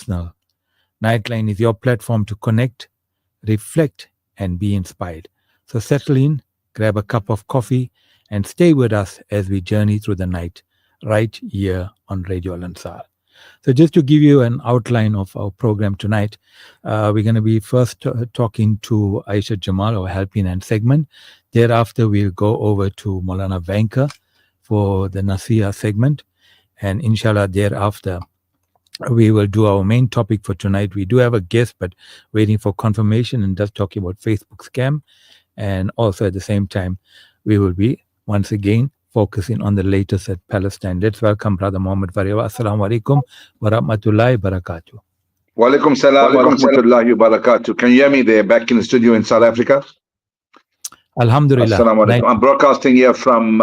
personal. Nightline is your platform to connect, reflect, and be inspired. So settle in, grab a cup of coffee, and stay with us as we journey through the night, right here on Radio Al Ansar. So, just to give you an outline of our program tonight, we're going to be first talking to Aisha Jamal, our helping hand segment. Thereafter, we'll go over to Molana Vanka for the Nasiha segment. And inshallah, thereafter, we will do our main topic for tonight. We do have a guest, but waiting for confirmation and just talking about Facebook scam. And also at the same time, we will be once again focusing on the latest at Palestine. Let's welcome Brother Mohammed Varewa. Assalamu alaikum wa rahmatullahi wa barakatuh. Wa alaikum salam wa rahmatullahi wa barakatuh. Can you hear me there back in the studio in South Africa? Alhamdulillah. Assalamu alaikum. I'm broadcasting here from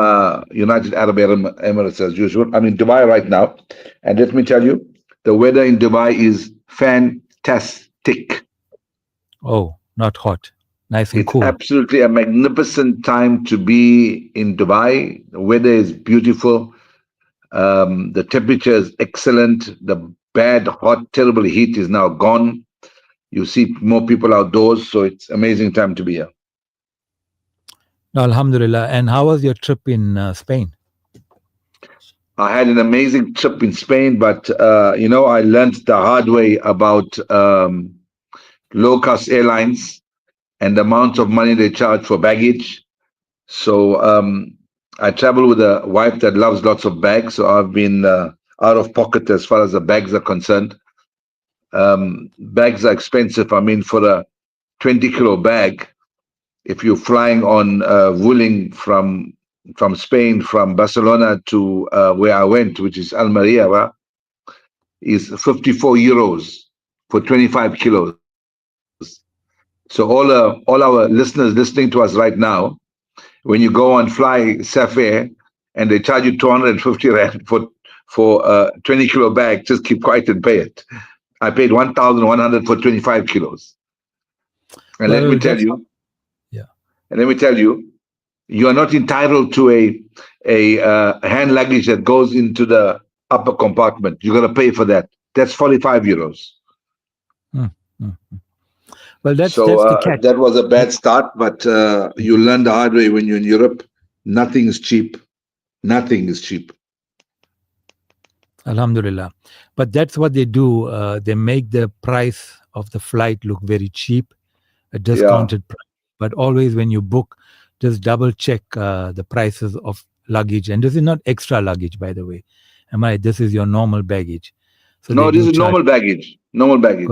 United Arab Emirates as usual. I'm in Dubai right now. And let me tell you, the weather in Dubai is fantastic. Oh, not hot. Nice and it's cool. Absolutely a magnificent time to be in Dubai. The weather is beautiful. The temperature is excellent. The bad, hot, terrible heat is now gone. You see more people outdoors, so it's amazing time to be here. Alhamdulillah. And how was your trip in Spain? I had an amazing trip in Spain, but I learned the hard way about low-cost airlines and the amount of money they charge for baggage. So I travel with a wife that loves lots of bags, so I've been out of pocket as far as the bags are concerned. Bags are expensive. I mean, for a 20-kilo bag, if you're flying on Vueling from Spain, from Barcelona to where I went, which is Almeria, is 54 euros for 25 kilos. So all our listeners listening to us right now, when you go on fly Safair and they charge you 250 rand for a 20-kilo bag, just keep quiet and pay it. I paid 1,100 for 25 kilos. And let me tell you, you are not entitled to a hand luggage that goes into the upper compartment. You're going to pay for that. That's 45 euros. Well, that's the catch. That was a bad start, but you learn the hard way when you're in Europe. Nothing is cheap. Nothing is cheap. Alhamdulillah. But that's what they do. They make the price of the flight look very cheap, a discounted price. But always when you book, just double check the prices of luggage. And this is not extra luggage, by the way. This is your normal baggage. So no, this is normal baggage. Normal baggage.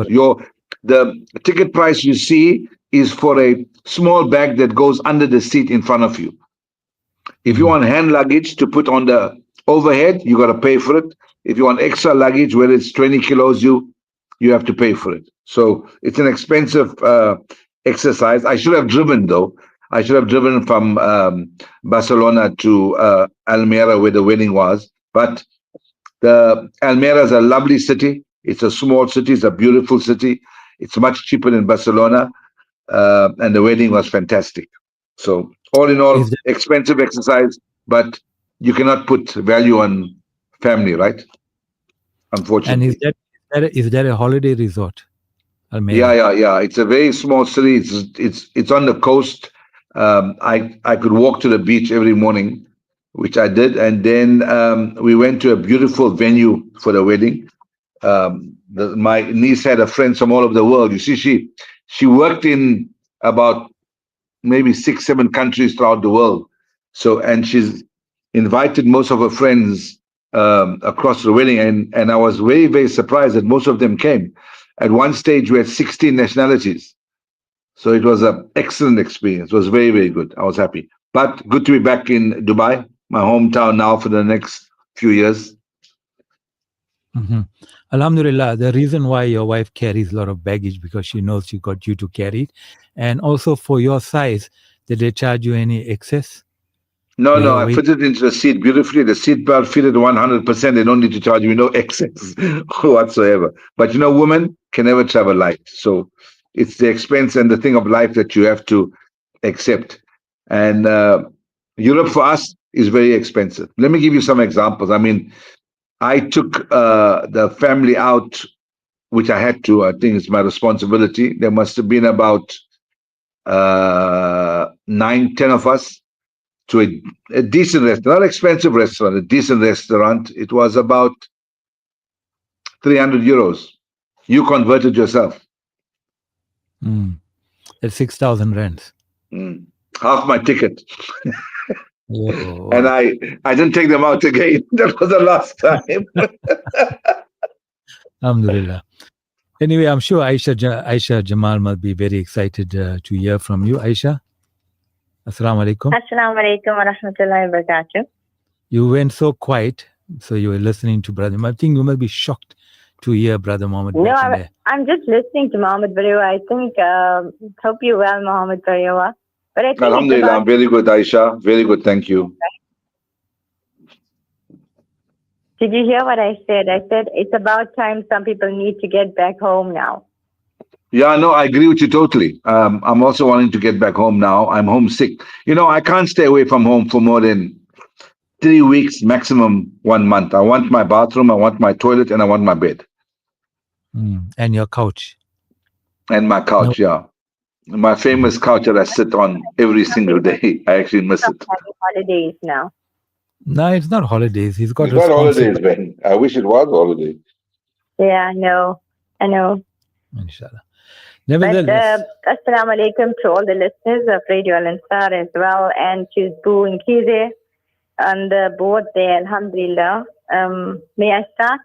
The ticket price you see is for a small bag that goes under the seat in front of you. If you want hand luggage to put on the overhead, you got to pay for it. If you want extra luggage, where it's 20 kilos, you have to pay for it. So it's an expensive exercise. I should have driven, though. I should have driven from Barcelona to Almeria, where the wedding was. But Almeria is a lovely city. It's a small city. It's a beautiful city. It's much cheaper than Barcelona. And the wedding was fantastic. So all in all, expensive exercise, but you cannot put value on family, right? Unfortunately. And is that a holiday resort? Almeria? Yeah. It's a very small city. It's on the coast. I could walk to the beach every morning, which I did. And then we went to a beautiful venue for the wedding. My niece had a friends from all over the world. You see, she worked in about maybe 6-7 countries throughout the world. So, and she's invited most of her friends across the wedding. And I was very, very surprised that most of them came. At one stage, we had 16 nationalities. So it was an excellent experience. It was very, very good. I was happy. But good to be back in Dubai, my hometown now for the next few years. Alhamdulillah, the reason why your wife carries a lot of baggage because she knows she got you to carry it. And also for your size, did they charge you any excess? No, I fitted into the seat beautifully. The seat belt fitted 100%. They don't need to charge me no excess whatsoever. But women can never travel light. So it's the expense and the thing of life that you have to accept. And Europe for us is very expensive. Let me give you some examples. I mean, I took the family out which I had to. I think it's my responsibility. There must have been about 9, 10 of us to a decent restaurant, not expensive restaurant, a decent restaurant. It was about 300 euros. You converted yourself. Mm. At 6,000 rands. Mm. Half my ticket. Oh, And wow. I didn't take them out again. That was the last time. Alhamdulillah. Anyway, I'm sure Aisha Jamal must be very excited to hear from you. Aisha, assalamu alaikum. Assalamu alaikum wa rahmatullahi wa barakatuh. You went so quiet, so you were listening to Brother. I think you must be shocked to hear Brother Muhammad No, back in there. I'm just listening to Muhammad Bariwa. I think, hope you're well, Muhammad Bariwa. But I think it's Alhamdulillah, about, I'm very good, Aisha. Very good, thank you. did you hear what I said? I said it's about time some people need to get back home now. Yeah, no, I agree with you totally. I'm also wanting to get back home now. I'm homesick. You know, I can't stay away from home for more than 3 weeks, maximum 1 month. I want my bathroom, I want my toilet, and I want my bed. And your couch. And my couch, yeah. My famous couch that I sit on every single day. I actually miss it. Having holidays now. No, it's not holidays. He's got It's not holidays, responsibility. man. I wish it was holiday. Yeah, I know. Inshallah. But Nevertheless, assalamu alaikum to all the listeners of Radio Al Ansar as well, and to Boo and Kize on the board there, alhamdulillah. May I start?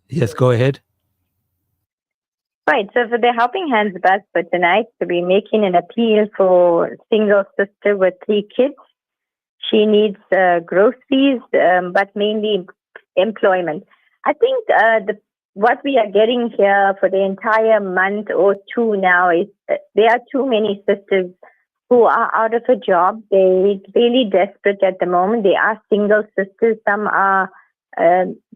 yes, go ahead. Right, so for the Helping Hands bus for tonight, to be making an appeal for a single sister with 3 kids. She needs groceries, but mainly employment. I think what we are getting here for the entire month or 2 now is there are too many sisters who are out of a job. They're really desperate at the moment. They are single sisters. Some are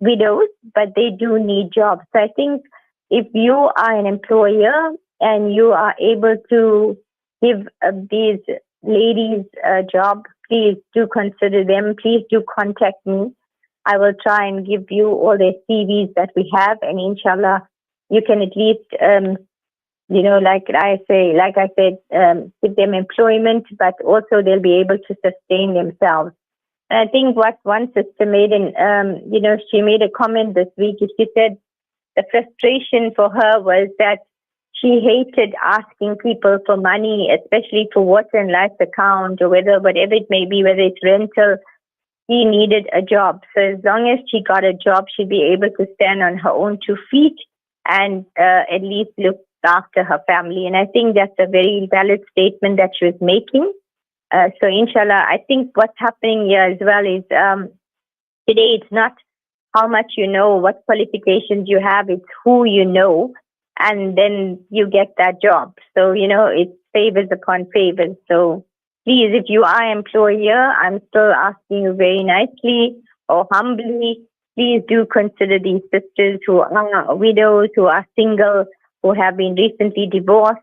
widows, but they do need jobs. So I think if you are an employer and you are able to give these ladies a job, please do consider them. Please do contact me. I will try and give you all the CVs that we have, and inshallah, you can at least, like I said, give them employment, but also they'll be able to sustain themselves. And I think what one sister made, and she made a comment this week. She said the frustration for her was that she hated asking people for money, especially for water and light account or whatever it may be, whether it's rental. She needed a job. So as long as she got a job, she'd be able to stand on her own 2 feet and at least look after her family. And I think that's a very valid statement that she was making. So inshallah, I think what's happening here as well is today it's not how much you know, what qualifications you have, it's who you know, and then you get that job. So, it's favors upon favors. So please, if you are an employer, I'm still asking you very nicely or humbly, please do consider these sisters who are widows, who are single, who have been recently divorced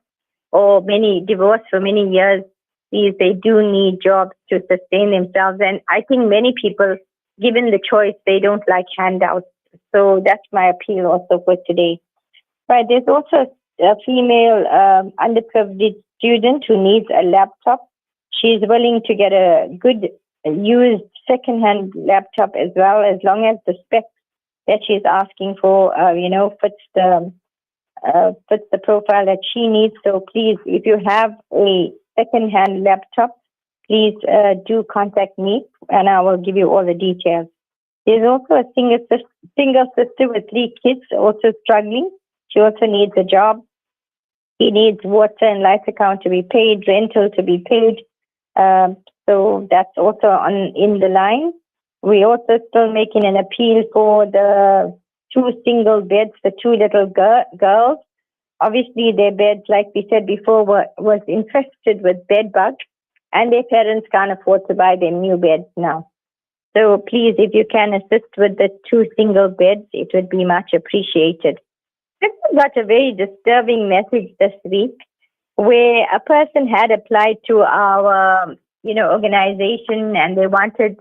or divorced for many years. Please, they do need jobs to sustain themselves. And I think many people, given the choice, they don't like handouts. So that's my appeal also for today. Right, there's also a female underprivileged student who needs a laptop. She's willing to get a good used second-hand laptop as well, as long as the specs that she's asking for, fits the profile that she needs. So please, if you have a second-hand laptop, please do contact me, and I will give you all the details. There's also a single sister with 3 kids, also struggling. She also needs a job. He needs water and light account to be paid, rental to be paid. So that's also in the line. We're also still making an appeal for the 2 single beds, the 2 little girls. Obviously, their beds, like we said before, was infested with bed bugs, and their parents can't afford to buy them new beds now. So please, if you can assist with the 2 single beds, it would be much appreciated. I got a very disturbing message this week where a person had applied to our, organization, and they wanted,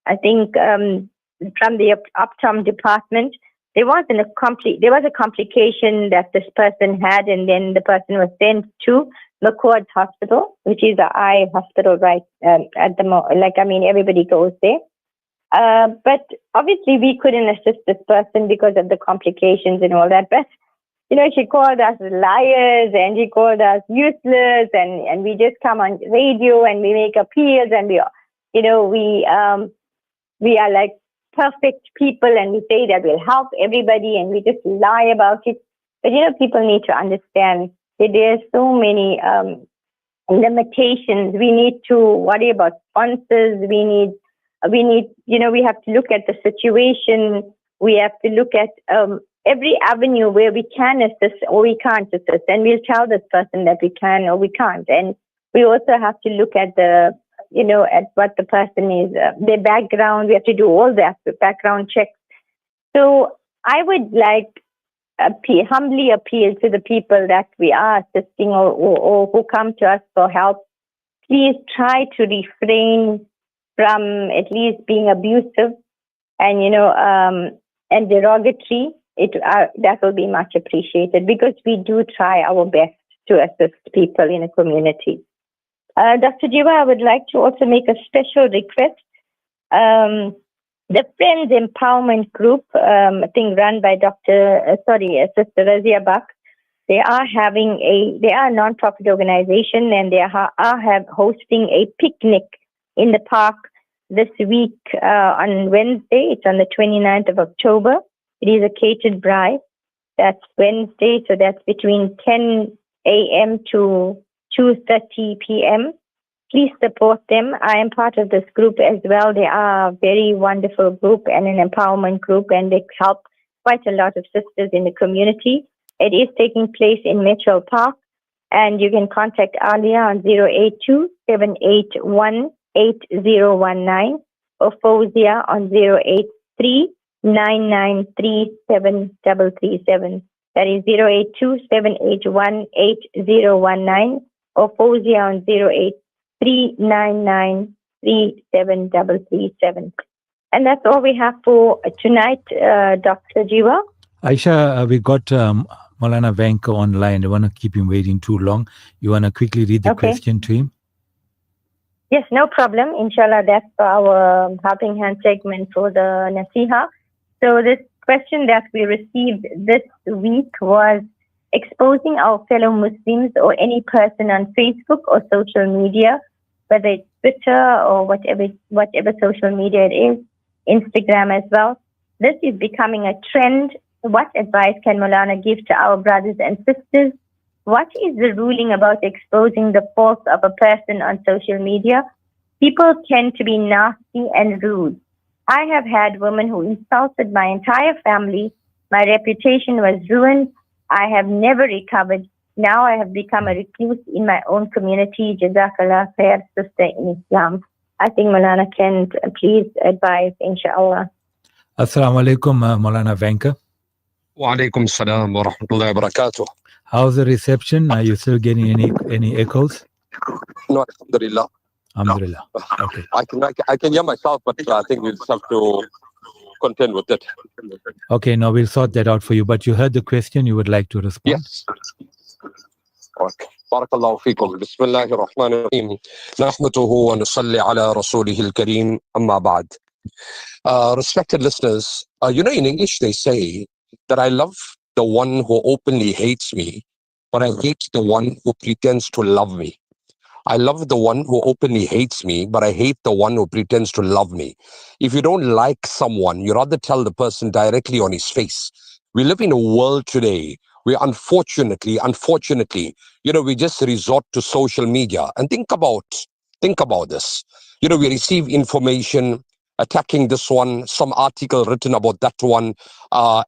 I think, from the Optom department, there was a complication that this person had, and then the person was sent to McCord's Hospital, which is the eye hospital, right? At the everybody goes there. But obviously, we couldn't assist this person because of the complications and all that. But she called us liars and she called us useless, and we just come on radio and we make appeals, and we are like perfect people, and we say that we'll help everybody, and we just lie about it. But people need to understand that there are so many limitations. We need to worry about sponsors. We have to look at the situation. We have to look at every avenue where we can assist or we can't assist, and we'll tell this person that we can or we can't. And we also have to look at at what the person is, their background. We have to do all that background checks. So I would humbly appeal to the people that we are assisting or who come to us for help. Please try to refrain from at least being abusive and derogatory. That will be much appreciated, because we do try our best to assist people in a community. Dr. Jeewa, I would like to also make a special request. The Friends Empowerment Group, I think run by Sister Razia Bak, they are a non-profit organization, and they are hosting a picnic in the park this week on Wednesday. It's on the 29th of October. It is a catered braai. That's Wednesday, so that's between 10 a.m. to 2:30 p.m. Please support them. I am part of this group as well. They are a very wonderful group and an empowerment group, and they help quite a lot of sisters in the community. It is taking place in Mitchell Park, and you can contact Alia on 082-781-8019 or Fawzia on 083-993-7337. That is 082-781-8019 or Fawzia on 083-993-7337. And that's all we have for tonight, Dr. Jeewa. Aisha, we got Maulana Vanka online. I want to keep him waiting too long. You want to quickly read the question to him? Yes, no problem. Inshallah, that's for our helping hand segment for the Nasiha. So this question that we received this week was exposing our fellow Muslims or any person on Facebook or social media, whether it's Twitter or whatever social media it is, Instagram as well. This is becoming a trend. What advice can Maulana give to our brothers and sisters? What is the ruling about exposing the faults of a person on social media? People tend to be nasty and rude. I have had women who insulted my entire family. My reputation was ruined. I have never recovered. Now I have become a recluse in my own community. Jazakallah khair, sister in Islam. I think Maulana can please advise, inshallah. Assalamu alaikum, Maulana Vanka. Wa alaikum salam wa rahmatullahi wa barakatuh. How's the reception? Are you still getting any echoes? No, alhamdulillah. Alhamdulillah. No. Okay. I can hear myself, but I think we'll just have to contend with it. Okay, no, we'll sort that out for you. But you heard the question, you would like to respond? Yes. Okay. Barakallahu feekum. Bismillahir Rahmanir Rahim. Nahmaduhu wa nusalli ala rasulihil kareem. Amma ba'd. Respected listeners, in English they say that I love the one who openly hates me, but I hate the one who pretends to love me. I love the one who openly hates me, but I hate the one who pretends to love me. If you don't like someone, you rather tell the person directly on his face. We live in a world today where unfortunately, we just resort to social media. And think about this. We receive information attacking this one, some article written about that one,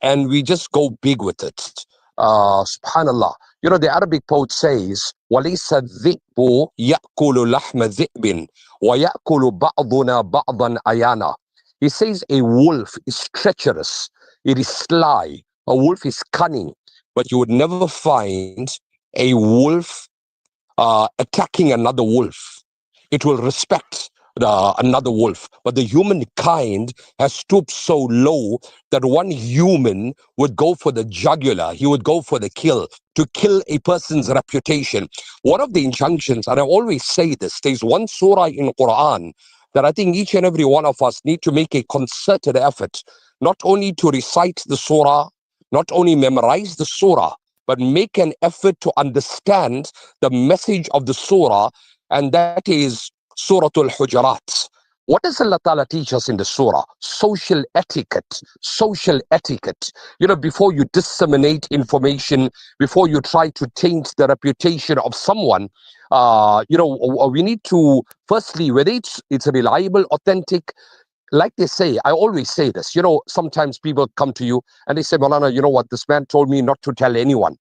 and we just go big with it. Subhanallah. The Arabic poet says, وَلَيْسَ الذِّئْبُ يَأْكُلُ لَحْمَ ذِئْبٍ وَيَأْكُلُ بَعْضُنَا بَعْضًا أَيَانًا. He says a wolf is treacherous, it is sly, a wolf is cunning, but you would never find a wolf attacking another wolf. It will respect another wolf. But the humankind has stooped so low that one human would go for the jugular, he would go for the kill, to kill a person's reputation. One of the injunctions, and I always say this, there's one surah in Quran that I think each and every one of us need to make a concerted effort, not only to recite the surah, not only memorize the surah, but make an effort to understand the message of the surah, and that is Surah Al-Hujurat. What does Allah Ta'ala teach us in the surah? Social etiquette. Social etiquette. You know, before you disseminate information, before you try to taint the reputation of someone, we need to, firstly, whether it's reliable, authentic, like they say, I always say this, sometimes people come to you and they say, Malana, you know what, this man told me not to tell anyone.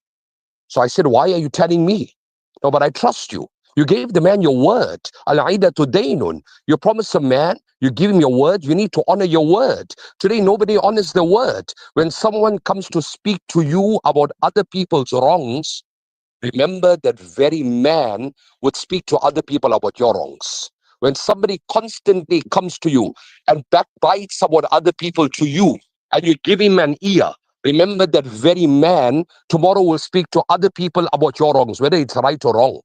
So I said, why are you telling me? No, but I trust you. You gave the man your word. Al-aidatu daynun. You promise a man, you give him your word, you need to honor your word. Today, nobody honors the word. When someone comes to speak to you about other people's wrongs, remember that very man would speak to other people about your wrongs. When somebody constantly comes to you and backbites about other people to you, and you give him an ear, remember that very man tomorrow will speak to other people about your wrongs, whether it's right or wrong.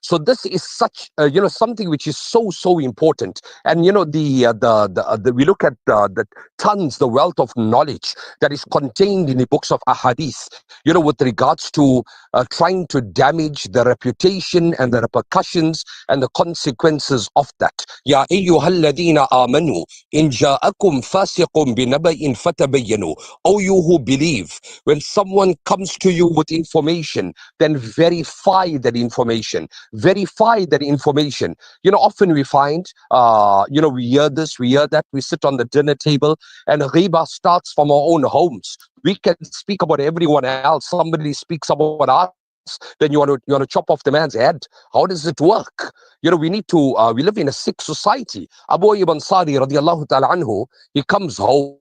So this is such, something which is so important. And we look at the tons, the wealth of knowledge that is contained in the books of ahadith. With regards to trying to damage the reputation and the repercussions and the consequences of that. Ya ayyuhalladhina amanu in ja'akum fasiqun binaba'in fatabayyanu. O you who believe, when someone comes to you with information, then verify that information. Verify that information. Often we find, we hear this, we hear that, we sit on the dinner table, and ghiba starts from our own homes. We can speak about everyone else. Somebody speaks about us, then you want to chop off the man's head. How does it work? We need to, we live in a sick society. Abu Ayyub Ansari radiallahu ta'ala anhu, he comes home.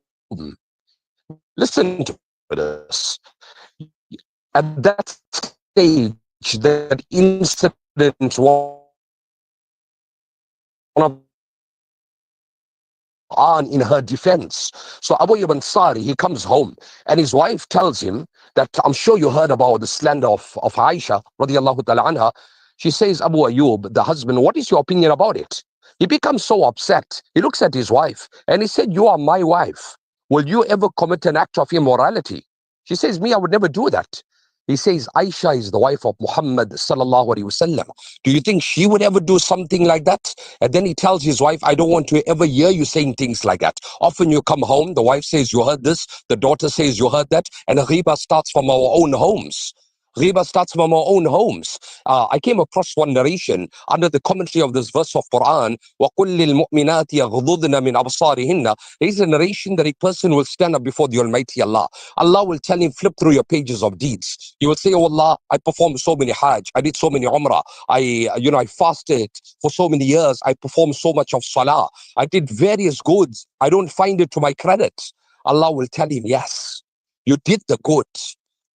Listen to this. At that stage, that incident, one of on in her defense. So Abu Ayyub Ansari, he comes home and his wife tells him that, I'm sure you heard about the slander of Aisha radiallahu ta'ala anha. She says, Abu Ayyub, the husband, what is your opinion about it? He becomes so upset. He looks at his wife and he said, you are my wife. Will you ever commit an act of immorality? She says, me, I would never do that. He says, Aisha is the wife of Muhammad sallallahu alaihi wasallam. Do you think she would ever do something like that? And then he tells his wife, I don't want to ever hear you saying things like that. Often you come home, the wife says, you heard this, the daughter says, you heard that, and ghiba starts from our own homes. Ghiba starts from our own homes. I came across one narration under the commentary of this verse of Quran. وَقُلْ لِلْمُؤْمِنَاتِ يَغْضُضْنَ مِنْ أَبْصَارِهِنَّ. There is a narration that a person will stand up before the Almighty Allah. Allah will tell him, flip through your pages of deeds. He will say, oh Allah, I performed so many Hajj, I did so many Umrah, I fasted for so many years, I performed so much of Salah, I did various goods, I don't find it to my credit. Allah will tell him, yes, you did the good,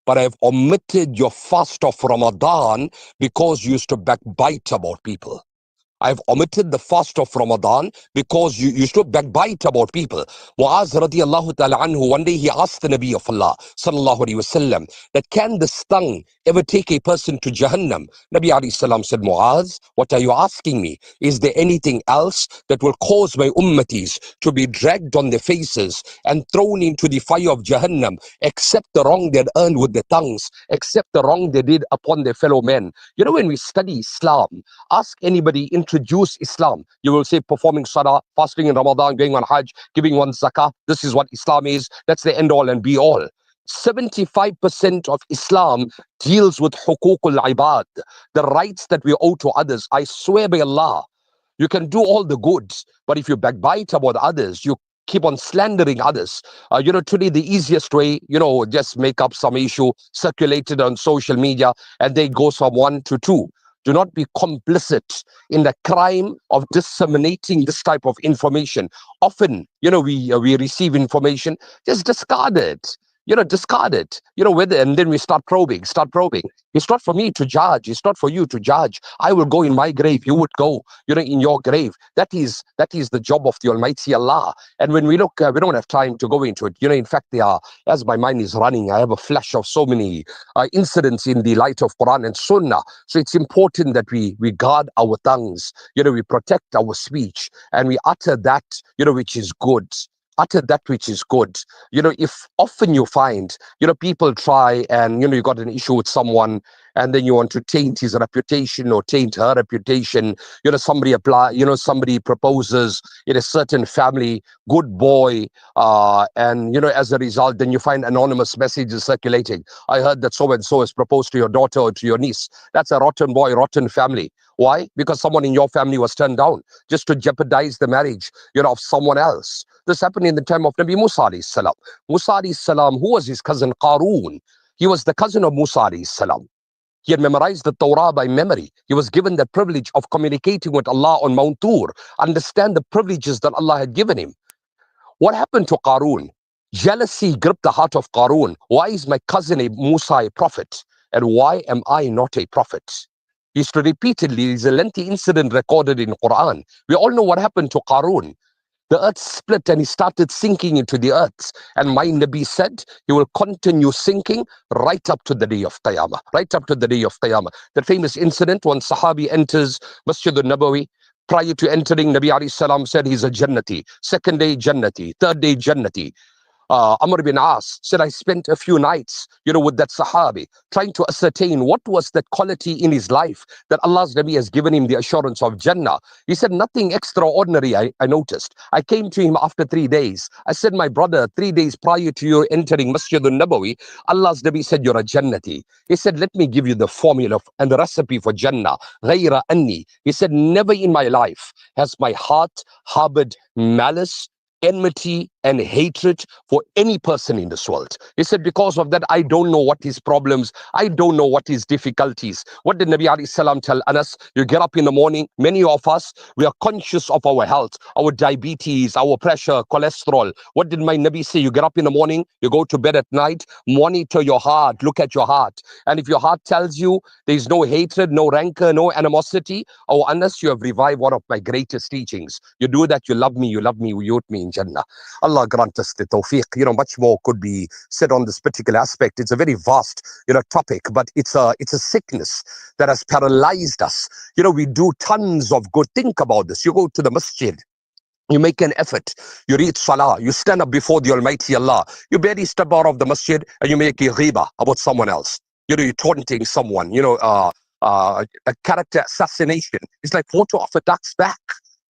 but I've omitted your fast of Ramadan because you used to backbite about people. I've omitted the fast of Ramadan because you used to backbite about people. Muaz radiallahu ta'ala anhu, one day he asked the Nabi of Allah sallallahu alayhi wasallam that, can this tongue ever take a person to Jahannam? Nabi alayhi salam said, Muaz, what are you asking me? Is there anything else that will cause my ummatis to be dragged on their faces and thrown into the fire of Jahannam, except the wrong they earned with their tongues, except the wrong they did upon their fellow men? When we study Islam, ask anybody, introduce Islam. You will say performing salah, fasting in Ramadan, going on Hajj, giving one zakah. This is what Islam is. That's the end all and be all. 75% of Islam deals with hukukul ibad, the rights that we owe to others. I swear by Allah, you can do all the good, but if you backbite about others, you keep on slandering others. Today the easiest way, just make up some issue, circulate it on social media, and they go from 1 to 2. Do not be complicit in the crime of disseminating this type of information. Often, we receive information, just discard it. discard it, whether, and then we start probing. It's not for me to judge. It's not for you to judge. I will go in my grave. You would go, in your grave. That is the job of the Almighty Allah. And when we look, we don't have time to go into it. In fact, as my mind is running, I have a flash of so many incidents in the light of Quran and Sunnah. So it's important that we guard our tongues. We protect our speech and we utter that, which is good. Utter that which is good. If often you find, people try and, you got an issue with someone and then you want to taint his reputation or taint her reputation. Somebody proposes in a certain family, good boy, and, as a result, then you find anonymous messages circulating. I heard that so-and-so has proposed to your daughter or to your niece. That's a rotten boy, rotten family. Why? Because someone in your family was turned down just to jeopardize the marriage, of someone else. This happened in the time of Nabi Musa alayhi salam. Musa alayhi salam, who was his cousin Qarun? He was the cousin of Musa alayhi salam. He had memorized the Torah by memory. He was given the privilege of communicating with Allah on Mount Tur. Understand the privileges that Allah had given him. What happened to Qarun? Jealousy gripped the heart of Qarun. Why is my cousin Musa a prophet? And why am I not a prophet? He used to repeatedly, there's a lengthy incident recorded in Quran. We all know what happened to Qarun. The earth split and he started sinking into the earth. And my Nabi said he will continue sinking right up to the day of Qiyamah. Right up to the day of Qiyamah. The famous incident when Sahabi enters Masjid al-Nabawi. Prior to entering, Nabi alayhi salam said he's a Jannati. Second day, Jannati. Third day, Jannati. Amr bin As said, I spent a few nights, with that Sahabi, trying to ascertain what was that quality in his life that Allah's Nabi has given him the assurance of Jannah. He said, nothing extraordinary, I noticed. I came to him after 3 days. I said, my brother, 3 days prior to you entering Masjid al-Nabawi, Allah's Nabi said, you're a Jannati. He said, let me give you the formula and the recipe for Jannah. Ghayra anni. He said, never in my life has my heart harbored malice, enmity and hatred for any person in this world. He said, because of that, I don't know what his problems, I don't know what his difficulties. What did Nabi alayhi salam tell Anas? You get up in the morning, many of us, we are conscious of our health, our diabetes, our pressure, cholesterol. What did my Nabi say? You get up in the morning, you go to bed at night, monitor your heart, look at your heart. And if your heart tells you there is no hatred, no rancor, no animosity, oh, unless you have revived one of my greatest teachings, you do that, you love me, you with me in Jannah. Allah grant us the tawfiq. Much more could be said on this particular aspect. It's a very vast, topic, but it's a sickness that has paralyzed us. We do tons of good. Think about this. You go to the masjid, you make an effort, you read salah, you stand up before the Almighty Allah, you barely step out of the masjid and you make a ghiba about someone else. You're taunting someone, a character assassination. It's like photo of a duck's back.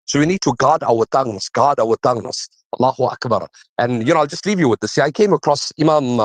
So we need to guard our tongues. Allahu Akbar. And, I'll just leave you with this. See, I came across Imam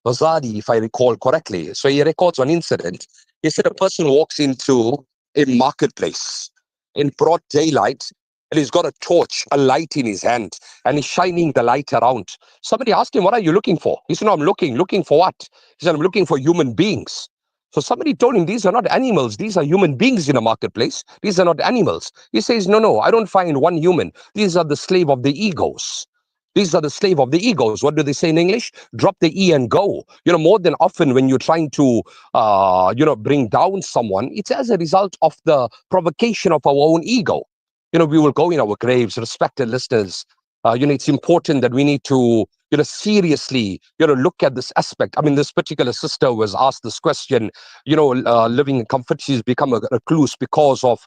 Ghazali, if I recall correctly. So he records one incident. He said a person walks into a marketplace in broad daylight and he's got a torch, a light in his hand, and he's shining the light around. Somebody asked him, what are you looking for? He said, no, I'm looking for what? He said, I'm looking for human beings. So somebody told him, these are not animals. These are human beings in a marketplace. These are not animals. He says, no, I don't find one human. These are the slave of the egos. These are the slave of the egos. What do they say in English? Drop the E and go. More than often when you're trying to, bring down someone, it's as a result of the provocation of our own ego. We will go in our graves, respected listeners. It's important that we need to seriously, look at this aspect. I mean, this particular sister was asked this question, living in comfort, she's become a recluse because of,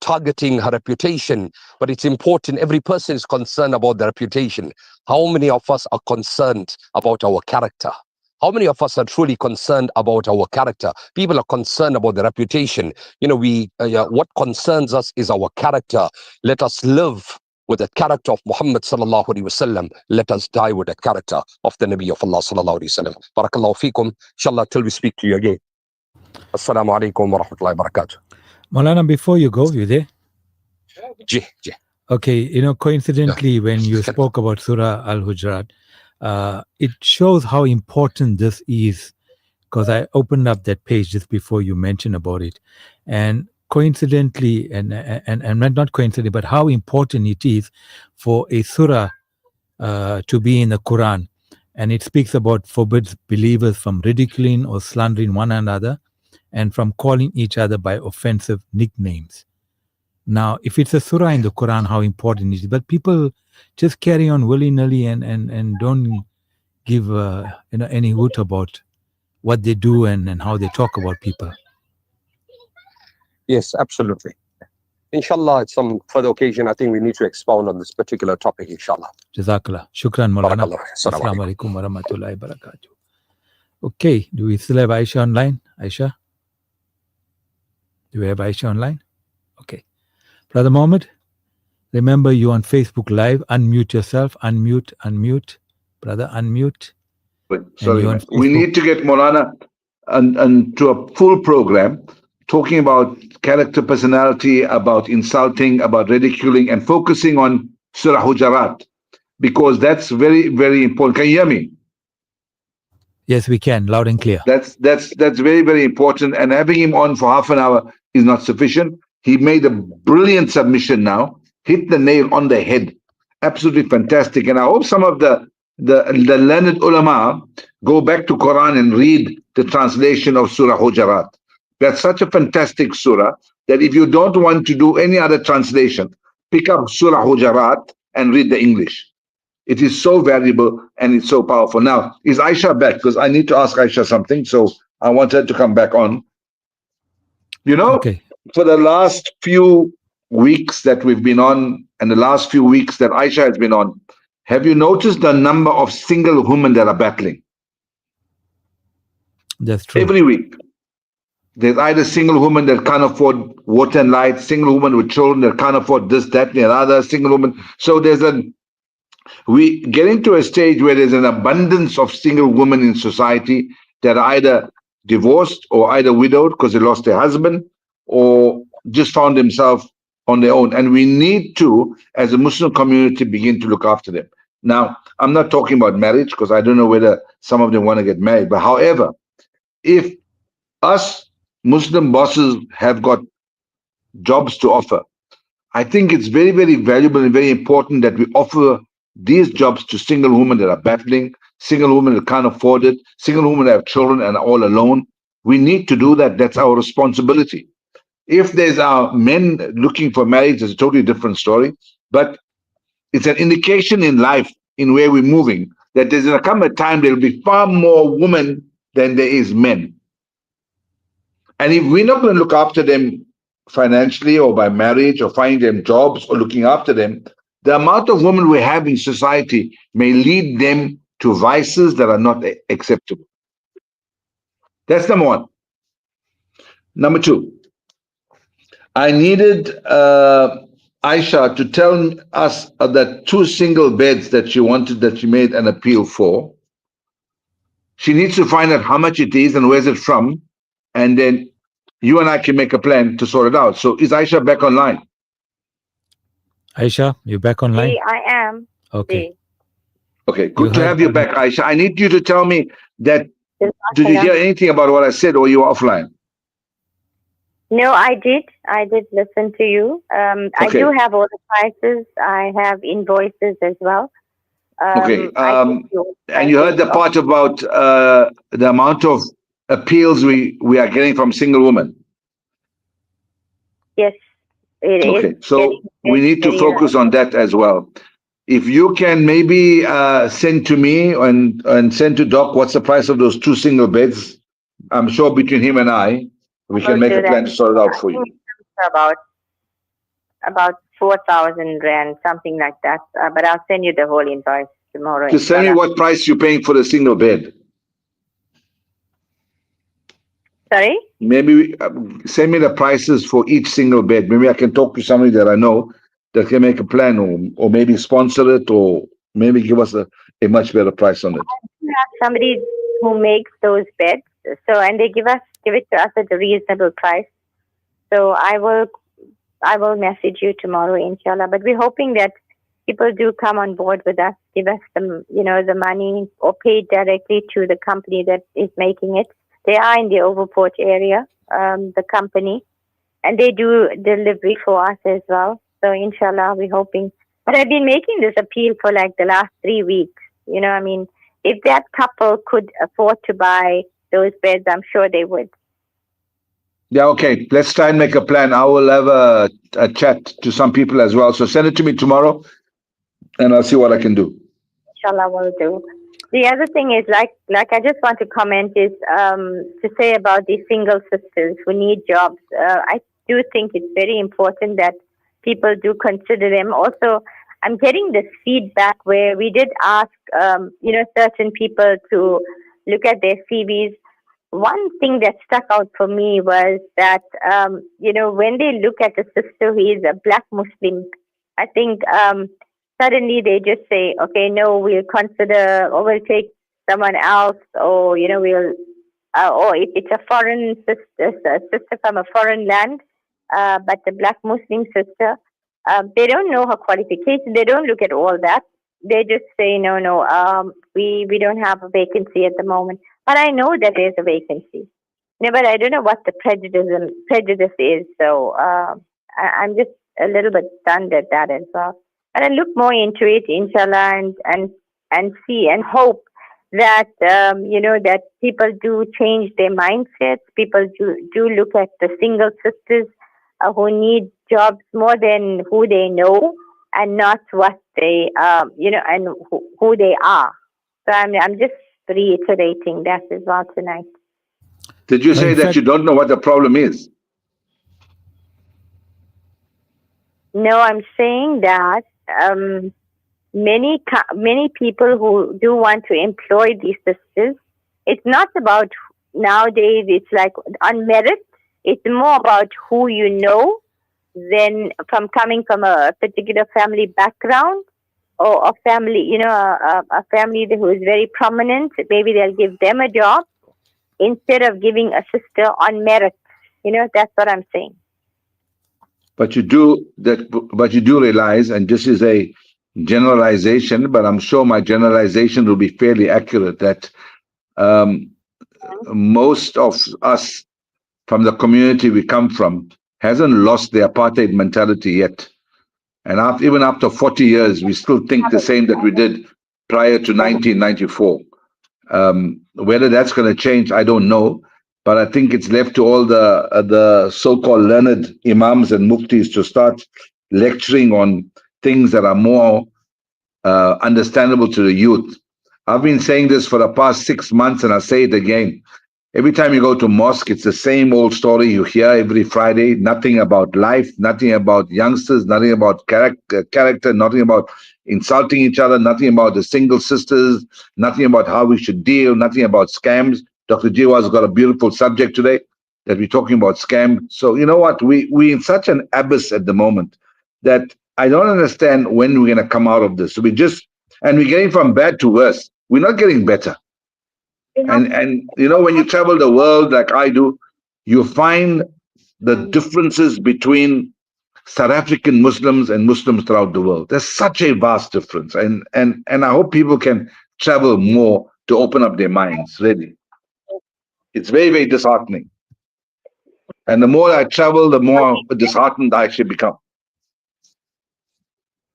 targeting her reputation. But it's important, every person is concerned about their reputation. How many of us are concerned about our character? How many of us are truly concerned about our character? People are concerned about their reputation. What concerns us is our character. Let us live with the character of Muhammad sallallahu alaihi wasallam. Let us die with the character of the Nabi of Allah sallallahu alaihi wasallam. Barakallahu feekum. Inshallah, till we speak to you again. Assalamu alaikum wa rahmatullahi wa barakatuh. Maulana, before you go, you there? Ji. Okay, coincidentally, when you spoke about Surah Al-Hujurat, it shows how important this is, because I opened up that page just before you mentioned about it, and coincidentally, and not coincidentally, but how important it is for a surah to be in the Quran. And it speaks about forbids believers from ridiculing or slandering one another and from calling each other by offensive nicknames. Now, if it's a surah in the Quran, how important it is. But people just carry on willy-nilly and don't give any hoot about what they do and how they talk about people. Yes, absolutely. Inshallah, at some further occasion, I think we need to expound on this particular topic, inshallah. Jazakallah. Shukran, Maulana. Barakallah. Assalamu Assalamu alaikum wa rahmatullahi wa barakatuh. Okay, do we still have Aisha online? Aisha? Do we have Aisha online? Okay. Brother Mohammed, remember you on Facebook Live. Unmute yourself. Unmute. Brother, unmute. Sorry, we need to get Maulana and to a full program talking about character, personality, about insulting, about ridiculing, and focusing on Surah Hujarat, because that's very, very important. Can you hear me? Yes, we can, loud and clear. That's very, very important. And having him on for half an hour is not sufficient. He made a brilliant submission now, hit the nail on the head. Absolutely fantastic. And I hope some of the learned ulama go back to Quran and read the translation of Surah Hujarat. That's such a fantastic surah that if you don't want to do any other translation, pick up Surah Hujarat and read the English. It is so valuable and it's so powerful. Now, is Aisha back? Because I need to ask Aisha something, so I want her to come back on. You know, okay, for the last few weeks that we've been on, and the last few weeks that Aisha has been on, have you noticed the number of single women that are battling? That's true. Every week. There's either single woman that can't afford water and light, single woman with children that can't afford this, that, and the other, single woman. So we getting to a stage where there's an abundance of single women in society that are either divorced or either widowed because they lost their husband or just found themselves on their own. And we need to, as a Muslim community, begin to look after them. Now, I'm not talking about marriage because I don't know whether some of them want to get married. But however, if us Muslim bosses have got jobs to offer, I think it's very, very valuable and very important that we offer these jobs to single women that are battling, single women that can't afford it, single women that have children and are all alone. We need to do that. That's our responsibility. If there's our men looking for marriage, it's a totally different story. But it's an indication in life, in where we're moving, that there's going to come a time there will be far more women than there is men. And if we're not going to look after them financially or by marriage or finding them jobs or looking after them, the amount of women we have in society may lead them to vices that are not acceptable. That's number one. Number two, I needed Aisha to tell us that 2 single beds that she wanted, that she made an appeal for. She needs to find out how much it is and where's it from, and then you and I can make a plan to sort it out. So is Aisha back online? Aisha, you back online? I am. Okay. Okay, good to have you back, Aisha. I need you to tell me that, did you hear anything about what I said, or you were offline? No, I did. I did listen to you. Okay. I do have all the prices. I have invoices as well. Okay. And you heard the part about the amount of appeals we are getting from single women? Yes. Okay, so we need to focus on that as well. If you can maybe send to me and send to Doc what's the price of those 2 single beds, I'm sure between him and I, we can make a plan to sort it out for you. About 4,000 rand, something like that. But I'll send you the whole invoice tomorrow. Just tell me what price you're paying for the single bed. Sorry? Maybe send me the prices for each single bed. Maybe I can talk to somebody that I know that can make a plan, or maybe sponsor it, or maybe give us a much better price on it. I have somebody who makes those beds, and they give it to us at a reasonable price. So I will message you tomorrow, inshallah. But we're hoping that people do come on board with us, give us the money, or pay directly to the company that is making it. They are in the Overport area, the company, and they do delivery for us as well. So inshallah, we're hoping But I've been making this appeal for like the last 3 weeks. I mean, if that couple could afford to buy those beds, I'm sure they would. Yeah, okay. Let's try and make a plan. I will have a chat to some people as well. So send it to me tomorrow and I'll see what I can do. Inshallah, will do. The other thing is, like I just want to comment is to say about these single sisters who need jobs. I do think it's very important that people do consider them. Also, I'm getting this feedback where we did ask, certain people to look at their CVs. One thing that stuck out for me was that, when they look at a sister who is a black Muslim, I think suddenly they just say, okay, no, we'll consider or we'll take someone else, or, or if it's a foreign sister, a sister from a foreign land, but the black Muslim sister, they don't know her qualifications. They don't look at all that. They just say, no, no, we don't have a vacancy at the moment. But I know that there's a vacancy. No, but I don't know what the prejudice is. So I'm just a little bit stunned at that as well. But I look more into it, inshallah, and see and hope that that people do change their mindsets. People do look at the single sisters who need jobs more than who they know and not what they and who they are. So I'm just reiterating that as well tonight. Did you say that you don't know what the problem is? No, I'm saying that many people who do want to employ these sisters, it's not about nowadays. It's like on merit. It's more about who you know than from coming from a particular family background or a family, a family who is very prominent. Maybe they'll give them a job instead of giving a sister on merit. That's what I'm saying. But you do realize, and this is a generalization, but I'm sure my generalization will be fairly accurate, that most of us from the community we come from hasn't lost the apartheid mentality yet. And even after 40 years, we still think the same that we did prior to 1994. Whether that's going to change, I don't know. But I think it's left to all the so-called learned imams and muftis to start lecturing on things that are more understandable to the youth. I've been saying this for the past 6 months, and I'll say it again. Every time you go to mosque, it's the same old story you hear every Friday. Nothing about life, nothing about youngsters, nothing about character, nothing about insulting each other, nothing about the single sisters, nothing about how we should deal, nothing about scams. Dr. Jeewa's got a beautiful subject today that we're talking about scam. So you know what? We're in such an abyss at the moment that I don't understand when we're going to come out of this. So we're getting from bad to worse. We're not getting better. And when you travel the world like I do, you find the differences between South African Muslims and Muslims throughout the world. There's such a vast difference. And I hope people can travel more to open up their minds, really. It's very, very disheartening. And the more I travel, the more disheartened I actually become.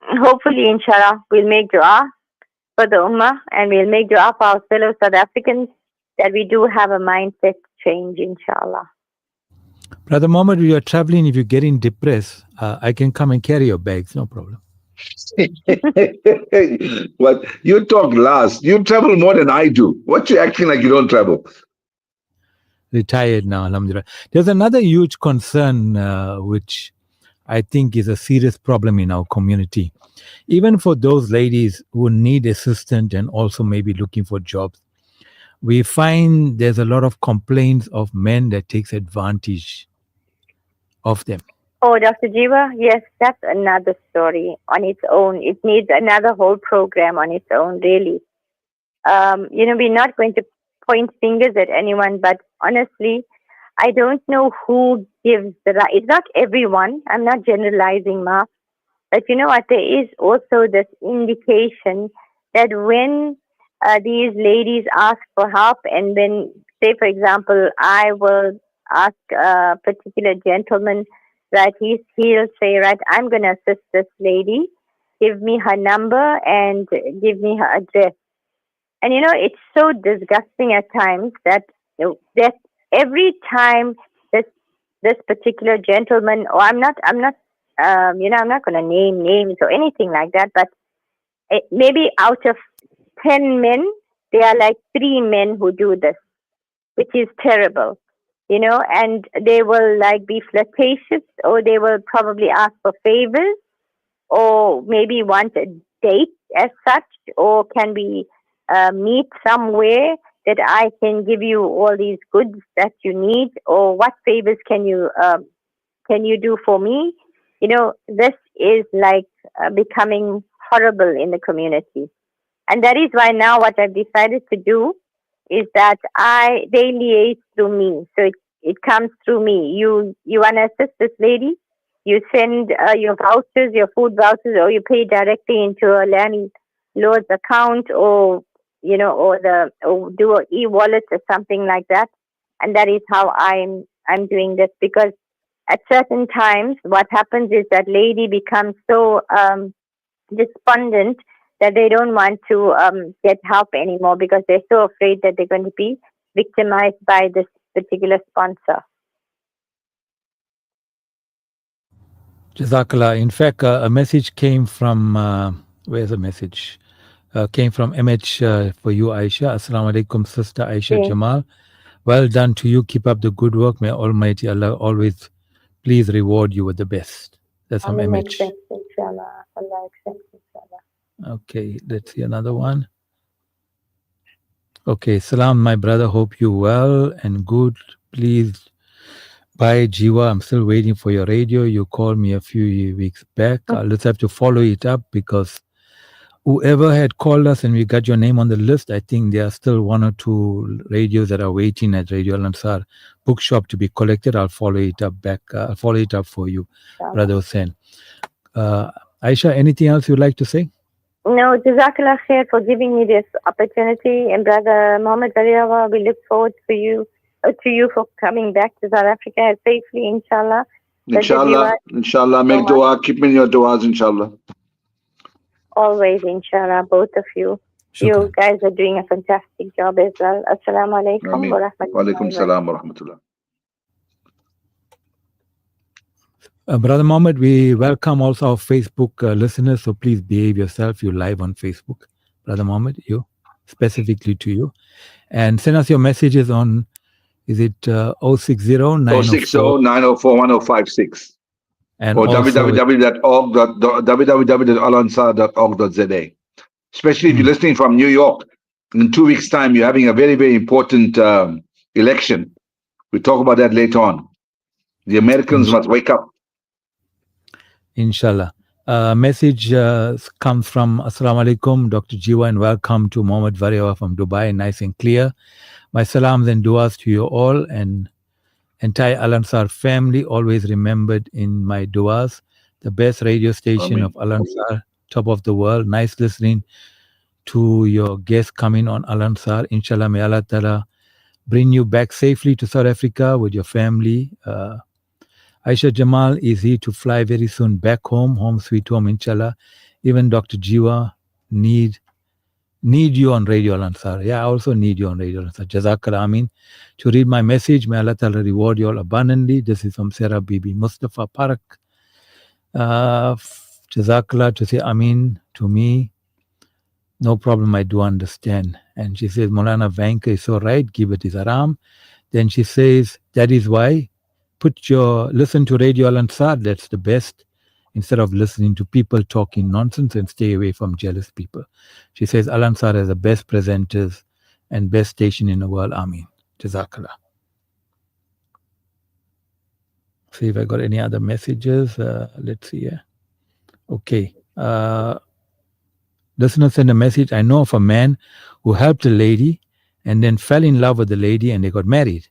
Hopefully, inshallah, we'll make dua for the Ummah and we'll make dua for our fellow South Africans that we do have a mindset change, inshallah. Brother Mohammed, when you're traveling, if you're getting depressed, I can come and carry your bags, no problem. What you talk last. You travel more than I do. What you acting like you don't travel? Retired now, alhamdulillah. There's another huge concern, which I think is a serious problem in our community. Even for those ladies who need assistance and also maybe looking for jobs, we find there's a lot of complaints of men that takes advantage of them. Oh, Dr. Jeewa, yes, that's another story on its own. It needs another whole program on its own, really. We're not going to point fingers at anyone, but honestly, I don't know who gives the right. It's not everyone. I'm not generalizing, Ma. But you know what? There is also this indication that when these ladies ask for help, and then, say, for example, I will ask a particular gentleman, right? He'll say, right, I'm going to assist this lady. give me her number and give me her address. And it's so disgusting at times that every time this particular gentleman, or I'm not, I'm not going to name names or anything like that, but maybe out of 10 men, there are like 3 men who do this, which is terrible, and they will like be flirtatious, or they will probably ask for favors, or maybe want a date as such, or can we meet somewhere that I can give you all these goods that you need, or what favors can you do for me? This is like becoming horrible in the community. And that is why now what I've decided to do is that they liaise through me. So it comes through me. You want to assist this lady, you send your vouchers, your food vouchers, or you pay directly into a landlord's account, or or do an e-wallet or something like that. And that is how I'm doing this, because at certain times what happens is that lady becomes so despondent that they don't want to get help anymore, because they're so afraid that they're going to be victimized by this particular sponsor. Jazakallah. In fact, a message came from, where's the message? Came from MH for you, Aisha. Assalamu alaikum, Sister Aisha Jamal. Well done to you. Keep up the good work. May Almighty Allah always please reward you with the best. That's from MH. Accept, inshallah. Allah accepts, inshallah. Okay, let's see another one. Okay, Salam, my brother. Hope you well and good. Please, bye, Jeewa. I'm still waiting for your radio. You called me a few weeks back. I'll just have to follow it up, because whoever had called us and we got your name on the list, I think there are still 1 or 2 radios that are waiting at Radio Al Ansar bookshop to be collected. I'll follow it up back. I'll follow it up for you, Brother Hussein. Aisha, anything else you'd like to say? No, Jazakallah khair for giving me this opportunity. And Brother Muhammad Zariawa, we look forward to you for coming back to South Africa safely, inshallah. Inshallah, make dua, keep me in your duas, inshallah. Always, inshallah, both of you. Shukran. You guys are doing a fantastic job as well. Assalamu alaikum wa rahmatullahi wa alaikum salam wa rahmatullah. Brother Mohammed, we welcome also our Facebook listeners, so please behave yourself. You're live on Facebook. Brother Mohammed, you, specifically to you. And send us your messages on, is it 060-904-1056? And or also www.alansar.org.za. Especially if you're listening from New York, in 2 weeks' time, you're having a very, very important election. We'll talk about that later on. The Americans must wake up. Inshallah. Message comes from Assalamu alaikum, Dr. Jeewa, and welcome to Mohammed Variawa from Dubai, nice and clear. My salams and duas to you all and entire Al Ansar family, always remembered in my duas. The best radio station of Al Ansar, top of the world. Nice listening to your guests coming on Al Ansar. Inshallah, may Allah Ta'ala bring you back safely to South Africa with your family. Aisha Jamal is here to fly very soon back home sweet home, inshallah. Even Dr. Jeewa need you on Radio Al Ansar. Yeah, I also need you on Radio Al Ansar. Jazakallah Amin. To read my message, may Allah Ta'ala reward you all abundantly. This is from Sarah Bibi Mustafa Parak. Jazakallah to say Amin to me. No problem, I do understand. And she says, Maulana Vanka is so right, give it his haram. Then she says, that is why listen to Radio Al Ansar, that's the best, instead of listening to people talking nonsense, and stay away from jealous people. She says Al Ansar has the best presenters and best station in the world. Ameen. Jazakallah. See if I got any other messages. Let's see here. Okay. Listener sent a message. I know of a man who helped a lady and then fell in love with the lady and they got married.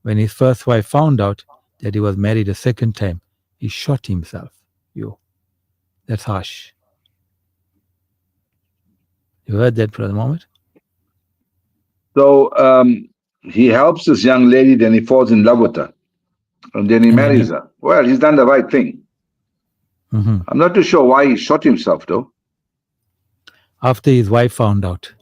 When his first wife found out that he was married a second time, he shot himself. That's harsh. You heard that, Brother Mohammed? So he helps this young lady, then he falls in love with her. And then he marries her. Well, he's done the right thing. I'm not too sure why he shot himself, though. After his wife found out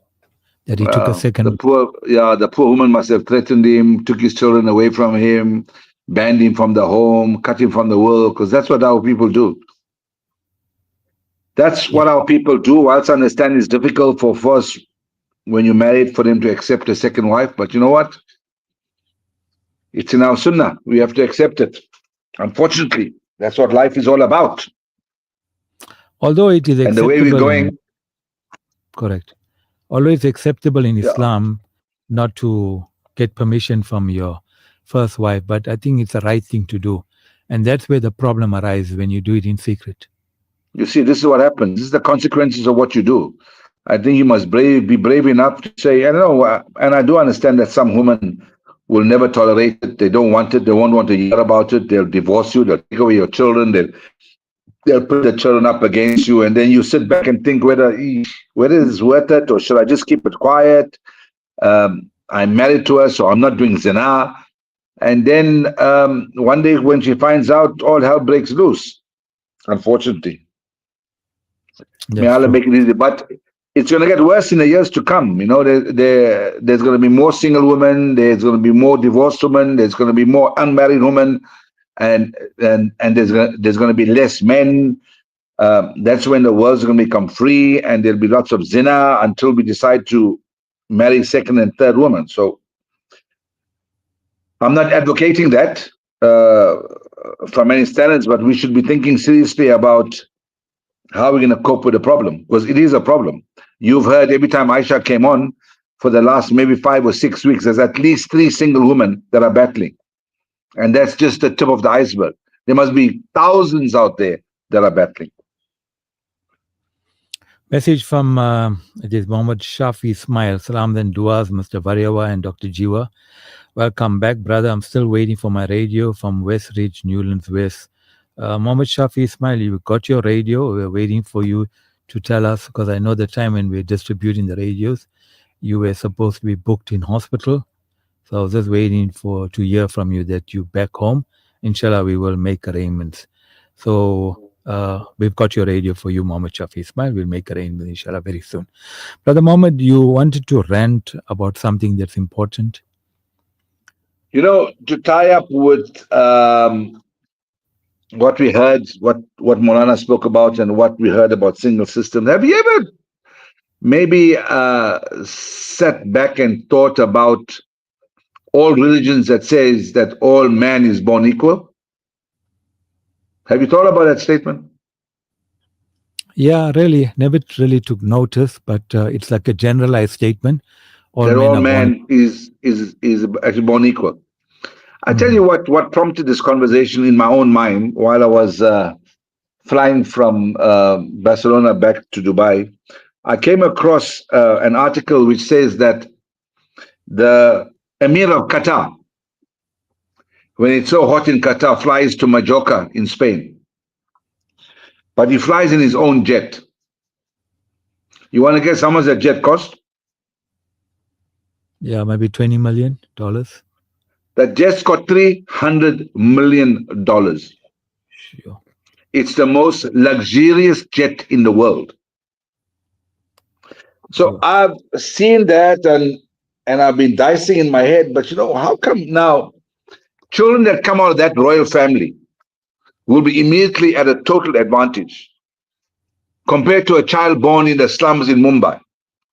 that he took a second. The poor woman must have threatened him, took his children away from him, banned him from the home, cut him from the world, because that's what our people do. That's what our people do. Whilst I understand it's difficult for first, when you're married, for them to accept a second wife, but you know what? It's in our sunnah. We have to accept it. Unfortunately, that's what life is all about. Although it is acceptable, and the way we're going, correct. Always acceptable in Islam not to get permission from your first wife, but I think it's the right thing to do. And that's where the problem arises when you do it in secret. You see, this is what happens. This is the consequences of what you do. I think you must be brave enough to say, I don't know, and I do understand that some women will never tolerate it. They don't want it. They won't want to hear about it. They'll divorce you. They'll take away your children. They'll put the children up against you. And then you sit back and think whether it's worth it, or should I just keep it quiet? I'm married to her, so I'm not doing zina. And then one day when she finds out, all hell breaks loose, unfortunately. May Allah make it easy. But it's going to get worse in the years to come. You know, there's going to be more single women. There's going to be more divorced women. There's going to be more unmarried women, and there's going to be less men. That's when the world's going to become free, and there'll be lots of zina until we decide to marry second and third women. So I'm not advocating that from any standards, but we should be thinking seriously about how we're going to cope with the problem, because it is a problem. You've heard every time Aisha came on for the last maybe 5 or 6 weeks, there's at least 3 single women that are battling. And that's just the tip of the iceberg. There must be thousands out there that are battling. Message from it is Muhammad Shafi Ismail. Salam and duas, Mr. Varyawa and Dr. Jeewa. Welcome back, brother. I'm still waiting for my radio from West Ridge, Newlands West. Muhammad Shafi Ismail, you got your radio. We're waiting for you to tell us, because I know the time when we're distributing the radios, you were supposed to be booked in hospital. So I was just waiting to hear from you that you're back home. Inshallah, we will make arrangements. So we've got your radio for you, Muhammad Shafi Ismail. We'll make arrangements, inshallah, very soon. Brother Muhammad, you wanted to rant about something that's important? You know, to tie up with what we heard, what Maulana spoke about, and what we heard about single system. Have you ever maybe sat back and thought about all religions that says that all man is born equal? Have you thought about that statement? Yeah, really, never really took notice, but it's like a generalized statement. All man is actually born equal. I tell you what prompted this conversation in my own mind while I was flying from Barcelona back to Dubai. I came across an article which says that the Emir of Qatar, when it's so hot in Qatar, flies to Majorca in Spain. But he flies in his own jet. You want to guess how much that jet cost? Yeah, maybe $20 million. That jet's got $300 million. Sure. It's the most luxurious jet in the world. So I've seen that and I've been dicing in my head, but you know, how come now children that come out of that royal family will be immediately at a total advantage compared to a child born in the slums in Mumbai,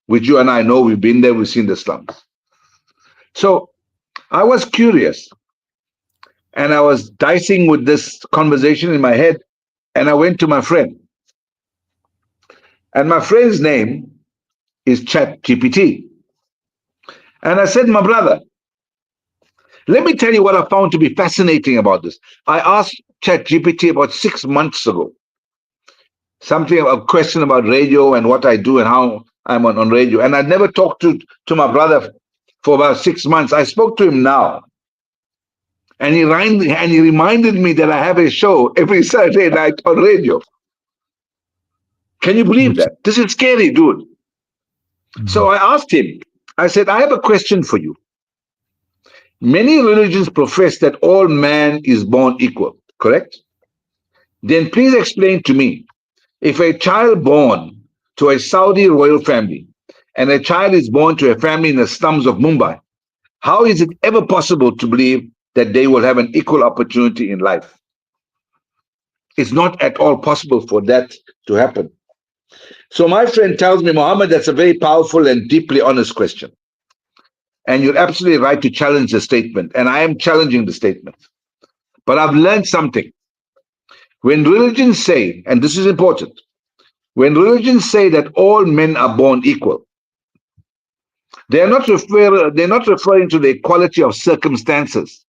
which you and I know, we've been there, we've seen the slums. So I was curious and I was dicing with this conversation in my head, and I went to my friend. And my friend's name is ChatGPT. And I said, my brother, let me tell you what I found to be fascinating about this. I asked ChatGPT about 6 months ago, a question about radio and what I do and how I'm on radio. And I'd never talked to my brother for about 6 months. I spoke to him now. And he reminded me that I have a show every Saturday night on radio. Can you believe that? This is scary, dude. So I asked him, I said, I have a question for you. Many religions profess that all man is born equal, correct? then please explain to me, if a child born to a Saudi royal family and a child is born to a family in the slums of Mumbai, how is it ever possible to believe that they will have an equal opportunity in life? It's not at all possible for that to happen. So my friend tells me, Muhammad, that's a very powerful and deeply honest question. And you're absolutely right to challenge the statement. And I am challenging the statement. But I've learned something. When religions say, and this is important, when religions say that all men are born equal, they're not referring to the equality of circumstances,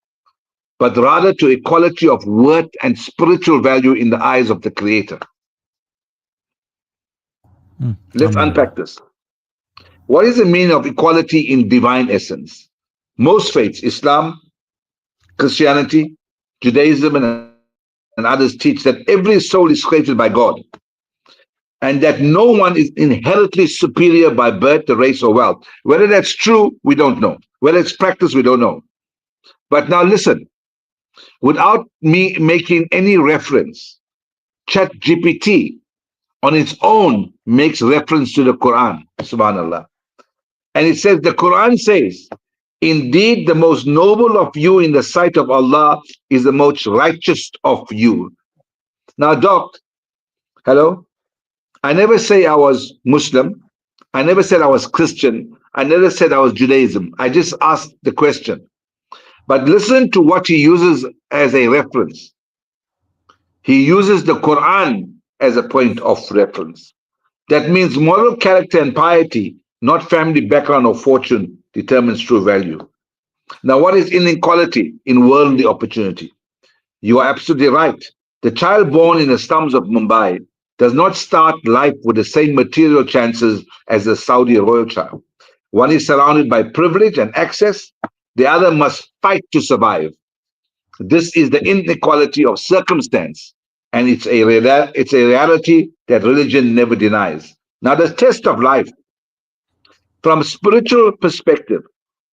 but rather to equality of worth and spiritual value in the eyes of the Creator. Let's unpack this. What is the meaning of equality in divine essence? Most faiths, Islam, Christianity, Judaism, and others teach that every soul is created by God and that no one is inherently superior by birth, race, or wealth. Whether that's true, we don't know. Whether it's practice, we don't know. But now listen, without me making any reference, ChatGPT on its own makes reference to the Quran, subhanAllah. And it says, the Quran says, indeed, the most noble of you in the sight of Allah is the most righteous of you. Now, Doc, hello? I never say I was Muslim. I never said I was Christian. I never said I was Judaism. I just asked the question. But listen to what he uses as a reference. He uses the Quran as a point of reference. That means moral character and piety, not family background or fortune, determines true value. Now, what is inequality in worldly opportunity? You are absolutely right. The child born in the slums of Mumbai does not start life with the same material chances as the Saudi royal child. One is surrounded by privilege and access, the other must fight to survive. This is the inequality of circumstance, and it's a reality that religion never denies. Now, the test of life, from a spiritual perspective,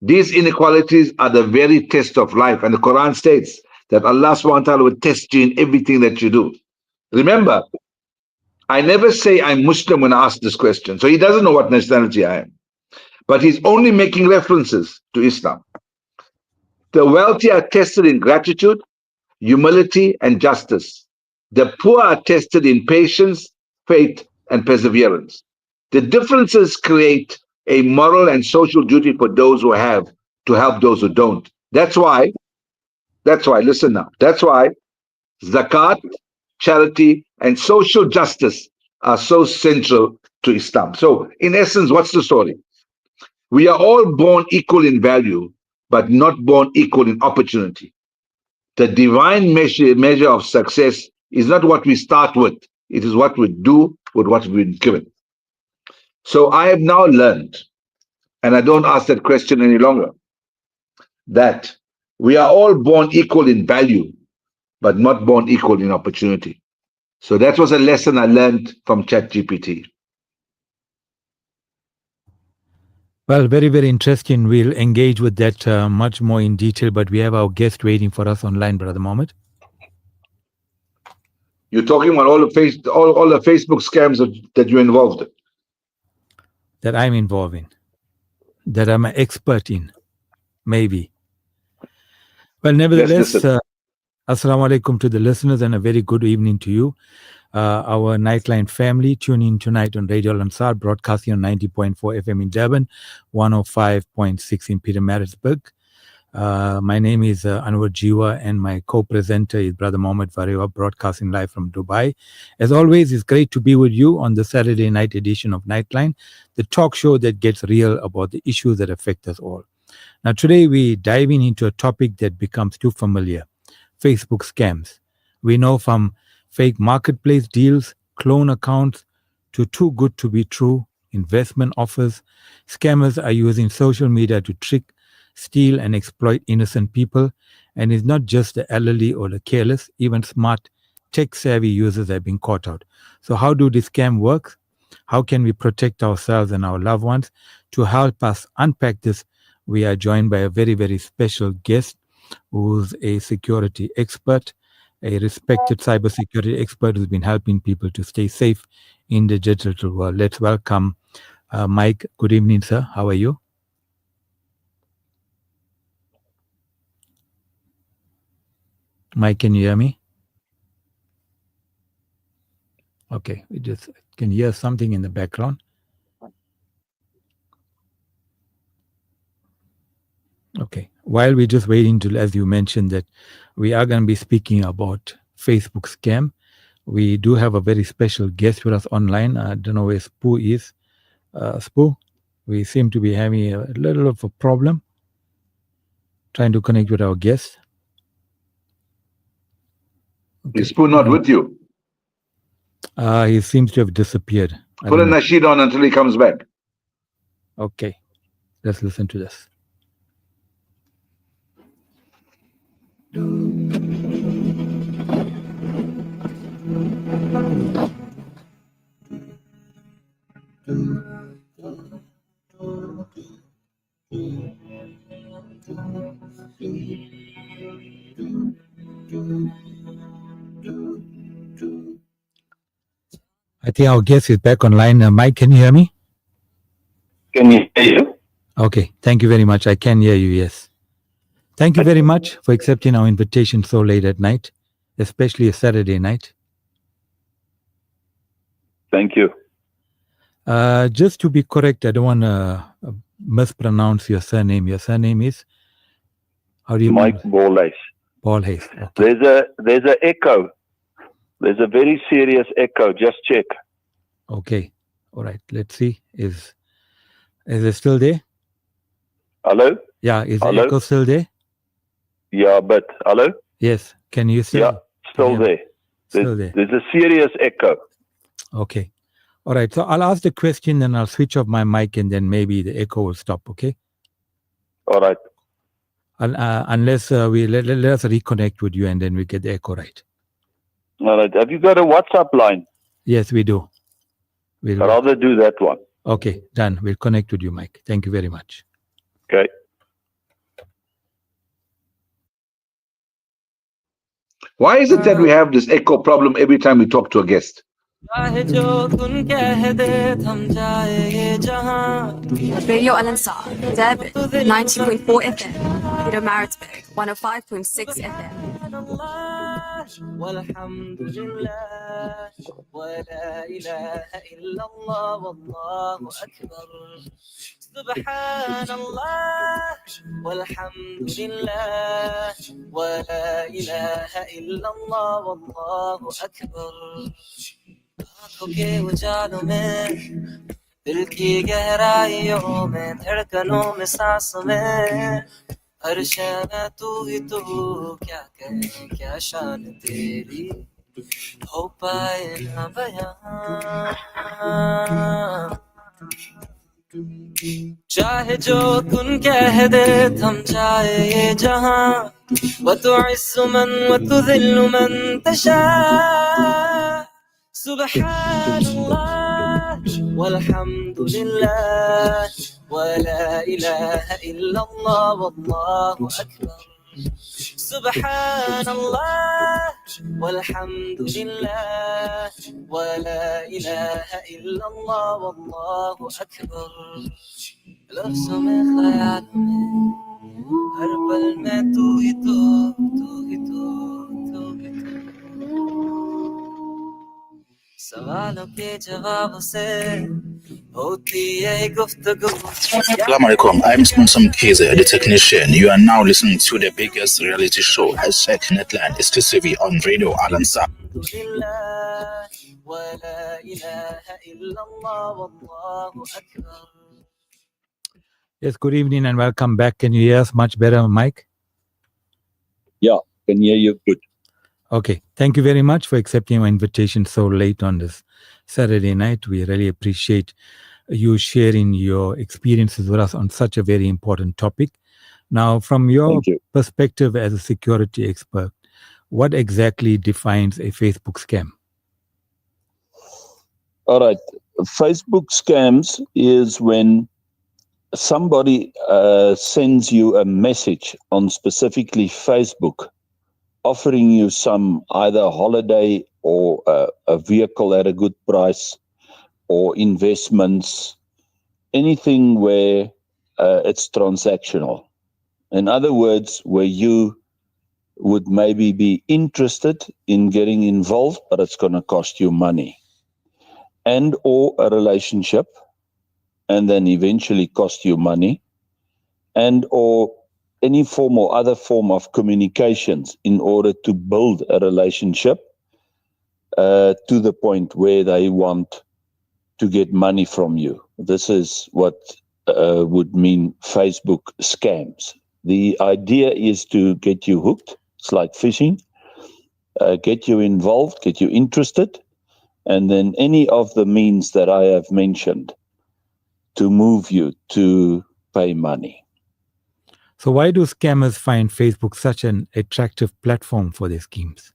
these inequalities are the very test of life. And the Quran states that Allah subhanahu wa ta'ala will test you in everything that you do. Remember, I never say I'm Muslim when I ask this question. So he doesn't know what nationality I am. But he's only making references to Islam. The wealthy are tested in gratitude, humility, and justice. The poor are tested in patience, faith, and perseverance. The differences create a moral and social duty for those who have to help those who don't. That's why, listen now, that's why zakat, charity, and social justice are so central to Islam. So, in essence, what's the story? We are all born equal in value, but not born equal in opportunity. The divine measure of success is not what we start with, it is what we do with what we've been given. So I have now learned, and I don't ask that question any longer, that we are all born equal in value, but not born equal in opportunity. So that was a lesson I learned from ChatGPT. Well, very, very interesting. We'll engage with that much more in detail, but we have our guest waiting for us online, Brother Mohammed. You're talking about all the Facebook scams that you're involved in. That I'm involved in, that I'm an expert in, maybe. Well, nevertheless, Assalamu alaikum to the listeners and a very good evening to you. Our Nightline family, tune in tonight on Radio Al-Ansar, broadcasting on 90.4 FM in Durban, 105.6 in Pietermaritzburg. My name is Anwar Jeewa, and my co-presenter is Brother Mohammed Varewa, broadcasting live from Dubai. As always, it's great to be with you on the Saturday night edition of Nightline, the talk show that gets real about the issues that affect us all. Now, today we're diving into a topic that becomes too familiar: Facebook scams. We know from fake marketplace deals, clone accounts, to too good to be true investment offers. Scammers are using social media to trick, steal, and exploit innocent people. And it's not just the elderly or the careless, even smart, tech-savvy users have been caught out. So how do this scam work? How can we protect ourselves and our loved ones? To help us unpack this, we are joined by a very, very special guest who's a security expert. a respected cybersecurity expert who's been helping people to stay safe in the digital world. Let's welcome Mike. Good evening, sir. How are you? Mike, can you hear me? Okay, we just can hear something in the background. Okay, while we're just waiting to, as you mentioned, that we are going to be speaking about Facebook scam. We do have a very special guest with us online. I don't know where Spoo is. Spoo, we seem to be having a little of a problem trying to connect with our guest. Okay. Is Spoo not with you? He seems to have disappeared. Put a nasheed on until he comes back. Okay, let's listen to this. I think our guest is back online. Mike, can you hear me? Can you hear you? Okay, thank you very much. I can hear you, yes. Thank you very much for accepting our invitation so late at night, especially a Saturday night. Thank you. Just to be correct, I don't want to mispronounce your surname. Your surname is? How do you Mike Ballhays. Ballhays. Okay. There's a echo. There's a very serious echo. Just check. Okay. All right. Let's see. Is it still there? Hello? Yeah. Is hello? The echo still there? Yeah, but hello? Yes. Can you still? Yeah, still there. Still there. There's a serious echo. Okay. All right. So I'll ask the question, then I'll switch off my mic, and then maybe the echo will stop. Okay. All right. Unless let us reconnect with you, and then we get the echo right. All right. Have you got a WhatsApp line? Yes, we do. I'd rather do that one. Okay, done. We'll connect with you, Mike. Thank you very much. Okay. Why is it that we have this echo problem every time we talk to a guest? Radio Al Ansar, Durban, 90.4 FM, Peter Maritzburg, 105.6 FM. والحمد لله ولا إله إلا الله والله أكبر سبحان الله والحمد لله ولا إله إلا الله والله أكبر आँखों के उजालों में दिल की गहराइयों में धड़कनों में सांसों में हर शय में तू ही तू क्या कहे क्या शान तेरी हो पाए ना बयां चाहे जो कुन कह दे थम जाए ये जहां वतुइस्स मन वतुذل من تشاء سبحان الله والحمد لله ولا إله إلا الله والله أكبر سبحان الله والحمد لله ولا إله إلا الله والله أكبر लफ्ज़ों में ख्यालों में हर पल में तू ही तो सवालों के जवाब से होती है गुफ्तगू Assalamu alaikum, I'm Sponsor Keze, the technician. You are now listening to the biggest reality show, #Netland, exclusively on Radio Al Ansar. Yes, good evening and welcome back. Can you hear us much better, Mike? Yeah, can hear you good. Okay, thank you very much for accepting my invitation so late on this Saturday night. We really appreciate you sharing your experiences with us on such a very important topic. Now, from your perspective as a security expert, what exactly defines a Facebook scam? All right. Facebook scams is when somebody sends you a message on specifically Facebook offering you some either holiday or a vehicle at a good price or investments, anything where it's transactional. In other words, where you would maybe be interested in getting involved, but it's going to cost you money, and or a relationship, and then eventually cost you money, and or any form or other form of communications in order to build a relationship to the point where they want to get money from you. This is what would mean Facebook scams. The idea is to get you hooked. It's like fishing. Get you involved, get you interested, and then any of the means that I have mentioned to move you to pay money. So why do scammers find Facebook such an attractive platform for their schemes?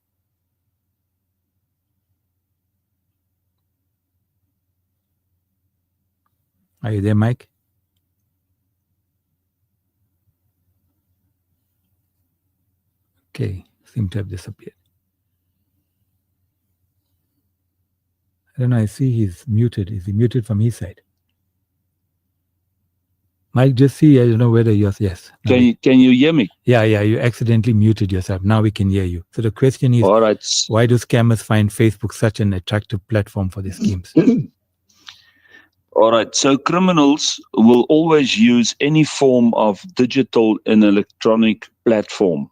Are you there, Mike? Okay, seem to have disappeared. I don't know, I see he's muted. Is he muted from his side? Mike, just see, I don't know whether you're, yes. Can you hear me? Yeah, you accidentally muted yourself. Now we can hear you. So the question is, all right, why do scammers find Facebook such an attractive platform for their schemes? All right, so criminals will always use any form of digital and electronic platform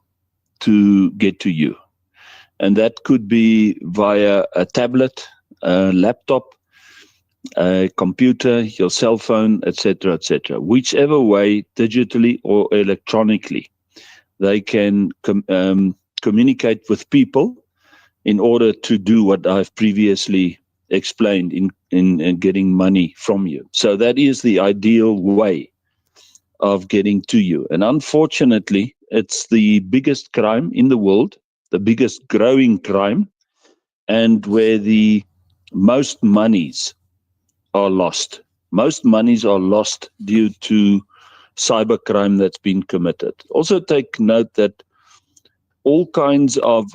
to get to you. And that could be via a tablet, a laptop, a computer, your cell phone, etc., etc. Whichever way, digitally or electronically, they can communicate with people in order to do what I've previously explained in getting money from you. So that is the ideal way of getting to you. And unfortunately, it's the biggest crime in the world, the biggest growing crime, and where the most monies are lost. Most monies are lost due to cybercrime that's been committed. Also take note that all kinds of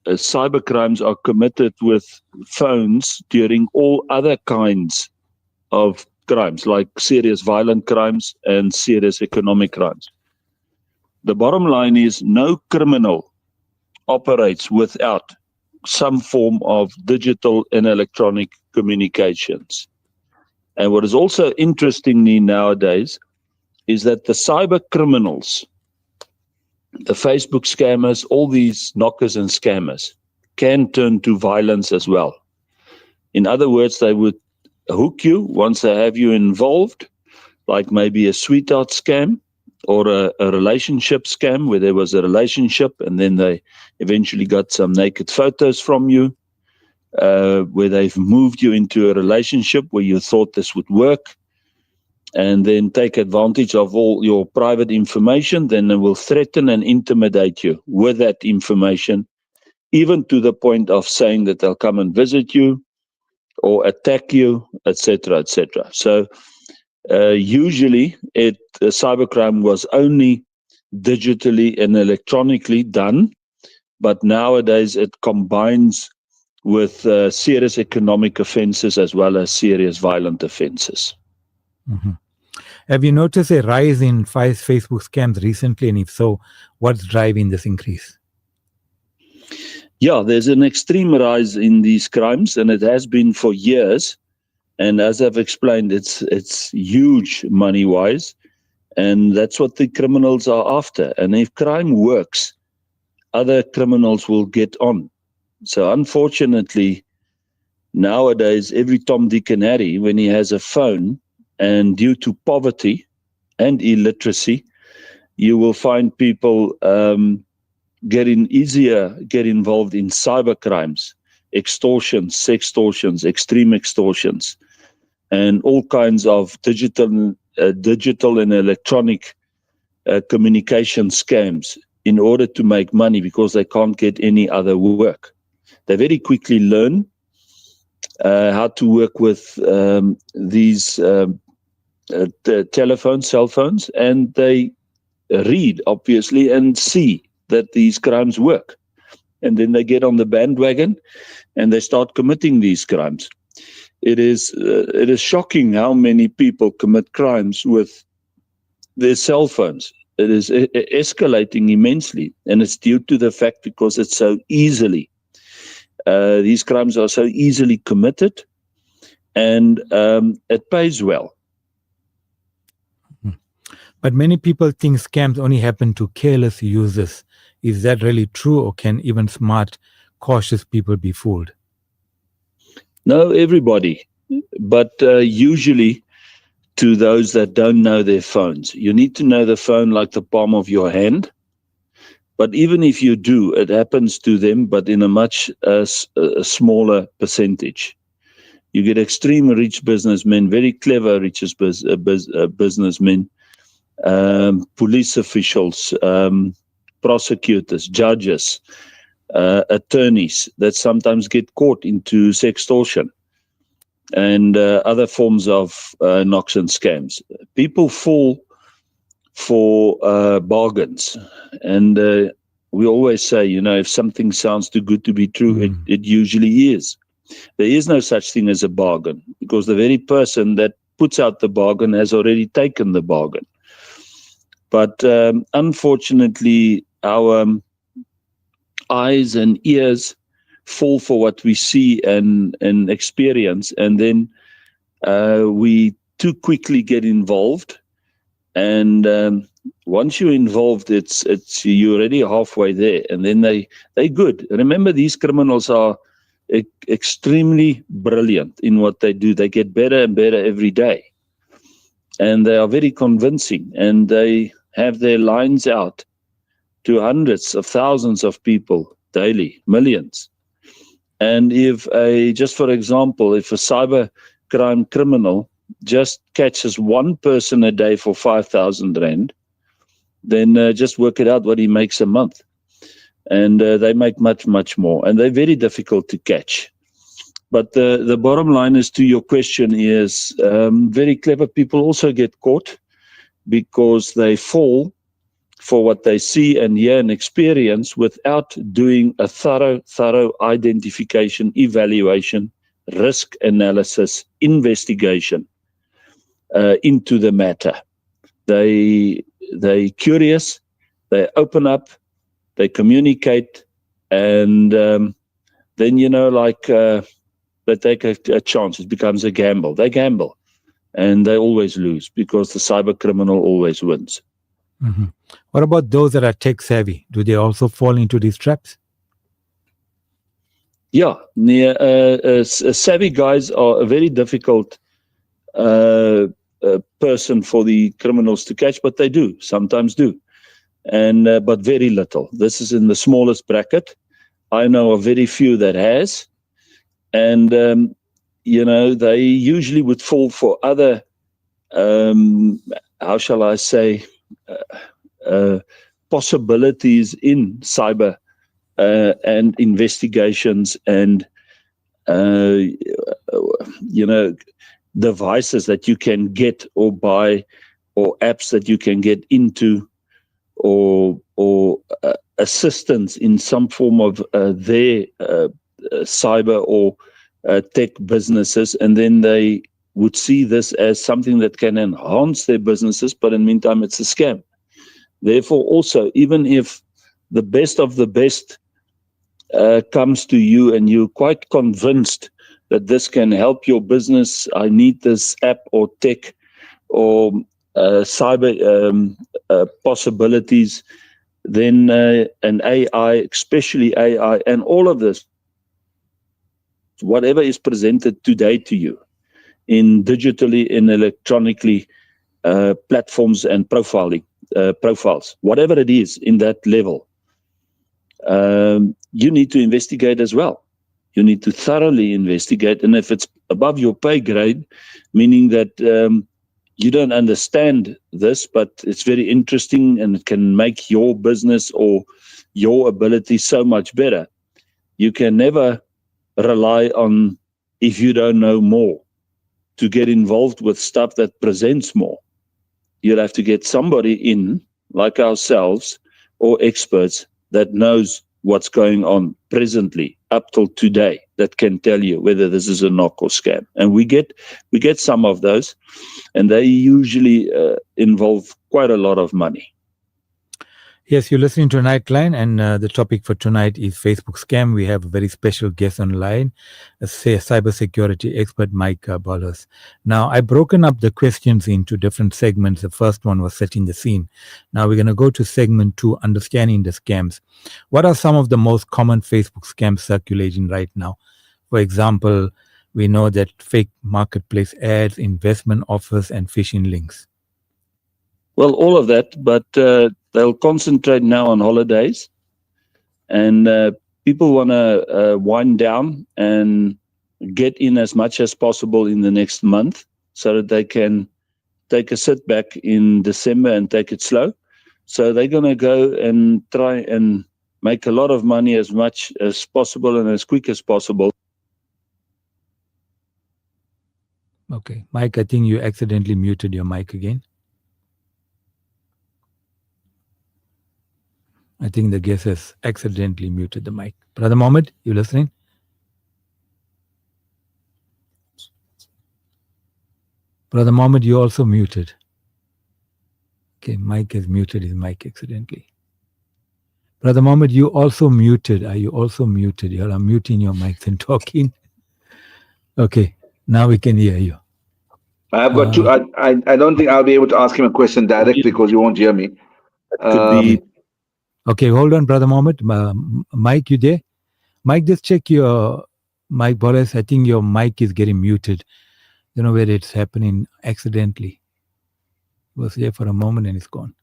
cybercrimes are committed with phones during all other kinds of crimes, like serious violent crimes and serious economic crimes. The bottom line is no criminal operates without some form of digital and electronic communications. And what is also interesting me nowadays is that the cyber criminals, the Facebook scammers, all these knockers and scammers can turn to violence as well. In other words, they would hook you once they have you involved, like maybe a sweetheart scam or a relationship scam where there was a relationship and then they eventually got some naked photos from you, where they've moved you into a relationship where you thought this would work, and then take advantage of all your private information. Then they will threaten and intimidate you with that information, even to the point of saying that they'll come and visit you or attack you, etc., etc. So usually cybercrime was only digitally and electronically done, but nowadays it combines with serious economic offenses as well as serious violent offenses. Mm-hmm. Have you noticed a rise in Facebook scams recently? And if so, what's driving this increase? Yeah, there's an extreme rise in these crimes, and it has been for years. And as I've explained, it's huge money-wise, and that's what the criminals are after. And if crime works, other criminals will get on. So unfortunately, nowadays, every Tom, Dick, and Harry, when he has a phone, and due to poverty and illiteracy, you will find people get involved in cyber crimes, extortions, sextortions, extreme extortions, and all kinds of digital and electronic communication scams in order to make money because they can't get any other work. They very quickly learn how to work with these telephones, cell phones, and they read, obviously, and see that these crimes work. And then they get on the bandwagon and they start committing these crimes. It is shocking how many people commit crimes with their cell phones. It is escalating immensely, and it's due to the fact because it's so easily, these crimes are so easily committed, and it pays well. But many people think scams only happen to careless users. Is that really true, or can even smart, cautious people be fooled? No, everybody, but usually to those that don't know their phones. You need to know the phone like the palm of your hand. But even if you do, it happens to them, but in a much smaller percentage. You get extreme rich businessmen, very clever rich businessmen, police officials, prosecutors, judges, attorneys that sometimes get caught into sextortion and other forms of knocks and scams. People fall for bargains, and we always say, if something sounds too good to be true, it usually is. There is no such thing as a bargain, because the very person that puts out the bargain has already taken the bargain. But unfortunately, our eyes and ears fall for what we see and experience, and then we too quickly get involved. And once you're involved, it's you're already halfway there, and then they're good. Remember, these criminals are extremely brilliant in what they do. They get better and better every day, and they are very convincing, and they have their lines out to hundreds of thousands of people daily, millions. And if just for example, if a cyber crime criminal just catches one person a day for 5,000 rand, then just work it out what he makes a month. And they make much, much more. And they're very difficult to catch. But the bottom line is, to your question, is very clever people also get caught because they fall for what they see and hear and experience without doing a thorough identification, evaluation, risk analysis, investigation into the matter. They curious, they open up, they communicate, and then they take a chance. It becomes a gamble. They gamble, and they always lose because the cyber criminal always wins. Mm-hmm. What about those that are tech savvy? Do they also fall into these traps? Yeah, savvy guys are a very difficult person for the criminals to catch, but they do, sometimes do, and but very little. This is in the smallest bracket. I know of very few that has, and they usually would fall for other, how shall I say, possibilities in cyber and investigations and devices that you can get or buy, or apps that you can get into, or assistance in some form of their cyber or tech businesses, and then they would see this as something that can enhance their businesses, but in the meantime, it's a scam. Therefore, also, even if the best of the best comes to you and you're quite convinced that this can help your business, I need this app or tech or cyber possibilities, then an AI, especially AI, and all of this, whatever is presented today to you in digitally and electronically platforms and profiles, whatever it is in that level, you need to investigate as well. You need to thoroughly investigate, and if it's above your pay grade, meaning that you don't understand this, but it's very interesting and it can make your business or your ability so much better, you can never rely on, if you don't know more, to get involved with stuff that presents more. You'll have to get somebody in, like ourselves or experts, that knows what's going on presently up till today that can tell you whether this is a knock or scam. And we get some of those, and they usually involve quite a lot of money. Yes, you're listening to Nightline, and the topic for tonight is Facebook scam. We have a very special guest online, a cybersecurity expert, Mike Bollos. Now, I've broken up the questions into different segments. The first one was setting the scene. Now, we're going to go to segment 2, understanding the scams. What are some of the most common Facebook scams circulating right now? For example, we know that fake marketplace ads, investment offers, and phishing links. Well, all of that, but they'll concentrate now on holidays, and people want to wind down and get in as much as possible in the next month so that they can take a sit back in December and take it slow. So they're going to go and try and make a lot of money as much as possible and as quick as possible. Okay, Mike, I think you accidentally muted your mic again. I think the guest has accidentally muted the mic. Brother Mohammed, you listening? Brother Mohammed, you also muted. Okay, Mike has muted his mic accidentally. Brother Mohammed, you also muted. Are you also muted? You're unmuting your mics and talking. Okay, now we can hear you. I've got two. I don't think I'll be able to ask him a question directly because you won't hear me. Could be. Okay, hold on, Brother Mohammed. Mike, you there? Mike, just check your mic, Boris. I think your mic is getting muted. You know where it's happening accidentally. It was there for a moment and it's gone.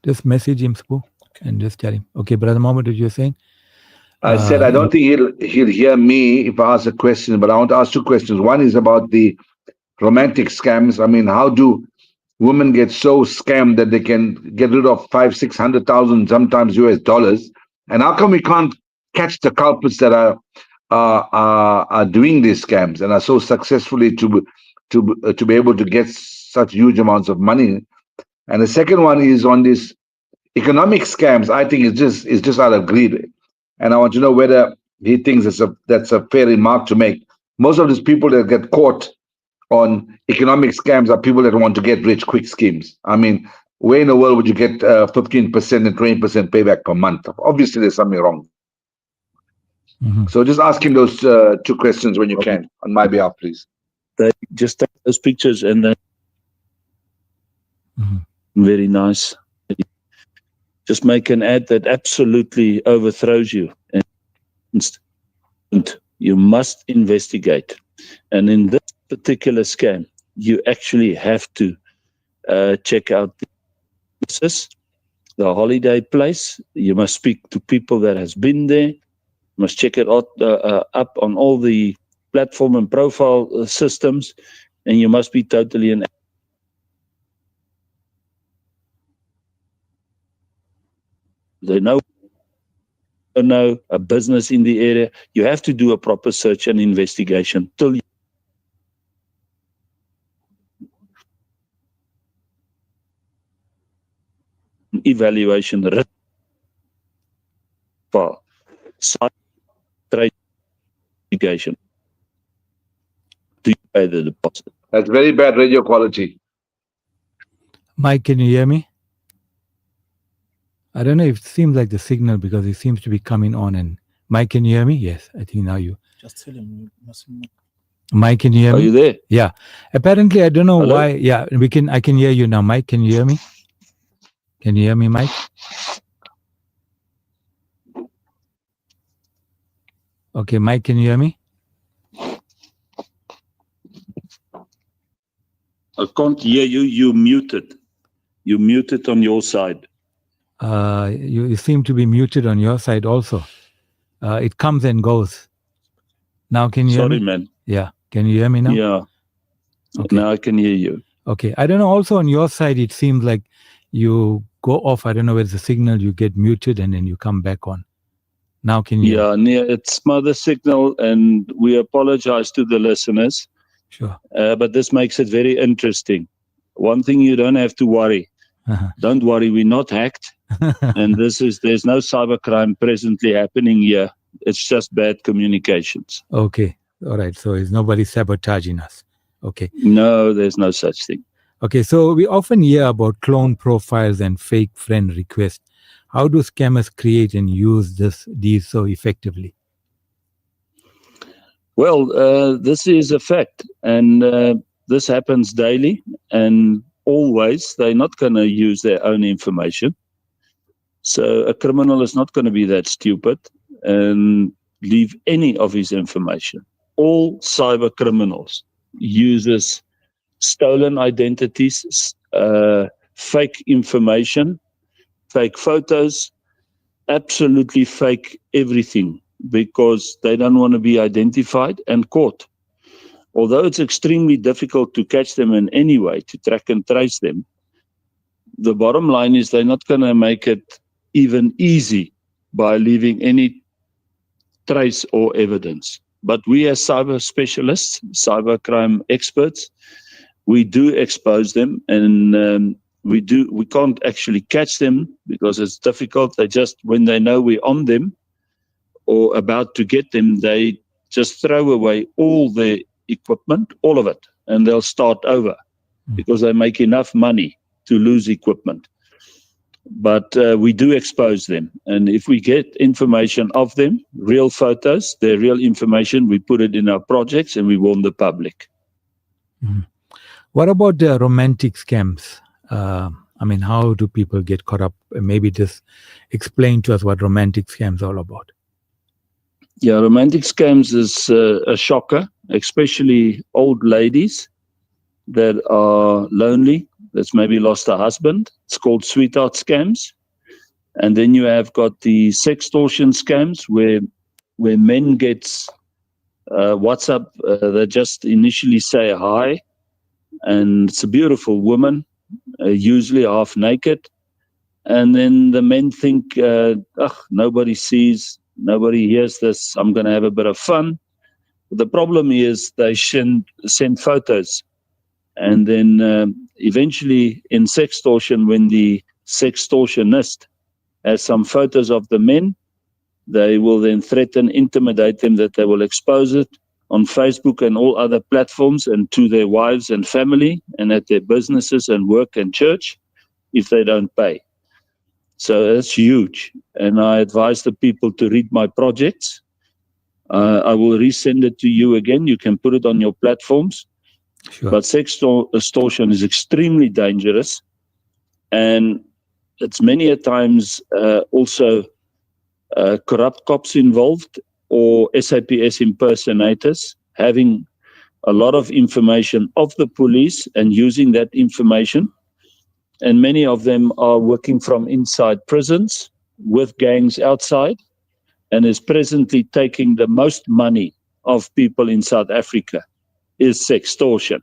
Just message him, Spoo, and just tell him. Okay, Brother Mohammed, what you're saying? I said I don't think he'll hear me if I ask a question, but I want to ask two questions. One is about the romantic scams. I mean, how do women get so scammed that they can get rid of 500,000-600,000 sometimes US dollars? And how come we can't catch the culprits that are doing these scams and are so successfully to be able to get such huge amounts of money? And the second one is on this economic scams. I think it's just out of greed, and I want to know whether he thinks that's a fair remark to make. Most of these people that get caught on economic scams are people that want to get rich quick schemes. I mean, where in the world would you get 15% and 20% payback per month? Obviously, there's something wrong. Mm-hmm. So just ask him those two questions when you can, on my behalf, please. They just take those pictures and then very nice. Just make an ad that absolutely overthrows you. And you must investigate. And in this particular scam, you actually have to check out the holiday place. You must speak to people that has been there. You must check it out up on all the platform and profile systems, and you must be totally an. They know a business in the area. You have to do a proper search and investigation till you evaluation for site investigation. Do you pay the deposit? That's very bad radio quality. Mike, can you hear me? I don't know if it seems like the signal because it seems to be coming on. And Mike, can you hear me? Yes, I think now you. Just tell him. Mike, can you hear me? Are you there? Yeah. Apparently, I don't know Hello? why. Yeah, I can hear you now. Mike, can you hear me? Can you hear me, Mike? Okay, Mike, can you hear me? I can't hear you. You muted. You muted on your side. You seem to be muted on your side also. It comes and goes. Now, can you hear me? Sorry, man. Yeah. Can you hear me now? Yeah. Okay. Now I can hear you. Okay. I don't know. Also on your side, it seems like you go off. I don't know where the signal, you get muted and then you come back on. Now can you? Yeah, it's mother signal, and we apologize to the listeners. Sure. But this makes it very interesting. One thing you don't have to worry. Don't worry, we're not hacked. And there's no cybercrime presently happening here. It's just bad communications. Okay. All right. So is nobody sabotaging us? Okay. No, there's no such thing. Okay. So we often hear about clone profiles and fake friend requests. How do scammers create and use these so effectively? Well, this is a fact, and this happens daily, and always. They're not going to use their own information. So a criminal is not going to be that stupid and leave any of his information. All cyber criminals uses stolen identities, fake information, fake photos, absolutely fake everything, because they don't want to be identified and caught. Although it's extremely difficult to catch them in any way, to track and trace them, the bottom line is they're not going to make it even easy by leaving any trace or evidence. But we as cyber specialists, cybercrime experts, we do expose them, and we can't actually catch them because it's difficult. They just, when they know we're on them or about to get them, they just throw away all their equipment, all of it, and they'll start over because they make enough money to lose equipment. But we do expose them, and if we get information of them, real photos, their real information, we put it in our projects and we warn the public. What about the romantic scams? How do people get caught up? Maybe just explain to us what romantic scams are all about. Yeah, romantic scams is a shocker, especially old ladies that are lonely, that's maybe lost a husband. It's called sweetheart scams. And then you have got the sextortion scams where men get WhatsApp, they just initially say hi, and it's a beautiful woman, usually half naked. And then the men think, nobody sees, nobody hears this, I'm going to have a bit of fun. But the problem is they send photos. And then eventually in sextortion, when the sextortionist has some photos of the men, they will then threaten, intimidate them that they will expose it on Facebook and all other platforms and to their wives and family and at their businesses and work and church if they don't pay. So that's huge. And I advise the people to read my projects. I will resend it to you again. You can put it on your platforms. Sure. But sextortion is extremely dangerous, and it's many a times also corrupt cops involved or SAPS impersonators having a lot of information of the police and using that information. And many of them are working from inside prisons with gangs outside, and is presently taking the most money of people in South Africa is sextortion.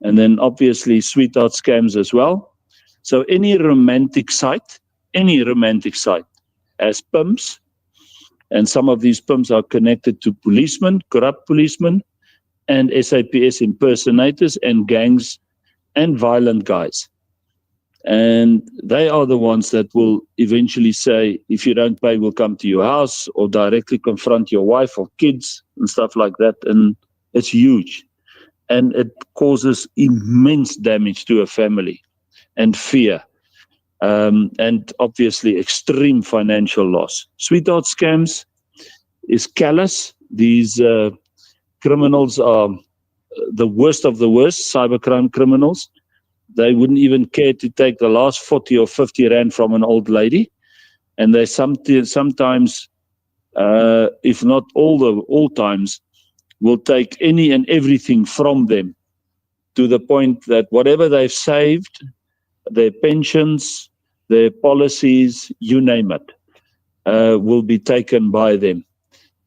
And then obviously sweetheart scams as well. So any romantic site has pimps, and some of these pimps are connected to policemen, corrupt policemen, and SAPS impersonators and gangs and violent guys. And they are the ones that will eventually say, if you don't pay, we'll come to your house, or directly confront your wife or kids and stuff like that. And it's huge. And it causes immense damage to a family and fear. And obviously extreme financial loss. Sweetheart scams is callous. These criminals are the worst of the worst, cybercrime criminals. They wouldn't even care to take the last 40 or 50 rand from an old lady. And they sometimes, if not all times, will take any and everything from them, to the point that whatever they've saved, their pensions, their policies, you name it, will be taken by them.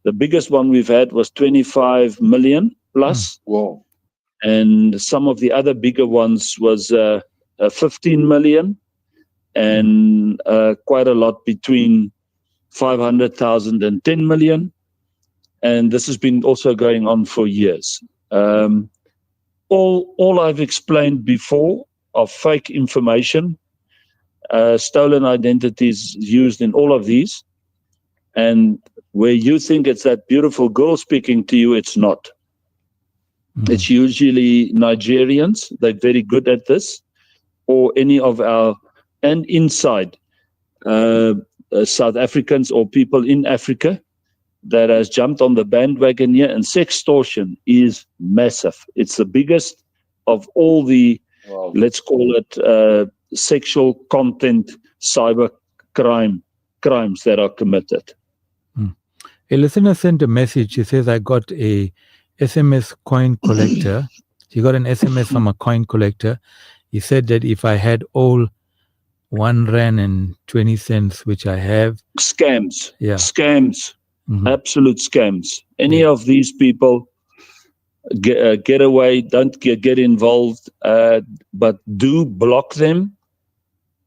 The biggest one we've had was 25 million plus. Wow. And some of the other bigger ones was 15 million, and quite a lot between 500,000 and 10 million. And this has been also going on for years. All I've explained before of fake information stolen identities used in all of these. And where you think it's that beautiful girl speaking to you, it's not. It's usually Nigerians. They're very good at this, or any of our, and inside South Africans or people in Africa that has jumped on the bandwagon here. And sextortion is massive. It's the biggest of all the, let's call it sexual content cyber crimes that are committed. A listener sent a message. He says, I got a SMS coin collector. He got an SMS from a coin collector. He said that if I had all 1 rand and 20 cents, which I have. Scams. Yeah. Scams. Absolute scams. Any of these people get away, don't get involved, but do block them.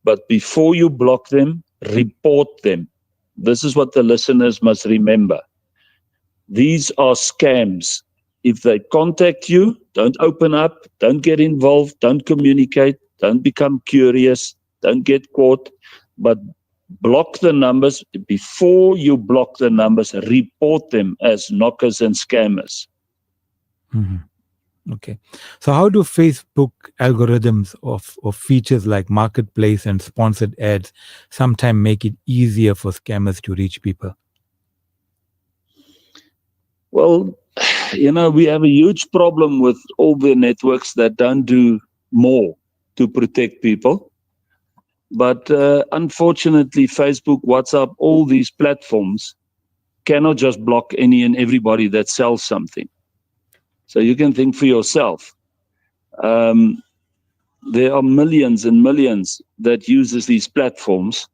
But before you block them, report them. This is what the listeners must remember. These are scams. If they contact you, don't open up, don't get involved, don't communicate, don't become curious, don't get caught, but block the numbers. Before you block the numbers, report them as knockers and scammers. Okay. So how do Facebook algorithms of features like marketplace and sponsored ads sometimes make it easier for scammers to reach people? Well, we have a huge problem with all the networks that don't do more to protect people. But unfortunately, Facebook, WhatsApp, all these platforms cannot just block any and everybody that sells something. So you can think for yourself. There are millions and millions that uses these platforms,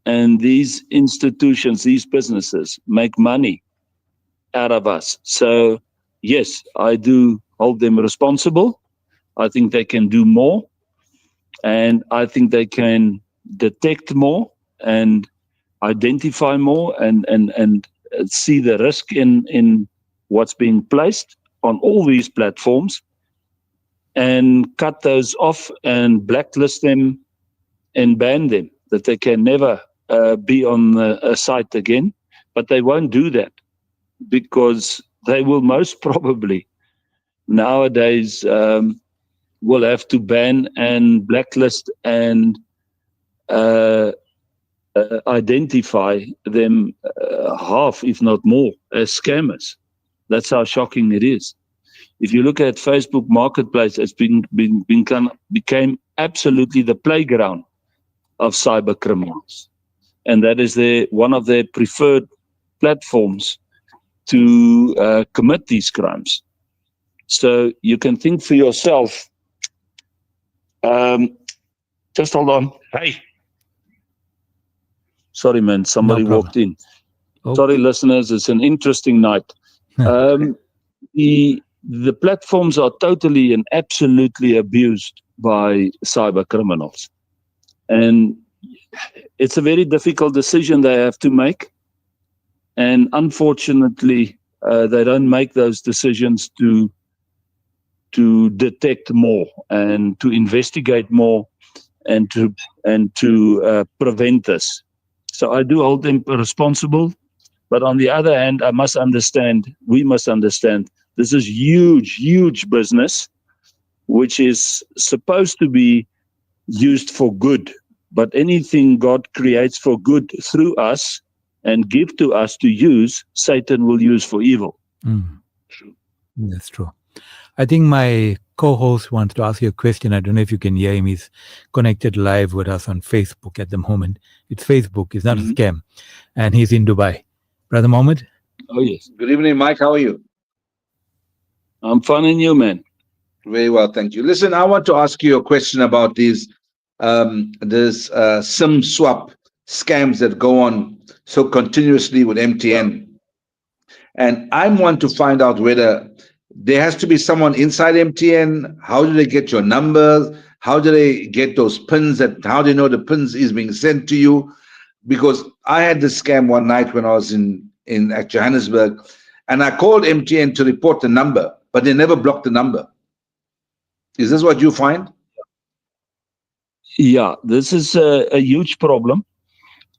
and these institutions, these businesses make money out of us. So yes, I do hold them responsible. I think they can do more, and I think they can detect more and identify more and see the risk in what's being placed on all these platforms, and cut those off and blacklist them and ban them, that they can never be on a site again. But they won't do that, because they will most probably nowadays will have to ban and blacklist and identify them half, if not more, as scammers. That's how shocking it is. If you look at Facebook Marketplace, it's became absolutely the playground of cyber criminals, and that is one of their preferred platforms to commit these crimes. So you can think for yourself. Just hold on. Hey. Sorry, man. Somebody walked in. Okay. Sorry, listeners. It's an interesting night. The platforms are totally and absolutely abused by cyber criminals. And it's a very difficult decision they have to make. And unfortunately, they don't make those decisions to detect more and to investigate more and to prevent this. So I do hold them responsible. But on the other hand, we must understand, this is huge business, which is supposed to be used for good. But anything God creates for good through us and give to us to use, Satan will use for evil. True. That's true. I think my co-host wants to ask you a question. I don't know if you can hear him. He's connected live with us on Facebook at the moment. It's Facebook. It's not a scam. And he's in Dubai. Brother Mohammed? Oh, yes. Good evening, Mike. How are you? I'm fine, and you, man? Very well, thank you. Listen, I want to ask you a question about these SIM swap scams that go on so continuously with MTN. And I want to find out whether there has to be someone inside MTN. How do they get your numbers? How do they get those pins? How do they know the pins is being sent to you? Because I had this scam one night when I was at Johannesburg, and I called MTN to report the number, but they never blocked the number. Is this what you find? Yeah, this is a huge problem.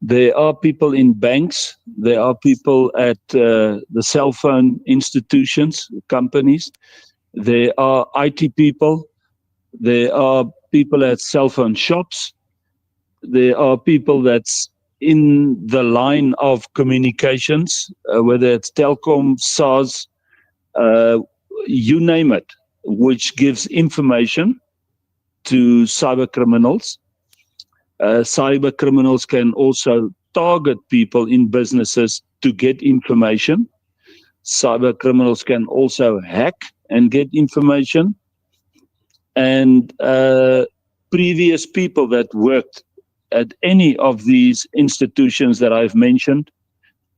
There are people in banks. There are people at the cell phone institutions, companies. There are IT people. There are people at cell phone shops. There are people that's in the line of communications, whether it's telecom, SARS, uh, you name it, which gives information to cyber criminals. Cyber criminals can also target people in businesses to get information. Cyber criminals can also hack and get information. And previous people that worked at any of these institutions that I've mentioned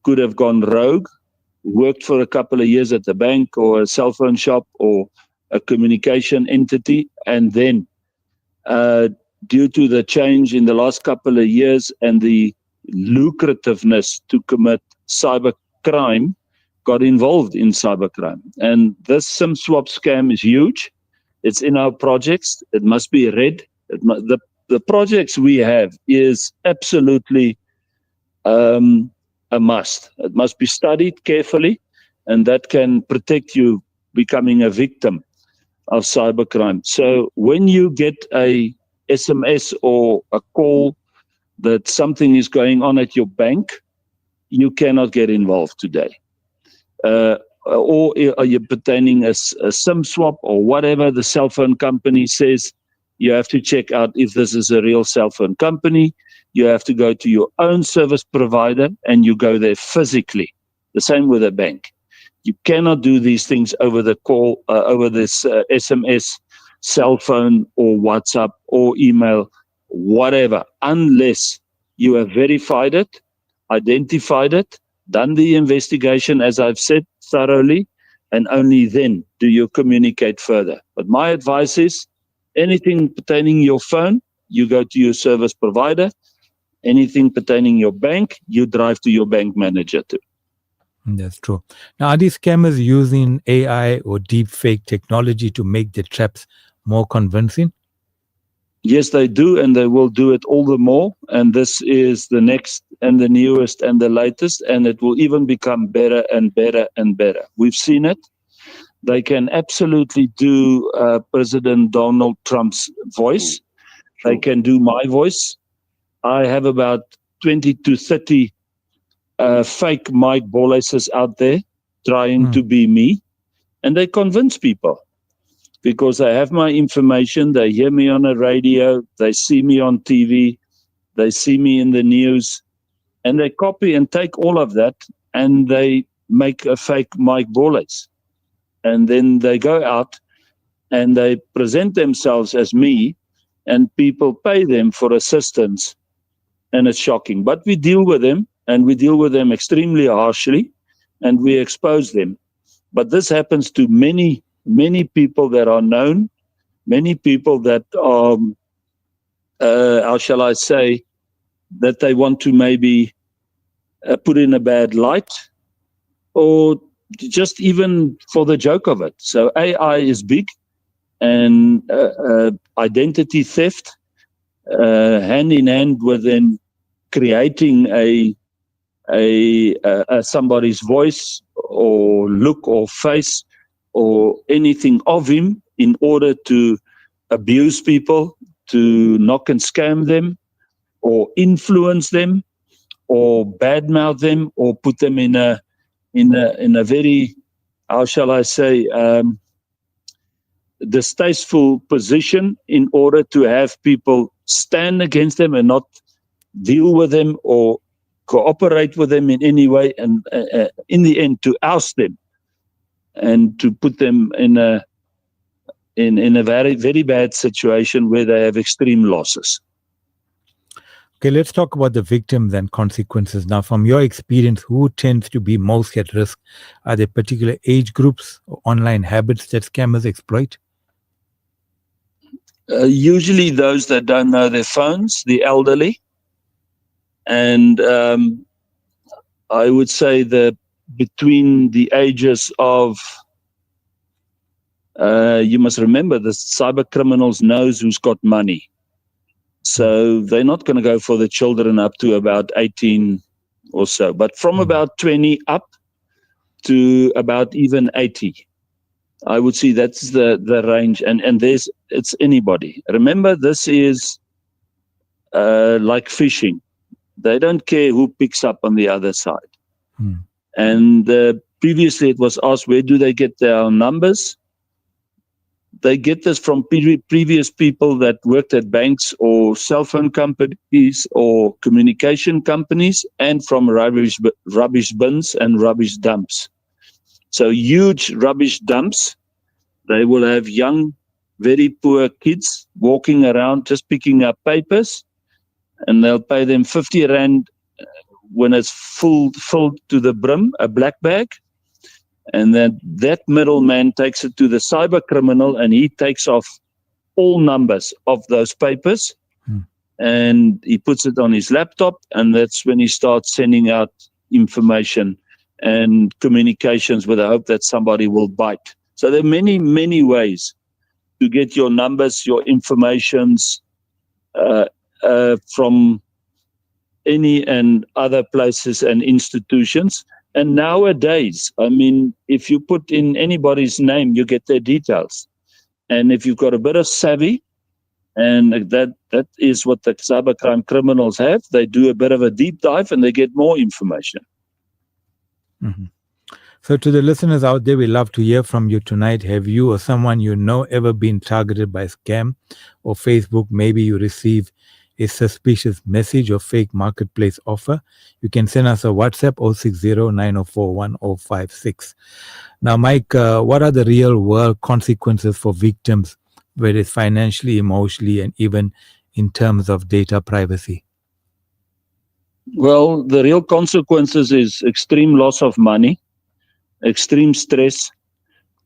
could have gone rogue, worked for a couple of years at the bank or a cell phone shop or a communication entity, and then due to the change in the last couple of years and the lucrativeness to commit cyber crime, got involved in cyber crime. And this SIM swap scam is huge. It's in our projects. It must be read. The projects we have is absolutely a must. It must be studied carefully, and that can protect you becoming a victim of cybercrime. So when you get a SMS or a call that something is going on at your bank, you cannot get involved today. Or are you pertaining a SIM swap or whatever the cell phone company says, you have to check out if this is a real cell phone company. You have to go to your own service provider and you go there physically. The same with a bank. You cannot do these things over the call, over this SMS, cell phone, or WhatsApp, or email, whatever, unless you have verified it, identified it, done the investigation, as I've said, thoroughly, and only then do you communicate further. But my advice is, anything pertaining your phone, you go to your service provider. Anything pertaining your bank, you drive to your bank manager too. That's true. Now, are these scammers using AI or deep fake technology to make their traps more convincing? Yes, they do, and they will do it all the more. And this is the next and the newest and the latest, and it will even become better and better and better. We've seen it. They can absolutely do President Donald Trump's voice. They can do my voice. I have about 20 to 30 fake Mike Boleses out there trying to be me, and they convince people because they have my information. They hear me on the radio, they see me on TV, they see me in the news, and they copy and take all of that and they make a fake Mike Boles, and then they go out and they present themselves as me, and people pay them for assistance, and it's shocking. But we deal with them. And we deal with them extremely harshly, and we expose them. But this happens to many, many people that are known, many people that are, how shall I say, that they want to maybe put in a bad light, or just even for the joke of it. So AI is big, and identity theft, hand in hand with then creating somebody's voice or look or face or anything of him in order to abuse people, to knock and scam them, or influence them, or badmouth them, or put them in a very, how shall I say, distasteful position in order to have people stand against them and not deal with them or cooperate with them in any way, and in the end to oust them and to put them in a very, very bad situation where they have extreme losses. Okay, let's talk about the victims and consequences. Now, from your experience, who tends to be most at risk? Are there particular age groups or online habits that scammers exploit? Usually those that don't know their phones, the elderly, and I would say that between the ages of, you must remember, the cyber criminals knows who's got money. So they're not going to go for the children up to about 18 or so, but from about 20 up to about even 80. I would say that's the range, and it's anybody. Remember, this is like fishing. They don't care who picks up on the other side. And previously it was asked, where do they get their numbers? They get this from previous people that worked at banks or cell phone companies or communication companies, and from rubbish bins and rubbish dumps. So huge rubbish dumps. They will have young, very poor kids walking around just picking up papers, and they'll pay them 50 Rand when it's filled to the brim, a black bag. And then that middleman takes it to the cyber criminal, and he takes off all numbers of those papers and he puts it on his laptop, and that's when he starts sending out information and communications with the hope that somebody will bite. So there are many, many ways to get your numbers, your informations from any and other places and institutions. And nowadays, I mean, if you put in anybody's name, you get their details. And if you've got a bit of savvy, and that is what the cybercrime criminals have, they do a bit of a deep dive and they get more information. So to the listeners out there, we love to hear from you tonight. Have you or someone you know ever been targeted by scam or Facebook? Maybe you receive a suspicious message or fake marketplace offer. You can send us a WhatsApp 060-9041-056. Now, Mike, what are the real world consequences for victims, whether it's financially, emotionally, and even in terms of data privacy? Well, the real consequences is extreme loss of money, extreme stress.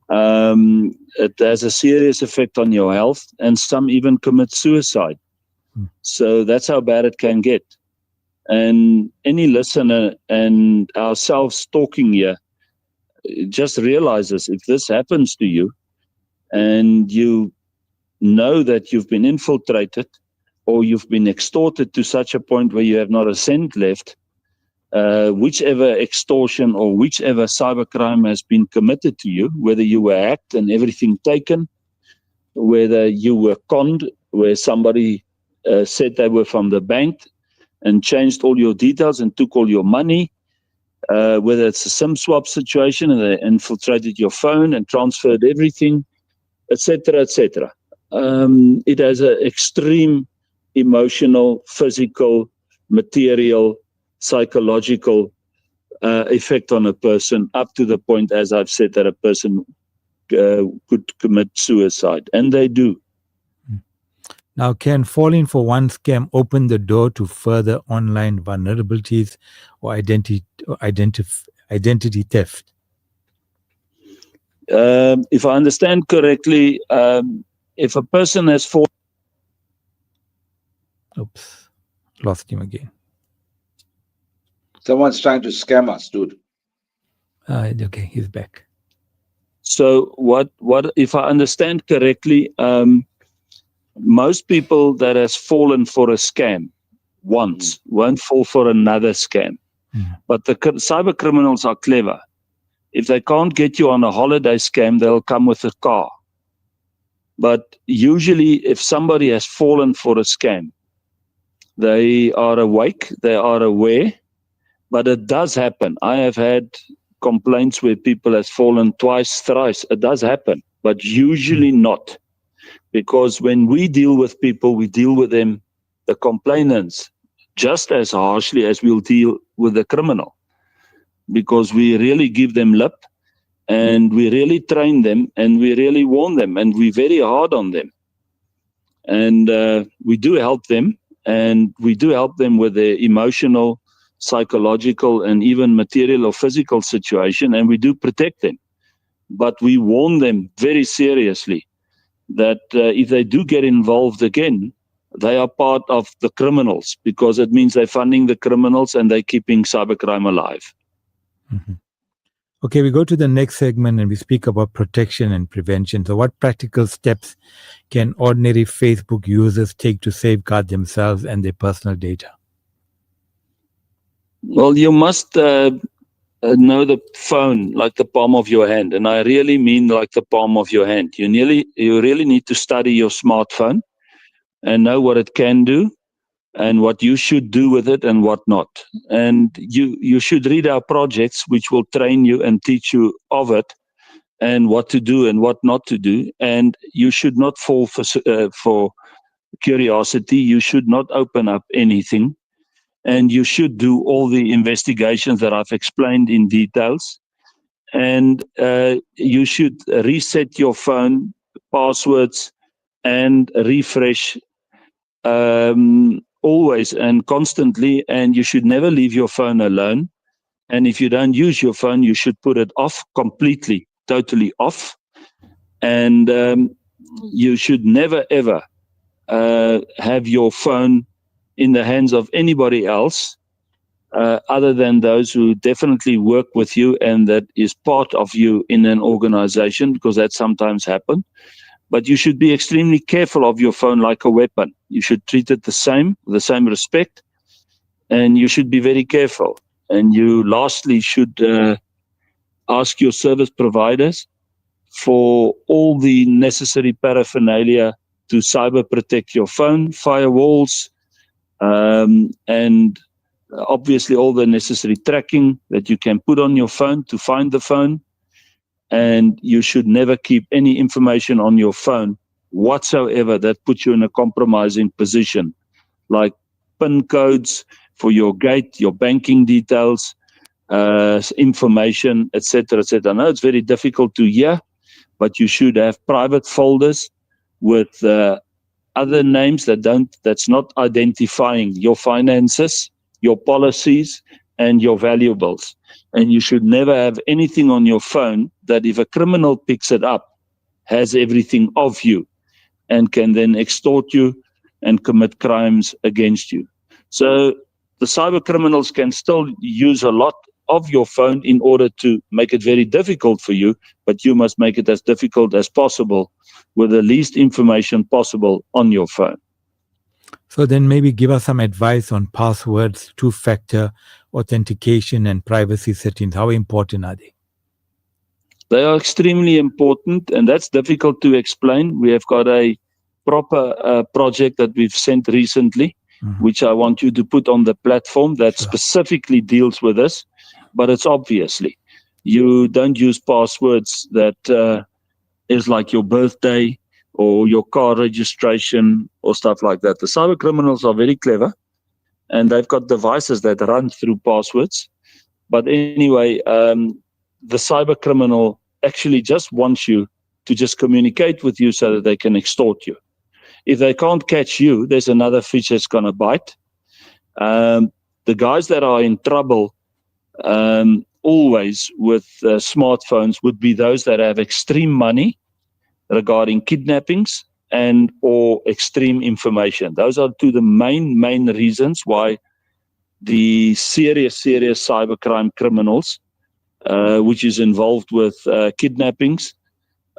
It has a serious effect on your health, and some even commit suicide. So that's how bad it can get. And any listener and ourselves talking here just realizes, if this happens to you and you know that you've been infiltrated or you've been extorted to such a point where you have not a cent left, whichever extortion or whichever cybercrime has been committed to you, whether you were hacked and everything taken, whether you were conned, where somebody said they were from the bank and changed all your details and took all your money, whether it's a SIM swap situation and they infiltrated your phone and transferred everything, etc., etc. It has an extreme emotional, physical, material, psychological effect on a person, up to the point, as I've said, that a person could commit suicide, and they do. Now, can falling for one scam open the door to further online vulnerabilities or identity theft? If I understand correctly, if a person has fallen... Oops, lost him again. Someone's trying to scam us, dude. Okay, he's back. So what if I understand correctly, most people that has fallen for a scam once won't fall for another scam. But the cyber criminals are clever. If they can't get you on a holiday scam, they'll come with a car. But usually if somebody has fallen for a scam, they are awake, they are aware, but it does happen. I have had complaints where people have fallen twice, thrice. It does happen, but usually not. Because when we deal with people, we deal with them, the complainants, just as harshly as we'll deal with the criminal. Because we really give them lip, and we really train them, and we really warn them, and we're very hard on them. And we do help them, and we do help them with their emotional, psychological, and even material or physical situation, and we do protect them. But we warn them very seriously that if they do get involved again, they are part of the criminals, because it means they're funding the criminals and they're keeping cybercrime alive. Okay, we go to the next segment and we speak about protection and prevention. So what practical steps can ordinary Facebook users take to safeguard themselves and their personal data? Well, you must know the phone like the palm of your hand, and I really mean like the palm of your hand. You really need to study your smartphone and know what it can do and what you should do with it and what not. And you should read our projects, which will train you and teach you of it and what to do and what not to do. And you should not fall for curiosity. You should not open up anything. And you should do all the investigations that I've explained in details. And you should reset your phone passwords and refresh always and constantly. And you should never leave your phone alone. And if you don't use your phone, you should put it off completely, totally off. And you should never, ever have your phone in the hands of anybody else other than those who definitely work with you and that is part of you in an organization, because that sometimes happens. But you should be extremely careful of your phone like a weapon. You should treat it the same respect, and you should be very careful. And you lastly should ask your service providers for all the necessary paraphernalia to cyber protect your phone, firewalls, and obviously all the necessary tracking that you can put on your phone to find the phone. And you should never keep any information on your phone whatsoever that puts you in a compromising position, like PIN codes for your gate, your banking details, information, etc., etc. I know it's very difficult to hear, but you should have private folders with other names that's not identifying your finances, your policies, and your valuables. And you should never have anything on your phone that if a criminal picks it up, has everything of you and can then extort you and commit crimes against you. So the cyber criminals can still use a lot of your phone in order to make it very difficult for you, but you must make it as difficult as possible with the least information possible on your phone. So then maybe give us some advice on passwords, two-factor authentication, and privacy settings. How important are they? They are extremely important, and that's difficult to explain. We have got a proper project that we've sent recently, which I want you to put on the platform that specifically deals with this. But it's obviously, you don't use passwords that is like your birthday or your car registration or stuff like that. The cyber criminals are very clever, and they've got devices that run through passwords. But anyway, the cyber criminal actually just wants you to just communicate with you so that they can extort you. If they can't catch you, there's another fish that's going to bite. The guys that are in trouble always with smartphones would be those that have extreme money regarding kidnappings and or extreme information. Those are two the main reasons why the serious cybercrime criminals, which is involved with kidnappings,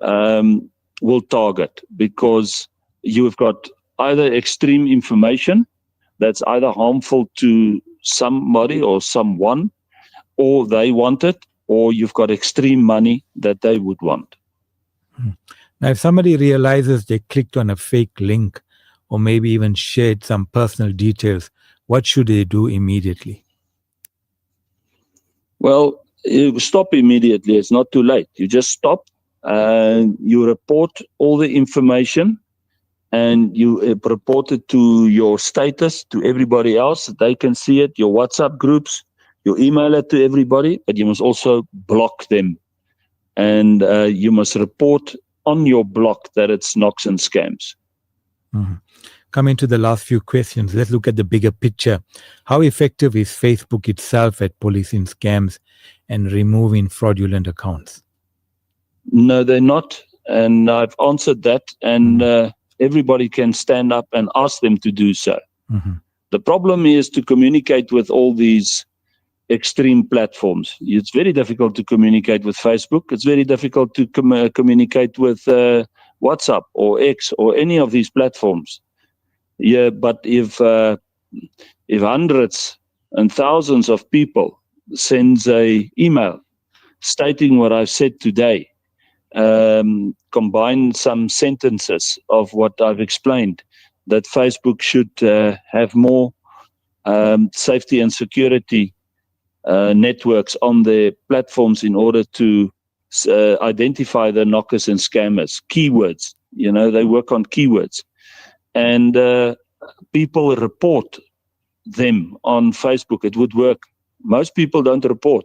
will target, because you've got either extreme information that's either harmful to somebody or someone, or they want it, or you've got extreme money that they would want. Now, if somebody realizes they clicked on a fake link or maybe even shared some personal details, what should they do immediately? Well, you stop immediately. It's not too late. You just stop and you report all the information, and you report it to your status, to everybody else. They can see it, your WhatsApp groups, you email it to everybody, but you must also block them. And you must report on your block that it's knocks and scams. Coming to the last few questions, let's look at the bigger picture. How effective is Facebook itself at policing scams and removing fraudulent accounts? No, they're not. And I've answered that. And everybody can stand up and ask them to do so. The problem is to communicate with all these extreme platforms. It's very difficult to communicate with Facebook. It's very difficult to communicate with WhatsApp or X or any of these platforms. Yeah, but if hundreds and thousands of people sends a email stating what I've said today, combine some sentences of what I've explained, that Facebook should have more safety and security networks on their platforms in order to identify the knockers and scammers. Keywords, they work on keywords. And people report them on Facebook. It would work. Most people don't report.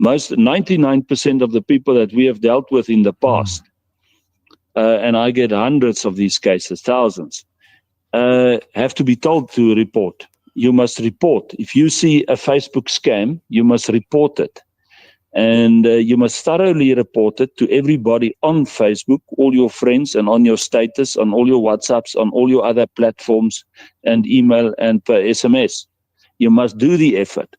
99% of the people that we have dealt with in the past, and I get hundreds of these cases, thousands, have to be told to report. You must report. If you see a Facebook scam, you must report it. And you must thoroughly report it to everybody on Facebook, all your friends, and on your status, on all your WhatsApps, on all your other platforms, and email and per SMS. You must do the effort.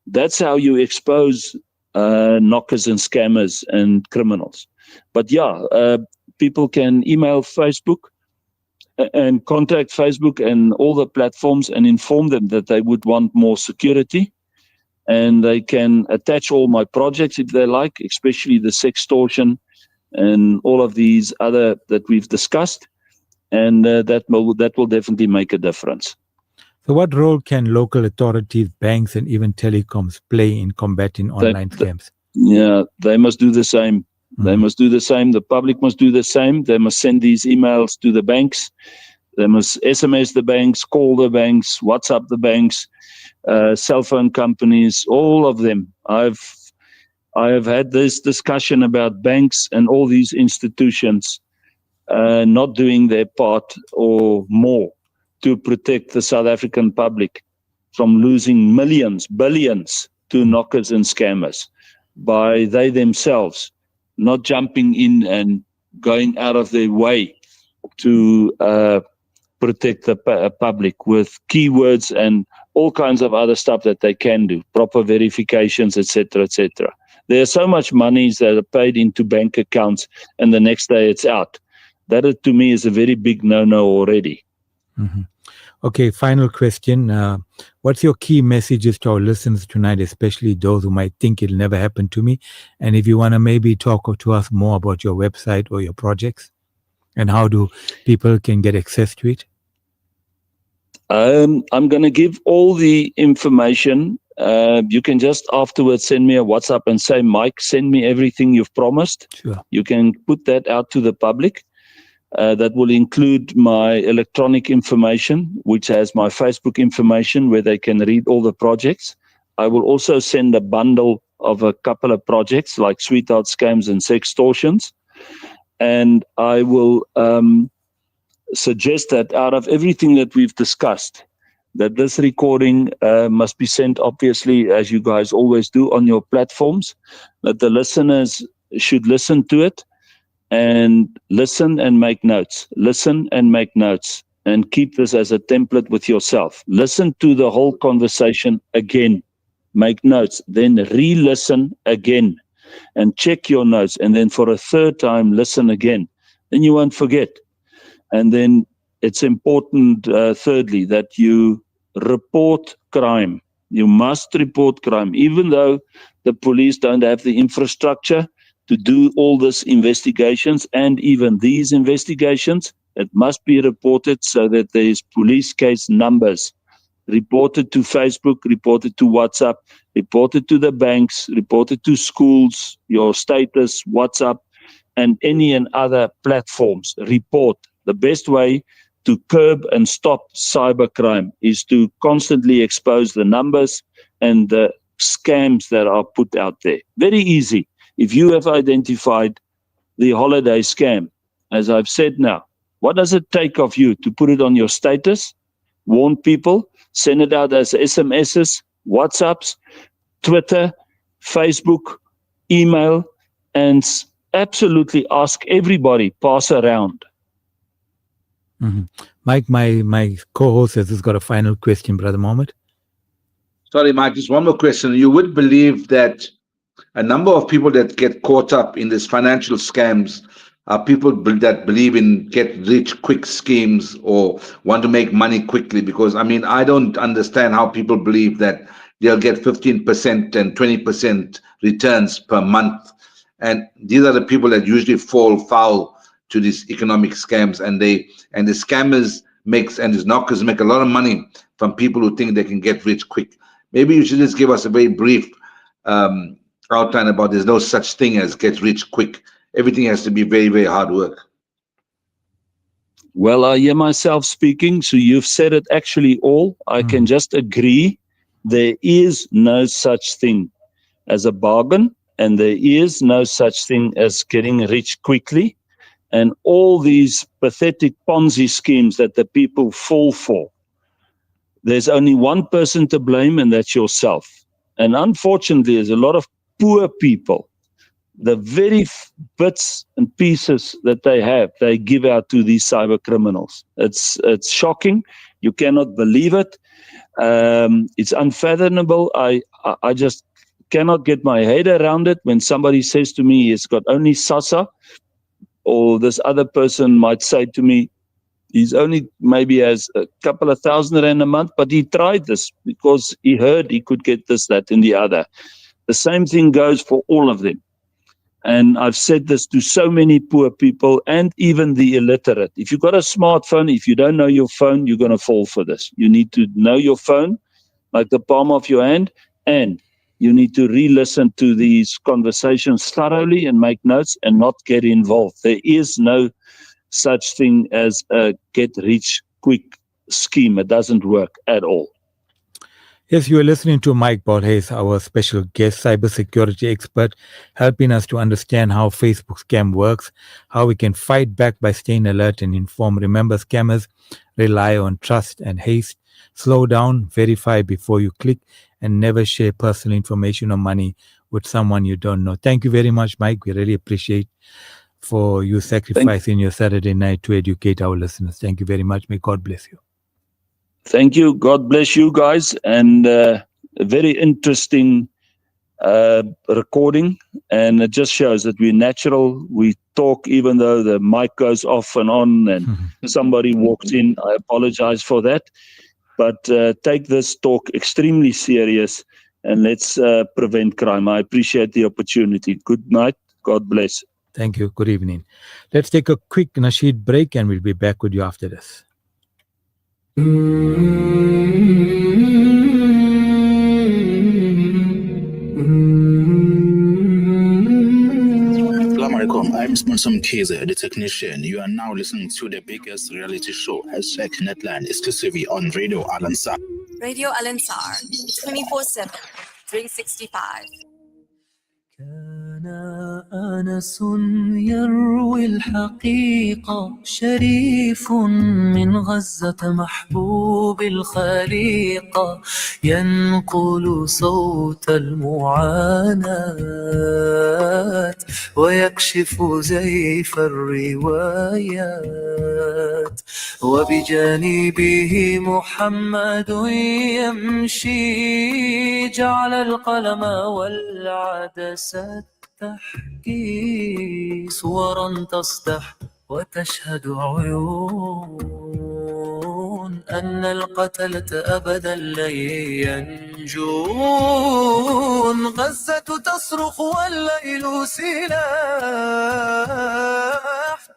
That's how you expose knockers and scammers and criminals. But people can email Facebook and contact Facebook and all the platforms and inform them that they would want more security. And they can attach all my projects if they like, especially the sextortion and all of these other that we've discussed. And that will definitely make a difference. So what role can local authorities, banks, and even telecoms play in combating online scams? They must do the same. They must do the same. The public must do the same. They must send these emails to the banks. They must SMS the banks, call the banks, WhatsApp the banks, cell phone companies, all of them. I have had this discussion about banks and all these institutions not doing their part or more to protect the South African public from losing millions, billions to knockers and scammers by they themselves not jumping in and going out of their way to protect the public with keywords and all kinds of other stuff that they can do, proper verifications, etc., etc. There's so much monies that are paid into bank accounts and the next day it's out. That, to me, is a very big no-no already. Mm-hmm. Okay, final question. What's your key messages to our listeners tonight, especially those who might think it'll never happen to me? And if you want to maybe talk to us more about your website or your projects and how do people can get access to it? I'm going to give all the information. You can just afterwards send me a WhatsApp and say, Mike, send me everything you've promised. Sure. You can put that out to the public. That will include my electronic information, which has my Facebook information where they can read all the projects. I will also send a bundle of a couple of projects like sweetheart scams and sextortions. And I will suggest that out of everything that we've discussed, that this recording must be sent, obviously, as you guys always do, on your platforms, that the listeners should listen to it and listen and make notes. Listen and make notes and keep this as a template with yourself. Listen to the whole conversation again. Make notes, then re-listen again and check your notes. And then for a third time, listen again. Then you won't forget. And then it's important, thirdly, that you report crime. You must report crime, even though the police don't have the infrastructure to do all these investigations and even these investigations. It must be reported so that there is police case numbers. Reported to Facebook, reported to WhatsApp, reported to the banks, reported to schools, your status, WhatsApp, and any and other platforms. Report. The best way to curb and stop cybercrime is to constantly expose the numbers and the scams that are put out there. Very easy. If you have identified the holiday scam, as I've said now, what does it take of you to put it on your status, warn people, send it out as SMSs, WhatsApps, Twitter, Facebook, email, and absolutely ask everybody, pass around. Mm-hmm. Mike, my co-host has got a final question, Brother Mohammed. Sorry, Mike, just one more question. You would believe that a number of people that get caught up in these financial scams are people that believe in get rich quick schemes or want to make money quickly. Because I mean, I don't understand how people believe that they'll get 15% and 20% returns per month. And these are the people that usually fall foul to these economic scams, and the scammers makes and these knockers make a lot of money from people who think they can get rich quick. Maybe you should just give us a very brief um, outline about there's no such thing as get rich quick. Everything has to be very, very hard work. Well, I hear myself speaking, so you've said it actually all. I can just agree. There is no such thing as a bargain, and there is no such thing as getting rich quickly. And all these pathetic Ponzi schemes that the people fall for, there's only one person to blame, and that's yourself. And unfortunately, there's a lot of poor people. The very bits and pieces that they have, they give out to these cyber criminals. It's shocking. You cannot believe it. It's unfathomable. I just cannot get my head around it when somebody says to me he's got only SASA, or this other person might say to me he's only maybe has a couple of R1,000 a month, but he tried this because he heard he could get this, that, and the other. The same thing goes for all of them. And I've said this to so many poor people and even the illiterate. If you've got a smartphone, if you don't know your phone, you're going to fall for this. You need to know your phone like the palm of your hand, and you need to re-listen to these conversations thoroughly and make notes and not get involved. There is no such thing as a get-rich-quick scheme. It doesn't work at all. Yes, you are listening to Mike Borges, our special guest, cybersecurity expert, helping us to understand how Facebook scam works, how we can fight back by staying alert and informed. Remember, scammers rely on trust and haste. Slow down, verify before you click, and never share personal information or money with someone you don't know. Thank you very much, Mike. We really appreciate for you sacrificing your Saturday night to educate our listeners. Thank you very much. May God bless you. Thank you. God bless you guys. And a very interesting recording. And it just shows that we're natural. We talk even though the mic goes off and on and somebody walks in. I apologize for that. But take this talk extremely serious, and let's prevent crime. I appreciate the opportunity. Good night. God bless. Thank you. Good evening. Let's take a quick Nasheed break, and we'll be back with you after this. Assalamu alaikum. I'm Sponsor Kaiser, the technician. You are now listening to the biggest reality show, Netland, exclusively on Radio Al Ansar. Radio Al Ansar, 24/7, 365. كان أنس يروي الحقيقة، شريف من غزة محبوب الخليقة، ينقل صوت المعاناة ويكشف زيف الروايات، وبجانبه محمد يمشي، جعل القلم والعدسة تحكي صورا تصدح وتشهد عيون أن القتلة أبدا لن ينجون. غزة تصرخ والليل سلاح،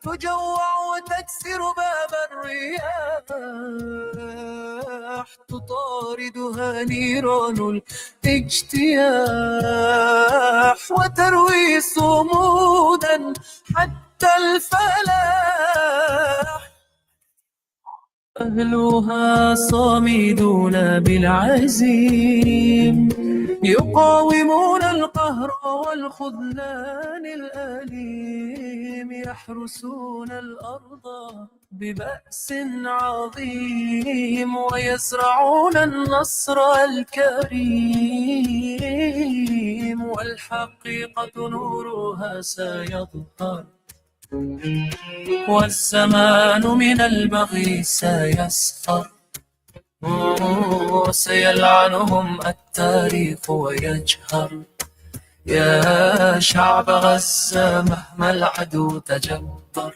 تجوع وتكسر باب الرياح، تطاردها نيران الاجتياح، وتروي صمودا حتى الفلاح. أهلها صامدون بالعزيم، يقاومون القهر والخذلان الأليم، يحرسون الأرض ببأس عظيم، ويزرعون النصر الكريم، والحقيقة نورها سيظهر، والزمان من البغي سيسفر. سيلعنهم التاريخ ويجهر يا شعب غزة مهما العدو تجبر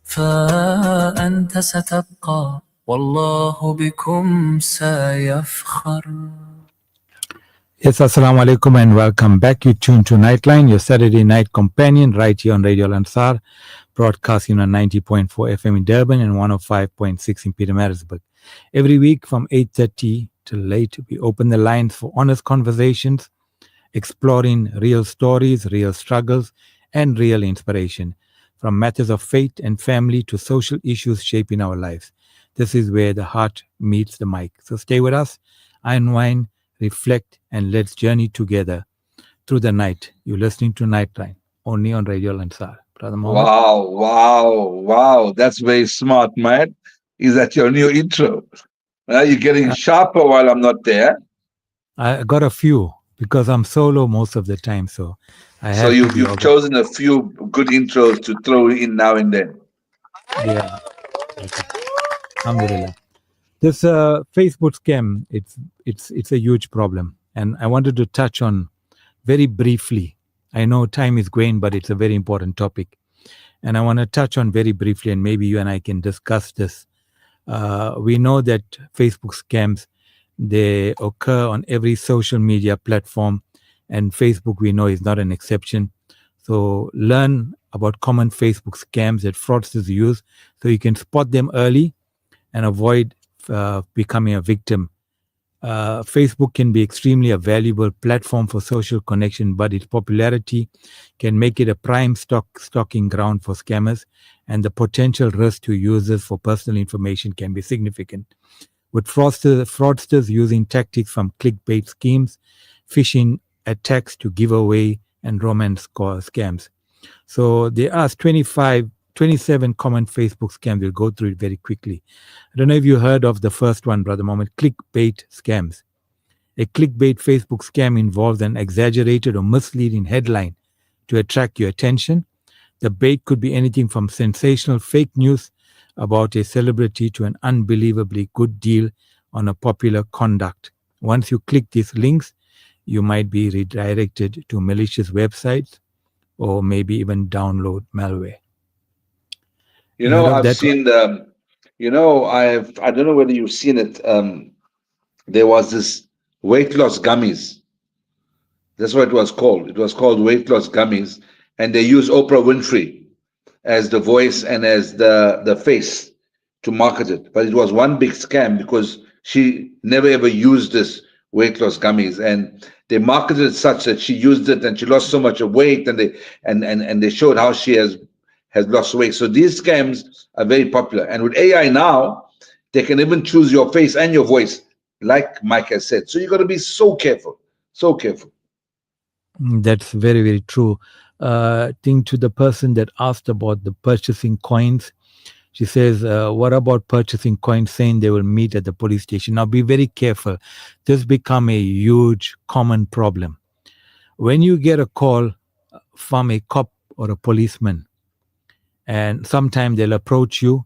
فأنت ستبقى والله بكم سيفخر. Yes, Assalamu alaikum and welcome back. You tuned to Nightline, your Saturday night companion, right here on Radio Al-Ansar, broadcasting on 90.4 FM in Durban and 105.6 in Pietermaritzburg. Every week from 8:30 till late, we open the lines for honest conversations, exploring real stories, real struggles, and real inspiration, from matters of faith and family to social issues shaping our lives. This is where the heart meets the mic. So stay with us, unwind, reflect, and let's journey together through the night. You're listening to Nightline, only on Radio Lansar. Brother Mohammed? Wow. That's very smart, man. Is that your new intro? You're getting sharper while I'm not there. I got a few because I'm solo most of the time, so I So have to be you've chosen a few good intros to throw in now and then. Yeah. Okay. Alhamdulillah. This Facebook scam, it's a huge problem, and I wanted to touch on very briefly. I know time is going, but it's a very important topic, and I want to touch on very briefly, and maybe you and I can discuss this. We know that Facebook scams, they occur on every social media platform, and Facebook, we know, is not an exception. So learn about common Facebook scams that fraudsters use so you can spot them early and avoid becoming a victim. Facebook can be extremely a valuable platform for social connection, but its popularity can make it a prime stocking ground for scammers, and the potential risk to users for personal information can be significant. With fraudsters using tactics from clickbait schemes, phishing attacks to giveaway and romance scams. So there are 27 common Facebook scams. We'll go through it very quickly. I don't know if you heard of the first one, Brother Mohammed, clickbait scams. A clickbait Facebook scam involves an exaggerated or misleading headline to attract your attention. The bait could be anything from sensational fake news about a celebrity to an unbelievably good deal on a popular conduct. Once you click these links, you might be redirected to malicious websites or maybe even download malware. I've seen the, I don't know whether you've seen it. There was this weight loss gummies. That's what it was called. It was called weight loss gummies. And they use Oprah Winfrey as the voice and as the face to market it. But it was one big scam because she never ever used this weight loss gummies. And they marketed it such that she used it and she lost so much of weight, and they showed how she has lost weight. So these scams are very popular. And with AI now, they can even choose your face and your voice, like Mike has said. So you got to be so careful, so careful. That's very, very true. Thing to the person that asked about the purchasing coins. She says, what about purchasing coins saying they will meet at the police station? Now be very careful. This become a huge common problem. When you get a call from a cop or a policeman, and sometimes they'll approach you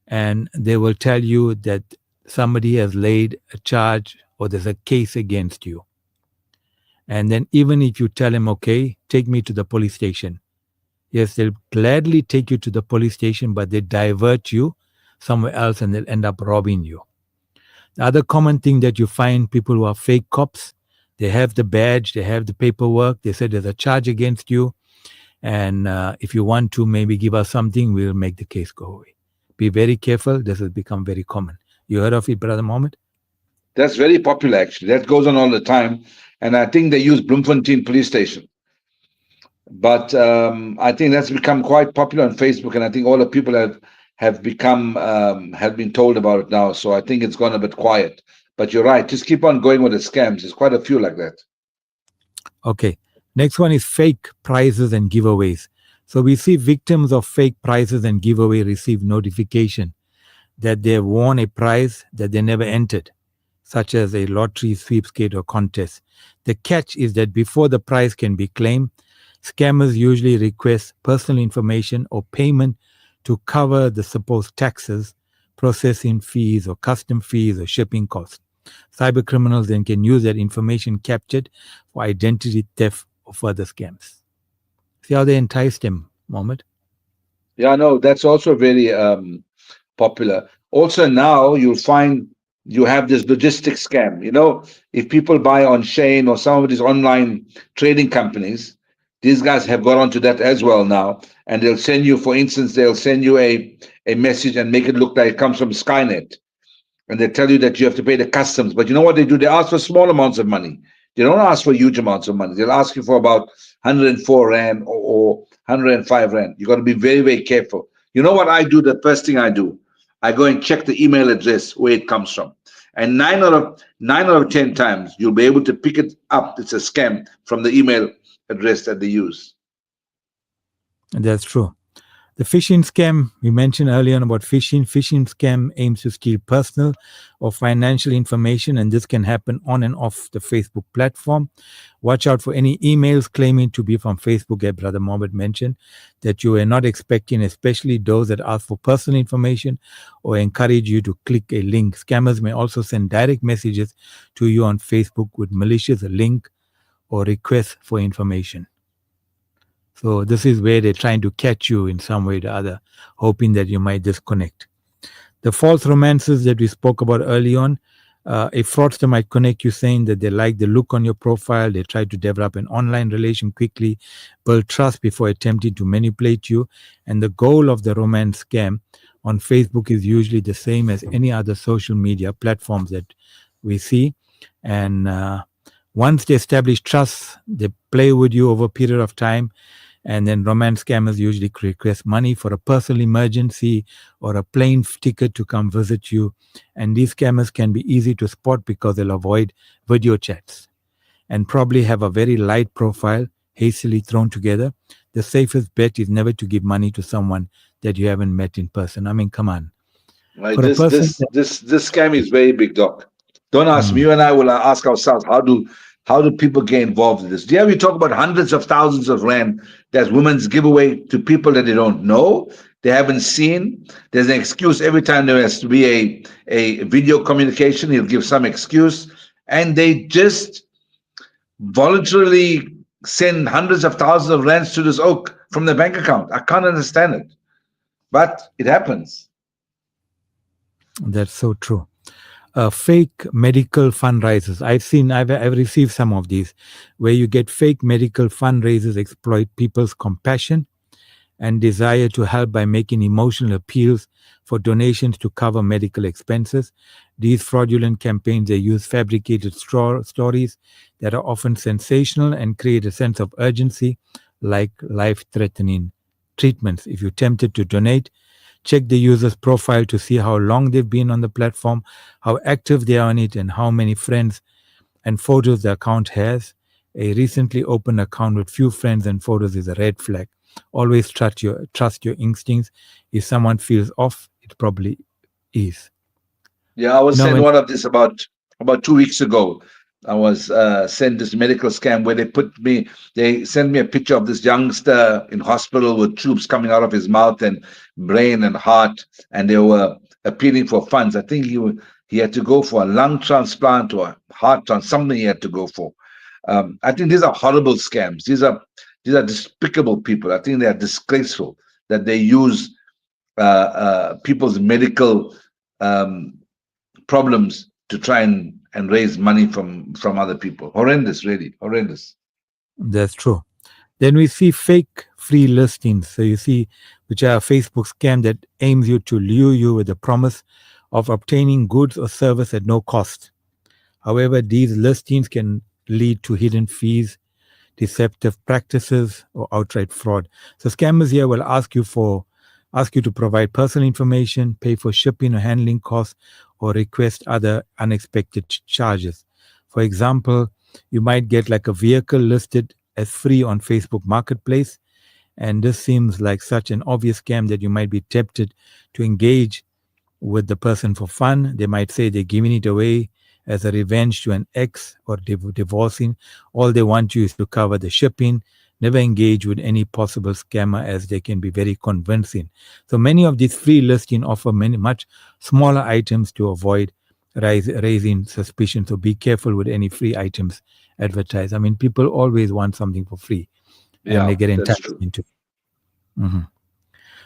and they will tell you that somebody has laid a charge or there's a case against you. And then even if you tell them, okay, take me to the police station. Yes, they'll gladly take you to the police station, but they divert you somewhere else and they'll end up robbing you. The other common thing that you find, people who are fake cops, they have the badge, they have the paperwork, they say there's a charge against you. And if you want to maybe give us something, we'll make the case go away. Be very careful. This has become very common. You heard of it, Brother Mohammed? That's very popular, actually. That goes on all the time. And I think they use Bloemfontein police station. But I think that's become quite popular on Facebook. And I think all the people have been told about it now. So I think it's gone a bit quiet. But you're right. Just keep on going with the scams. There's quite a few like that. Okay. Next one is fake prizes and giveaways. So we see victims of fake prizes and giveaway receive notification that they have won a prize that they never entered, such as a lottery, sweepskate, or contest. The catch is that before the prize can be claimed, scammers usually request personal information or payment to cover the supposed taxes, processing fees or custom fees or shipping costs. Cyber criminals then can use that information captured for identity theft or further scams. See how they enticed him, Mohammed? Yeah, no, that's also very popular. Also, now you'll find you have this logistics scam. If people buy on Shane or some of these online trading companies, these guys have got onto that as well now. And they'll send you, for instance, they'll send you a message and make it look like it comes from Skynet. And they tell you that you have to pay the customs. But you know what they do? They ask for small amounts of money. They don't ask for huge amounts of money. They'll ask you for about 104 Rand or 105 Rand. You got to be very, very careful. You know what I do? The first thing I do, I go and check the email address where it comes from. And nine out of 10 times, you'll be able to pick it up. It's a scam from the email address that they use. That's true. The phishing scam, we mentioned earlier on about phishing. Phishing scam aims to steal personal or financial information, and this can happen on and off the Facebook platform. Watch out for any emails claiming to be from Facebook, as Brother Mohammed mentioned, that you are not expecting, especially those that ask for personal information or encourage you to click a link. Scammers may also send direct messages to you on Facebook with malicious link or request for information. So this is where they're trying to catch you in some way or the other, hoping that you might disconnect. The false romances that we spoke about early on, a fraudster might connect you saying that they like the look on your profile, they try to develop an online relation quickly, build trust before attempting to manipulate you. And the goal of the romance scam on Facebook is usually the same as any other social media platforms that we see. And once they establish trust, they play with you over a period of time. And then romance scammers usually request money for a personal emergency or a plane ticket to come visit you. And these scammers can be easy to spot because they'll avoid video chats and probably have a very light profile, hastily thrown together. The safest bet is never to give money to someone that you haven't met in person. I mean, come on. Right. This scam is very big, Doc. Don't ask me. You and I will ask ourselves, how do people get involved in this? Yeah, we talk about hundreds of thousands of Rand that women's give away to people that they don't know, they haven't seen. There's an excuse every time there has to be a video communication. He'll give some excuse, and they just voluntarily send hundreds of thousands of Rands to this oak from their bank account. I can't understand it, but it happens. That's so true. Fake medical fundraisers. I've received some of these where you get fake medical fundraisers exploit people's compassion and desire to help by making emotional appeals for donations to cover medical expenses. These fraudulent campaigns, they use fabricated stories that are often sensational and create a sense of urgency, like life-threatening treatments. If you're tempted to donate, check the user's profile to see how long they've been on the platform, how active they are on it, and how many friends and photos the account has. A recently opened account with few friends and photos is a red flag. Always trust your instincts. If someone feels off, it probably is. Yeah, I was sent one of this about 2 weeks ago. I was sent this medical scam where they sent me a picture of this youngster in hospital with tubes coming out of his mouth and brain and heart, and they were appealing for funds. I think he had to go for a lung transplant or a heart transplant, something he had to go for. I think these are horrible scams. These are despicable people. I think they are disgraceful that they use people's medical problems to try and raise money from other people. Horrendous, really, horrendous. That's true. Then we see fake free listings. So you see, which are a Facebook scam that aims you to lure you with the promise of obtaining goods or service at no cost. However, these listings can lead to hidden fees, deceptive practices, or outright fraud. So scammers here will ask you to provide personal information, pay for shipping or handling costs, or request other unexpected charges. For example, you might get like a vehicle listed as free on Facebook Marketplace, and this seems like such an obvious scam that you might be tempted to engage with the person for fun. They might say they're giving it away as a revenge to an ex or divorcing. All they want you is to cover the shipping, Never engage with any possible scammer as they can be very convincing. So many of these free listings offer much smaller items to avoid raising suspicion. So be careful with any free items advertised. I mean, people always want something for free, and they get enticed into.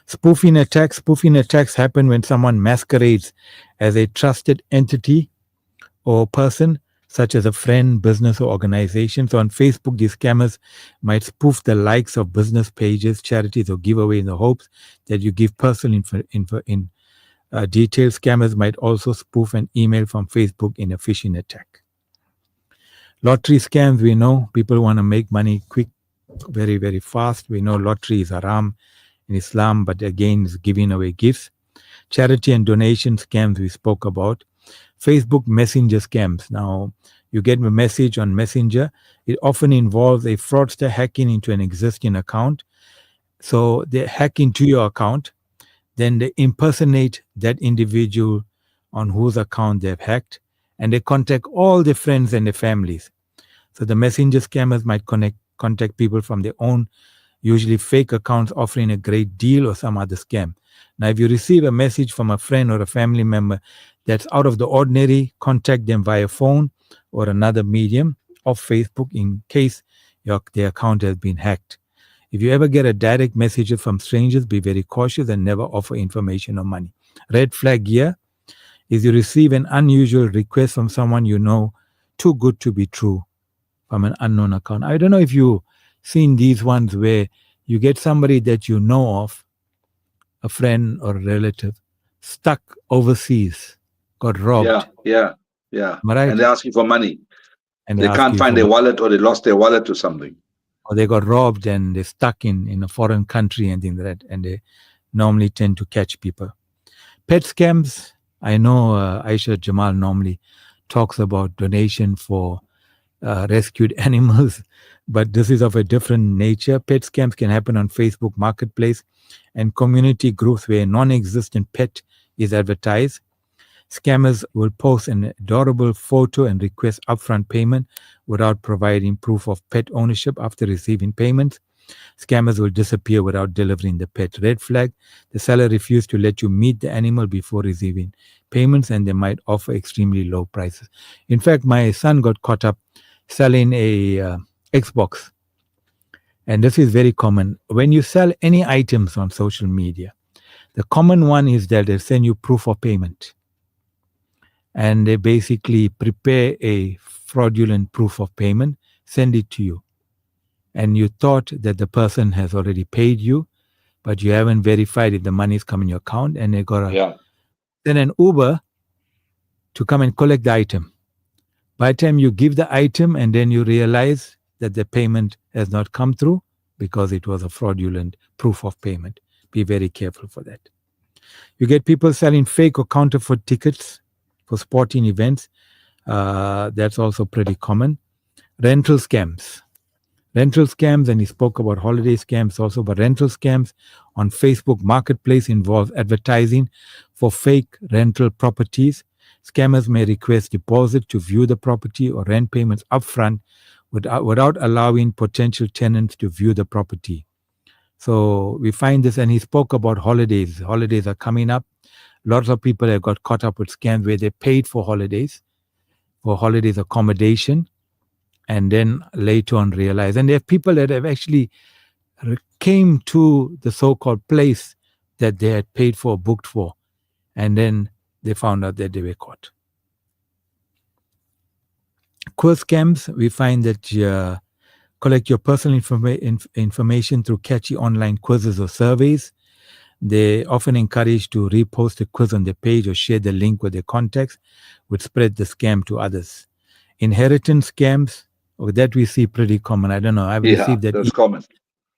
Spoofing attacks. Spoofing attacks happen when someone masquerades as a trusted entity or person, such as a friend, business, or organization. So on Facebook, these scammers might spoof the likes of business pages, charities, or giveaway in the hopes that you give personal details. Scammers might also spoof an email from Facebook in a phishing attack. Lottery scams, we know people want to make money quick, very, very fast. We know lottery is haram in Islam, but again, it's giving away gifts. Charity and donation scams we spoke about. Facebook Messenger scams. Now, you get a message on Messenger. It often involves a fraudster hacking into an existing account. So they hack into your account, then they impersonate that individual on whose account they've hacked, and they contact all their friends and their families. So the messenger scammers might contact people from their own, usually fake accounts offering a great deal or some other scam. Now, if you receive a message from a friend or a family member that's out of the ordinary, contact them via phone or another medium of Facebook in case their account has been hacked. If you ever get a direct message from strangers, be very cautious and never offer information or money. Red flag here is you receive an unusual request from someone you know too good to be true from an unknown account. I don't know if you've seen these ones where you get somebody that you know of, a friend or a relative, stuck overseas, got robbed. Yeah. Right? And they're asking for money. And they can't find their wallet, or they lost their wallet or something. Or they got robbed and they're stuck in a foreign country and things like that. And they normally tend to catch people. Pet scams. I know Aisha Jamal normally talks about donation for rescued animals, but this is of a different nature. Pet scams can happen on Facebook Marketplace and community groups where a non-existent pet is advertised. Scammers will post an adorable photo and request upfront payment without providing proof of pet ownership after receiving payments. Scammers will disappear without delivering the pet. Red flag, the seller refused to let you meet the animal before receiving payments, and they might offer extremely low prices. In fact, my son got caught up selling a Xbox. And this is very common. When you sell any items on social media, the common one is that they send you proof of payment. And they basically prepare a fraudulent proof of payment, send it to you. And you thought that the person has already paid you, but you haven't verified if the money is coming in your account, and they got to send an Uber to come and collect the item. By the time you give the item and then you realize that the payment has not come through because it was a fraudulent proof of payment. Be very careful for that. You get people selling fake or counterfeit tickets for sporting events. That's also pretty common. Rental scams. Rental scams, and he spoke about holiday scams also, but rental scams on Facebook Marketplace involve advertising for fake rental properties. Scammers may request deposit to view the property or rent payments upfront without allowing potential tenants to view the property. So we find this, and he spoke about holidays. Holidays are coming up. Lots of people have got caught up with scams where they paid for holidays accommodation, and then later on realize. And there are people that have actually came to the so-called place that they had paid for, booked for, and then they found out that they were caught. Quiz scams, we find that you collect your personal information through catchy online quizzes or surveys. They often encourage to repost a quiz on their page or share the link with their contacts, which spread the scam to others. Inheritance scams, that we see pretty common. I don't know. I've received that that's common.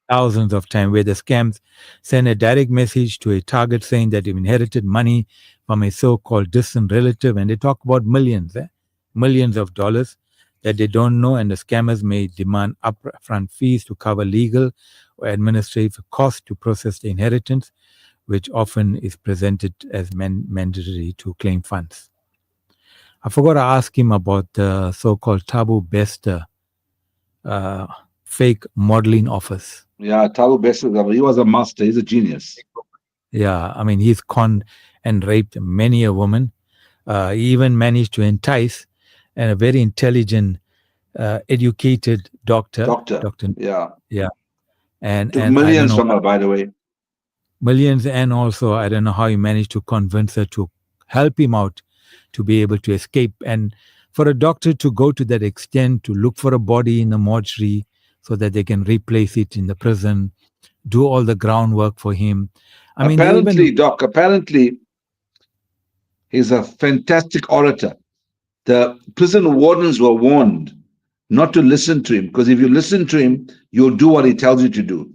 Thousands of times, where the scams send a direct message to a target saying that you've inherited money from a so-called distant relative, and they talk about millions of dollars that they don't know, and the scammers may demand upfront fees to cover legal or administrative costs to process the inheritance, which often is presented as mandatory to claim funds. I forgot to ask him about the so-called taboo bester fake modeling offers. Yeah, Tabu Besser, he was a master. He's a genius. Yeah, I mean, he's conned and raped many a woman. He even managed to entice and a very intelligent, educated doctor. Doctor. Yeah. Yeah, and Took I don't millions know, from her, by the way. millions, and also I don't know how he managed to convince her to help him out to be able to escape. And for a doctor to go to that extent to look for a body in the mortuary so that they can replace it in the prison, do all the groundwork for him. I mean, they Apparently, even Doc, apparently, he's a fantastic orator. The prison wardens were warned not to listen to him because if you listen to him, you'll do what he tells you to do.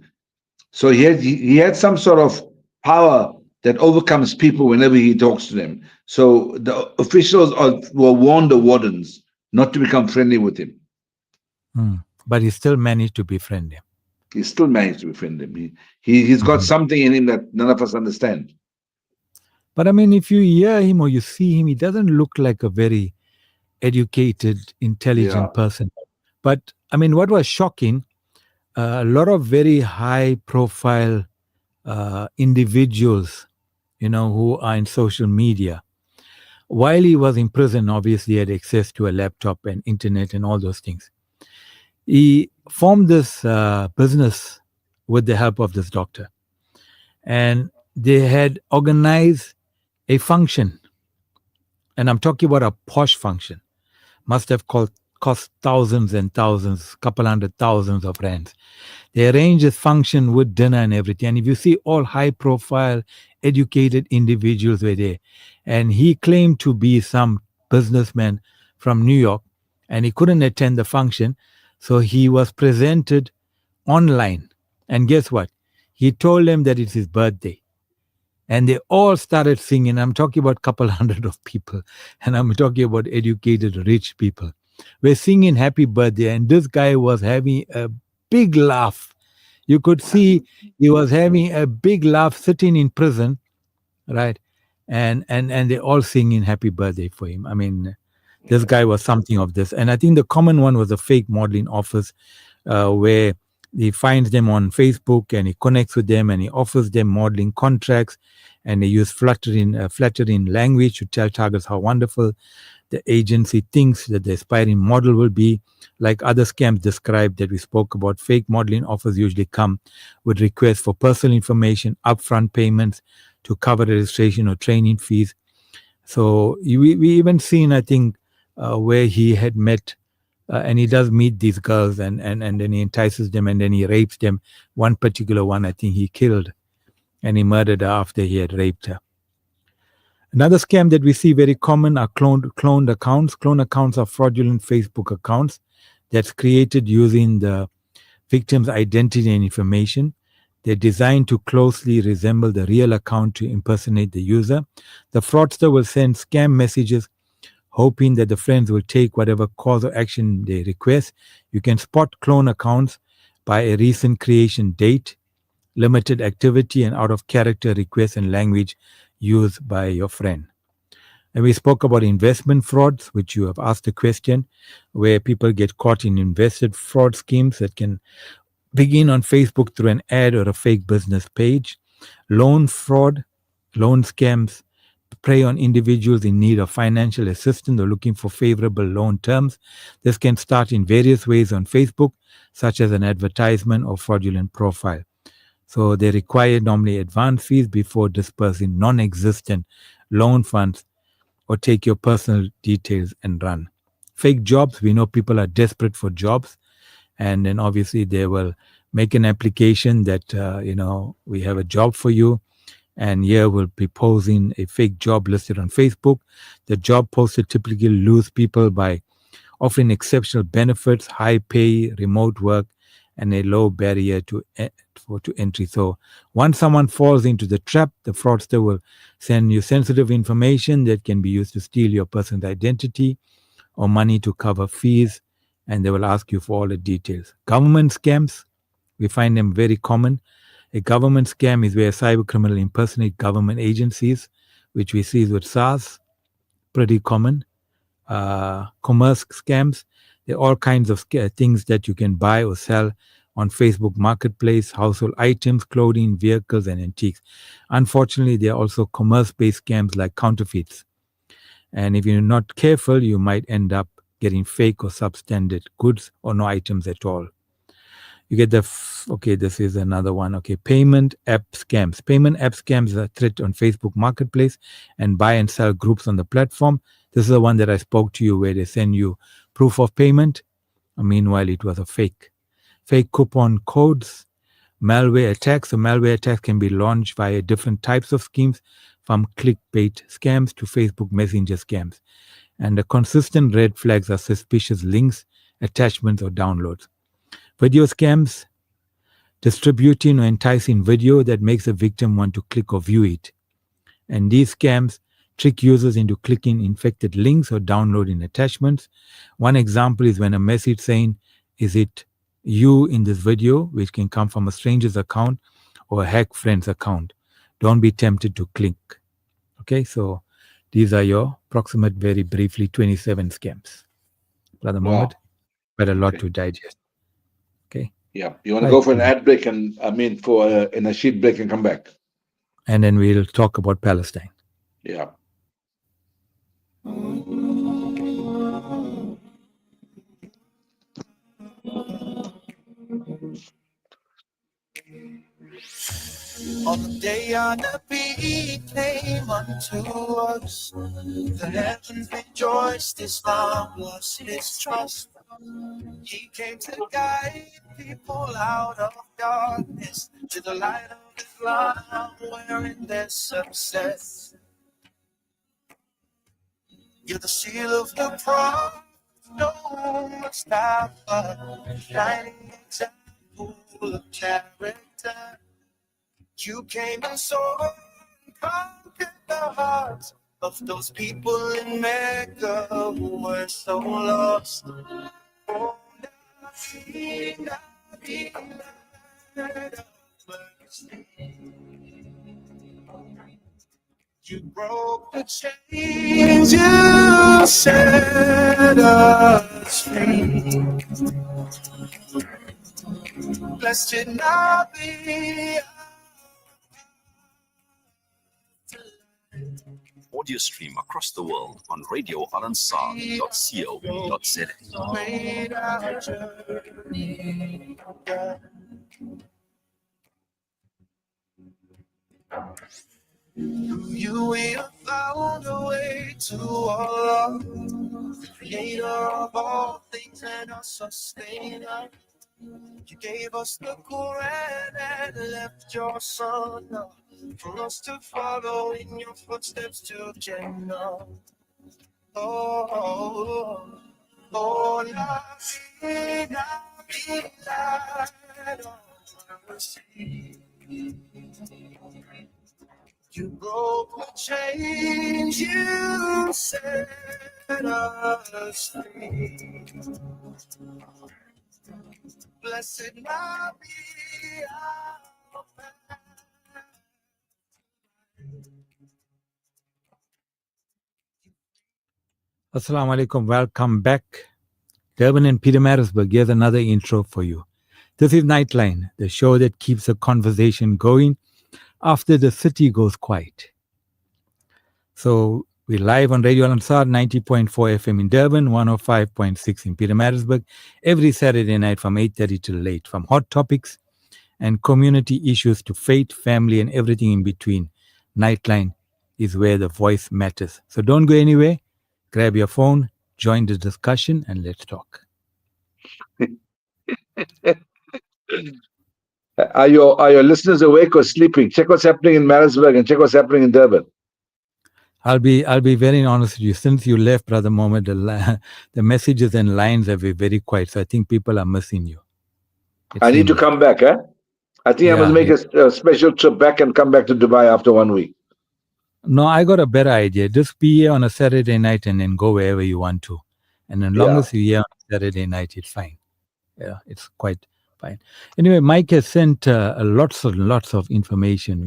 So he had some sort of power that overcomes people whenever he talks to them. So the officials were warned the wardens not to become friendly with him. but he still managed to befriend him. He still managed to befriend him. He's got something in him that none of us understand. But I mean, if you hear him or you see him, he doesn't look like a very educated, intelligent person. But I mean, what was shocking, a lot of very high profile individuals, who are in social media, while he was in prison, obviously had access to a laptop and internet and all those things. He formed this business with the help of this doctor. And they had organized a function. And I'm talking about a posh function. Must have cost thousands and thousands, couple hundred thousands of rands. They arranged this function with dinner and everything. And if you see all high profile, educated individuals were there. And he claimed to be some businessman from New York and he couldn't attend the function. So he was presented online. And guess what? He told them that it's his birthday. And they all started singing. I'm talking about a couple hundred of people. And I'm talking about educated, rich people. We're singing happy birthday. And this guy was having a big laugh. You could see he was having a big laugh sitting in prison, right? And they're all singing happy birthday for him. I mean, this guy was something of this. And I think the common one was a fake modeling office where he finds them on Facebook and he connects with them and he offers them modeling contracts and they use flattering language to tell targets how wonderful the agency thinks that the aspiring model will be. Like other scams described that we spoke about, fake modeling offers usually come with requests for personal information, upfront payments to cover registration or training fees. So we even seen, I think, where he had met and he does meet these girls and then he entices them and then he rapes them. One particular one, I think he killed and he murdered her after he had raped her. Another scam that we see very common are cloned accounts. Clone accounts are fraudulent Facebook accounts that's created using the victim's identity and information. They're designed to closely resemble the real account to impersonate the user. The fraudster will send scam messages hoping that the friends will take whatever cause or action they request. You can spot clone accounts by a recent creation date, limited activity, and out of character requests and language used by your friend. And we spoke about investment frauds, which you have asked a question, where people get caught in invested fraud schemes that can begin on Facebook through an ad or a fake business page. Loan fraud, loan scams prey on individuals in need of financial assistance or looking for favorable loan terms. This can start in various ways on Facebook, such as an advertisement or fraudulent profile. So they require normally advance fees before dispersing non-existent loan funds or take your personal details and run. Fake jobs, we know people are desperate for jobs. And then obviously they will make an application that, we have a job for you. And here we'll be posing a fake job listed on Facebook. The job posted typically lures people by offering exceptional benefits, high pay, remote work, and a low barrier to entry. So once someone falls into the trap, the fraudster will send you sensitive information that can be used to steal your person's identity or money to cover fees, and they will ask you for all the details. Government scams, we find them very common. A government scam is where a cyber criminal impersonate government agencies, which we see with SARS, pretty common. Commerce scams, There are all kinds of things that you can buy or sell on Facebook Marketplace, household items, clothing, vehicles, and antiques. Unfortunately, there are also commerce-based scams like counterfeits. And if you're not careful, you might end up getting fake or substandard goods or no items at all. You get okay, this is another one. Okay, payment app scams. Payment app scams are a threat on Facebook Marketplace and buy and sell groups on the platform. This is the one that I spoke to you where they send you proof of payment. Meanwhile, it was a fake coupon codes, malware attacks. So malware attacks can be launched via different types of schemes, from clickbait scams to Facebook Messenger scams. And the consistent red flags are suspicious links, attachments, or downloads. Video scams, distributing or enticing video that makes the victim want to click or view it. And these scams trick users into clicking infected links or downloading attachments. One example is when a message saying, "Is it you in this video?" which can come from a stranger's account or a hack friend's account. Don't be tempted to click. Okay, so these are your approximate, very briefly, 27 scams. Brother Mohammed, quite a lot to digest. Okay. Yeah, you want to go for an ad break and for in a sheet break and come back. And then we'll talk about Palestine. Yeah. On the day our Nabi came unto us, the heavens rejoiced, Islam was his trust. He came to guide people out of darkness to the light of Islam, wherein there's success. You're the seal of the prophet, no Mustafa, shining example of character. You came and saw and conquered the hearts of those people in Mecca who were so lost. Oh, Nabi, Nabi, let us mercy. You broke the chains, you set us free. Blessed Nabi. Audio stream across the world on radioalansar.co.za. You we have found a way to Allah, the creator of all things and our sustainer. You gave us the Quran and left your son for us to follow in your footsteps to Jannah. Oh, oh, oh, Nabi, Nabi, light of mercy. You broke the chains, you set us free. Blessed Nabi, Assalamu alaikum, welcome back. Durban and Pietermaritzburg, here's another intro for you. This is Nightline, the show that keeps the conversation going after the city goes quiet. So we're live on Radio Al-Ansar, 90.4 FM in Durban, 105.6 in Pietermaritzburg, every Saturday night from 8:30 till late, from hot topics and community issues to faith, family, and everything in between. Nightline is where the voice matters. So don't go anywhere. Grab your phone, join the discussion, and let's talk. Are your listeners awake or sleeping? Check what's happening in Maritzburg and check what's happening in Durban. I'll be very honest with you. Since you left, Brother Mohammed, the messages and lines have been very quiet. So I think people are missing you. I need to come back, huh? I think I must make a special trip back and come back to Dubai after 1 week. No, I got a better idea. Just be here on a Saturday night and then go wherever you want to. And as long as you're here on Saturday night, it's fine. Yeah, it's quite fine. Anyway, Mike has sent lots of information.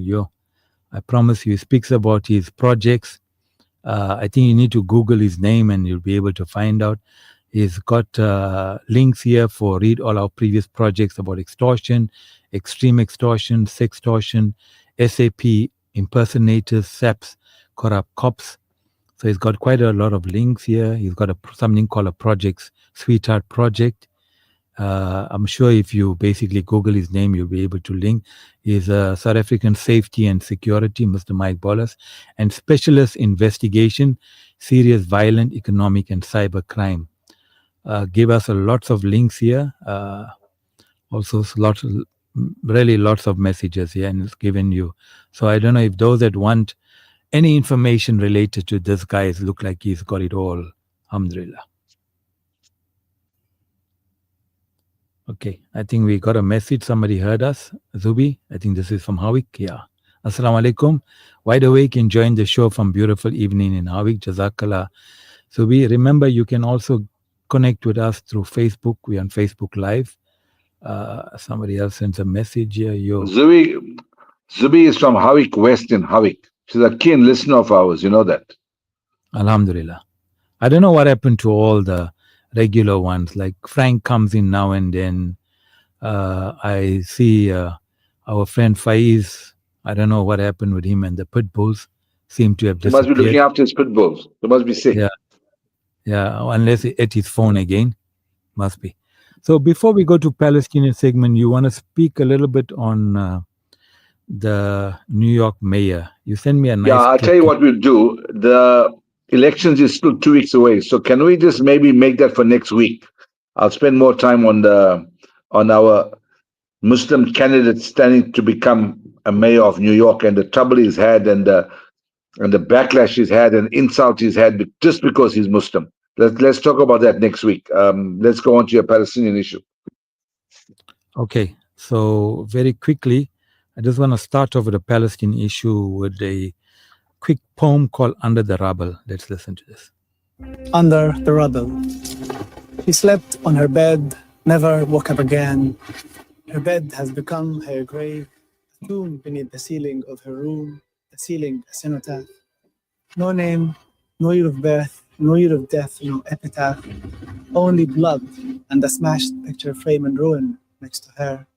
I promise you, he speaks about his projects. I think you need to Google his name and you'll be able to find out. He's got links here for read all our previous projects about extortion, extreme extortion, sextortion, SAP, impersonators, SAPs, corrupt cops. So he's got quite a lot of links here. He's got something called a Project Sweetheart Project. I'm sure if you basically Google his name, you'll be able to link. He's a South African Safety and Security, Mr. Mike Bollas, and Specialist Investigation, Serious Violent, Economic and Cyber Crime. Give us lots of links here. Also, really lots of messages here, and it's given you. So I don't know if those that want any information related to this guy look like he's got it all. Alhamdulillah. Okay, I think we got a message. Somebody heard us. Zubi, I think this is from Hawik. Yeah. Assalamu alaikum. Wide awake, enjoying the show from beautiful evening in Hawik. Jazakallah. Zubi, remember you can also connect with us through Facebook. We're on Facebook Live. Somebody else sends a message here. Zubi is from Hawik West in Hawik. She's a keen listener of ours. You know that. Alhamdulillah. I don't know what happened to all the regular ones. Like Frank comes in now and then. I see our friend Faiz. I don't know what happened with him, and the pit bulls seem to have disappeared. He must be looking after his pit bulls. They must be sick. Yeah, unless he ate his phone again. Must be. So before we go to Palestinian segment, you want to speak a little bit on the New York mayor. You send me a nice... Yeah, I'll tell you what we'll do. The elections is still 2 weeks away. So can we just maybe make that for next week? I'll spend more time on our Muslim candidate standing to become a mayor of New York, and the trouble he's had and the backlash he's had and insult he's had just because he's Muslim. Let's talk about that next week. Let's go on to your Palestinian issue. Okay, so very quickly, I just want to start off with the Palestinian issue with a quick poem called Under the Rubble. Let's listen to this. Under the rubble. She slept on her bed, never woke up again. Her bed has become her grave, a tomb beneath the ceiling of her room, the ceiling a cenotaph. No name, no year of birth, no year of death, no epitaph. Only blood and a smashed picture frame in ruin next to her.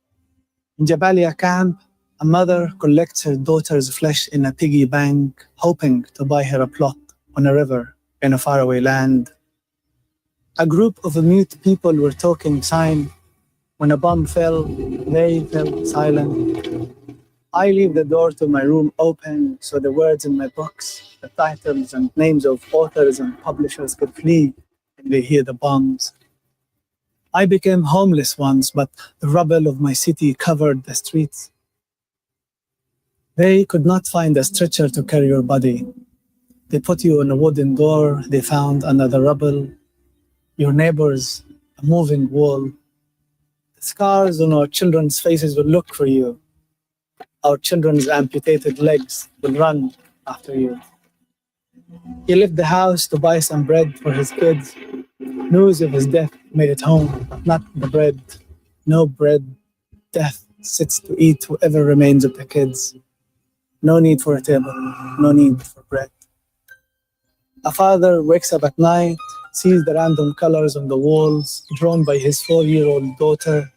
In Jabalia camp, a mother collects her daughter's flesh in a piggy bank, hoping to buy her a plot on a river in a faraway land. A group of mute people were talking sign. When a bomb fell, they fell silent. I leave the door to my room open so the words in my books, the titles and names of authors and publishers could flee when they hear the bombs. I became homeless once, but the rubble of my city covered the streets. They could not find a stretcher to carry your body. They put you on a wooden door they found under the rubble. Your neighbors, a moving wall. The scars on our children's faces will look for you. Our children's amputated legs will run after you. He left the house to buy some bread for his kids. News of his death made it home, but not the bread. No bread. Death sits to eat whoever remains of the kids. No need for a table, no need for bread. A father wakes up at night, sees the random colors on the walls drawn by his 4-year-old daughter.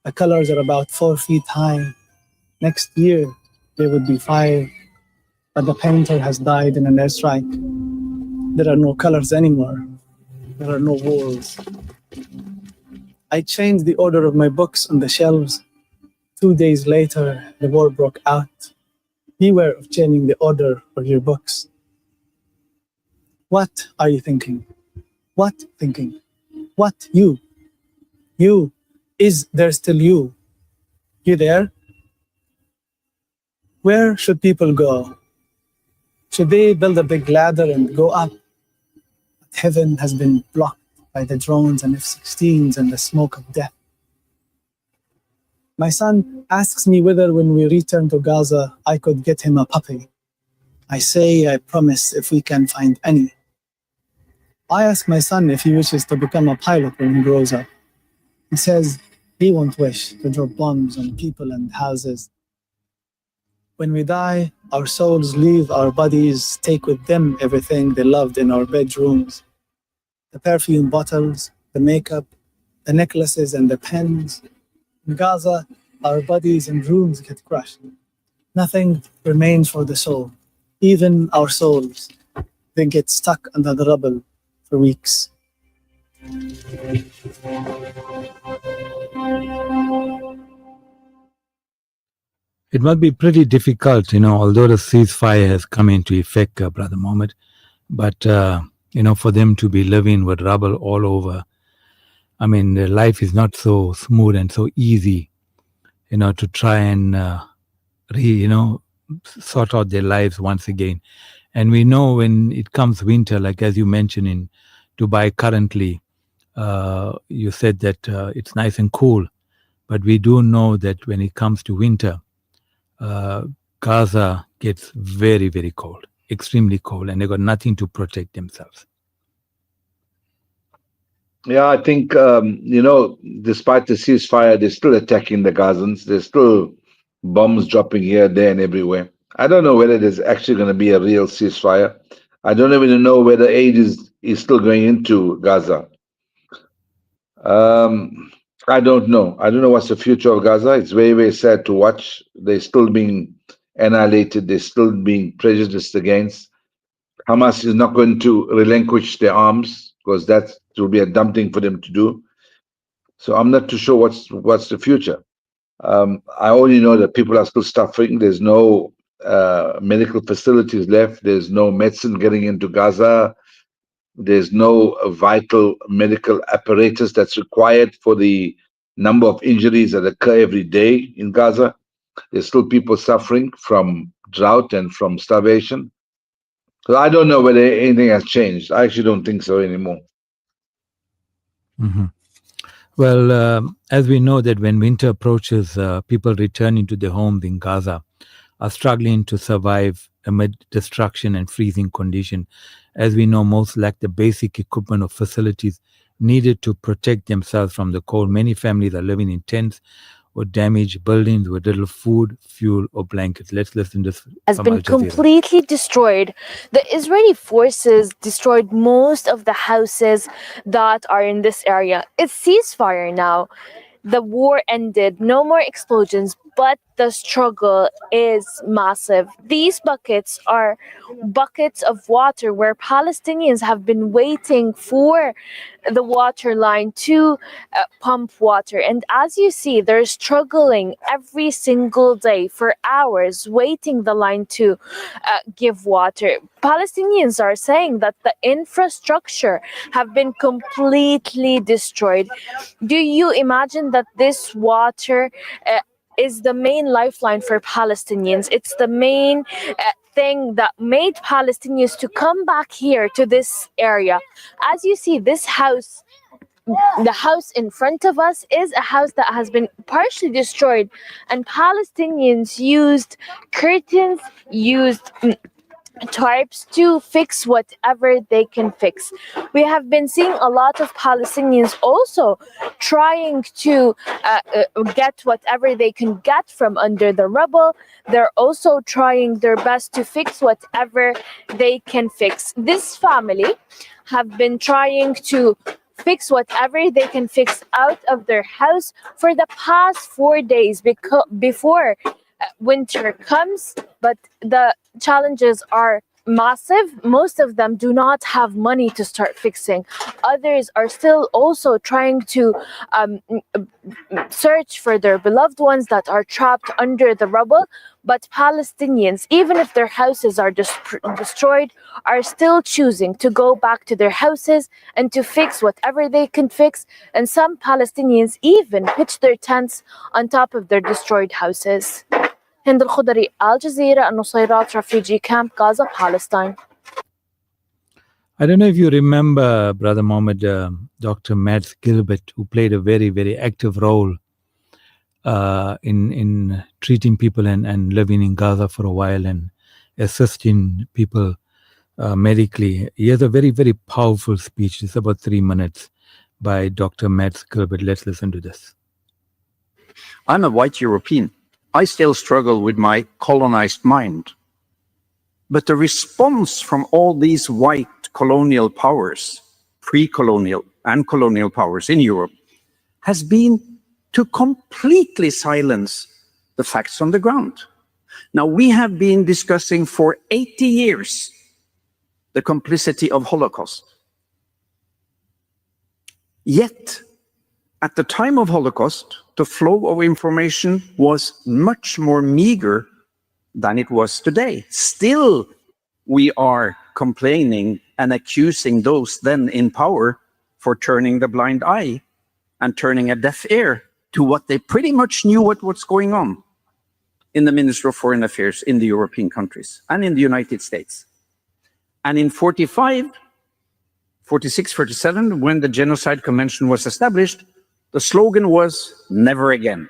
The colors are about 4 feet high. Next year, they would be 5, but the painter has died in an airstrike. There are no colors anymore. There are no walls. I changed the order of my books on the shelves. 2 days later, the war broke out. Beware of changing the order of your books. What are you thinking? What thinking? What you? You. Is there still you? You there? Where should people go? Should they build a big ladder and go up? But heaven has been blocked by the drones and F-16s and the smoke of death. My son asks me whether when we return to Gaza, I could get him a puppy. I say I promise if we can find any. I ask my son if he wishes to become a pilot when he grows up. He says he won't wish to drop bombs on people and houses. When we die, our souls leave our bodies, take with them everything they loved in our bedrooms. The the perfume bottles, the makeup, the necklaces and the pens. In Gaza, our bodies and rooms get crushed. Nothing remains for the soul. Even our souls, they get stuck under the rubble for weeks. It must be pretty difficult, although the ceasefire has come into effect, Brother Mohammed, but, for them to be living with rubble all over. I mean, their life is not so smooth and so easy, to try and, sort out their lives once again. And we know when it comes winter, like as you mentioned in Dubai currently, you said that it's nice and cool, but we do know that when it comes to winter, Gaza gets very, very cold, extremely cold, and they got nothing to protect themselves. Yeah, I think, despite the ceasefire, they're still attacking the Gazans. There's still bombs dropping here, there, and everywhere. I don't know whether there's actually going to be a real ceasefire. I don't even know whether aid is still going into Gaza. I don't know. I don't know what's the future of Gaza. It's very, very sad to watch. They're still being annihilated. They're still being prejudiced against. Hamas is not going to relinquish their arms because that will be a dumb thing for them to do. So I'm not too sure what's the future. I only know that people are still suffering. There's no medical facilities left. There's no medicine getting into Gaza. There's no vital medical apparatus that's required for the number of injuries that occur every day in Gaza. There's still people suffering from drought and from starvation. So I don't know whether anything has changed. I actually don't think so anymore. Mm-hmm. Well, as we know that when winter approaches, people returning to their homes in Gaza are struggling to survive amid destruction and freezing condition. As we know, most lack the basic equipment or facilities needed to protect themselves from the cold. Many families are living in tents or damaged buildings with little food, fuel, or blankets. Let's listen to this. Has been completely destroyed. The Israeli forces destroyed most of the houses that are in this area. It's ceasefire now. The war ended, no more explosions, but the struggle is massive. These buckets are buckets of water where Palestinians have been waiting for the water line to pump water. And as you see, they're struggling every single day for hours waiting the line to give water. Palestinians are saying that the infrastructure have been completely destroyed. Do you imagine that this water is the main lifeline for Palestinians? It's the main thing that made Palestinians to come back here to this area. As you see, this house, the house in front of us is a house that has been partially destroyed, and Palestinians used curtains, used tarps to fix whatever they can fix. We have been seeing a lot of Palestinians also trying to get whatever they can get from under the rubble. They're also trying their best to fix whatever they can fix. This family have been trying to fix whatever they can fix out of their house for the past 4 days before winter comes, but the challenges are massive. Most of them do not have money to start fixing. Others are still also trying to search for their beloved ones that are trapped under the rubble. But Palestinians, even if their houses are destroyed, are still choosing to go back to their houses and to fix whatever they can fix. And some Palestinians even pitch their tents on top of their destroyed houses. Hind al-Khudari, Al Jazeera, Nusayrat Refugee Camp, Gaza, Palestine. I don't know if you remember, Brother Mohammed, Dr. Mads Gilbert, who played a very, very active role in treating people and living in Gaza for a while and assisting people medically. He has a very, very powerful speech. It's about 3 minutes by Dr. Mads Gilbert. Let's listen to this. I'm a white European. I still struggle with my colonized mind. But the response from all these white colonial powers pre-colonial and colonial powers in Europe has been to completely silence the facts on the ground. Now, we have been discussing for 80 years the complicity of Holocaust. Yet, at the time of Holocaust, the flow of information was much more meager than it was today. Still, we are complaining and accusing those then in power for turning the blind eye and turning a deaf ear to what they pretty much knew what's going on in the Ministry of Foreign Affairs in the European countries and in the United States. And in 46, 47, when the Genocide Convention was established, the slogan was never again.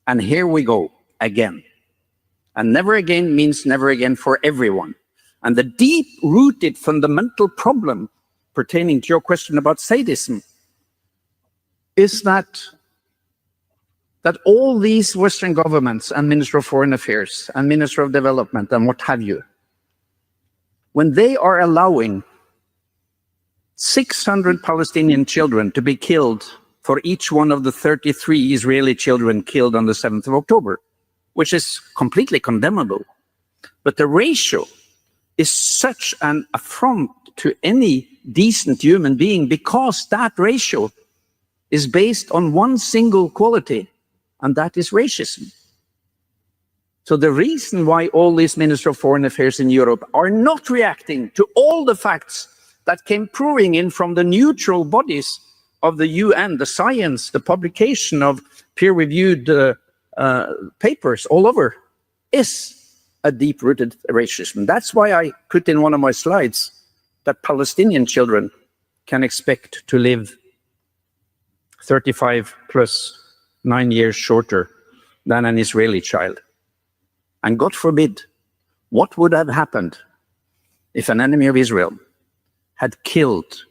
And here we go again. And never again means never again for everyone. And the deep-rooted fundamental problem pertaining to your question about sadism is that all these Western governments and Minister of Foreign Affairs and Minister of Development and what have you, when they are allowing 600 Palestinian children to be killed for each one of the 33 Israeli children killed on the 7th of October, which is completely condemnable. But the ratio is such an affront to any decent human being because that ratio is based on one single quality, and that is racism. So the reason why all these Ministers of Foreign Affairs in Europe are not reacting to all the facts that came pouring in from the neutral bodies of the UN, the science, the publication of peer-reviewed papers all over, is a deep-rooted racism. That's why I put in one of my slides that Palestinian children can expect to live 35 plus 9 years shorter than an Israeli child. And God forbid, what would have happened if an enemy of Israel had killed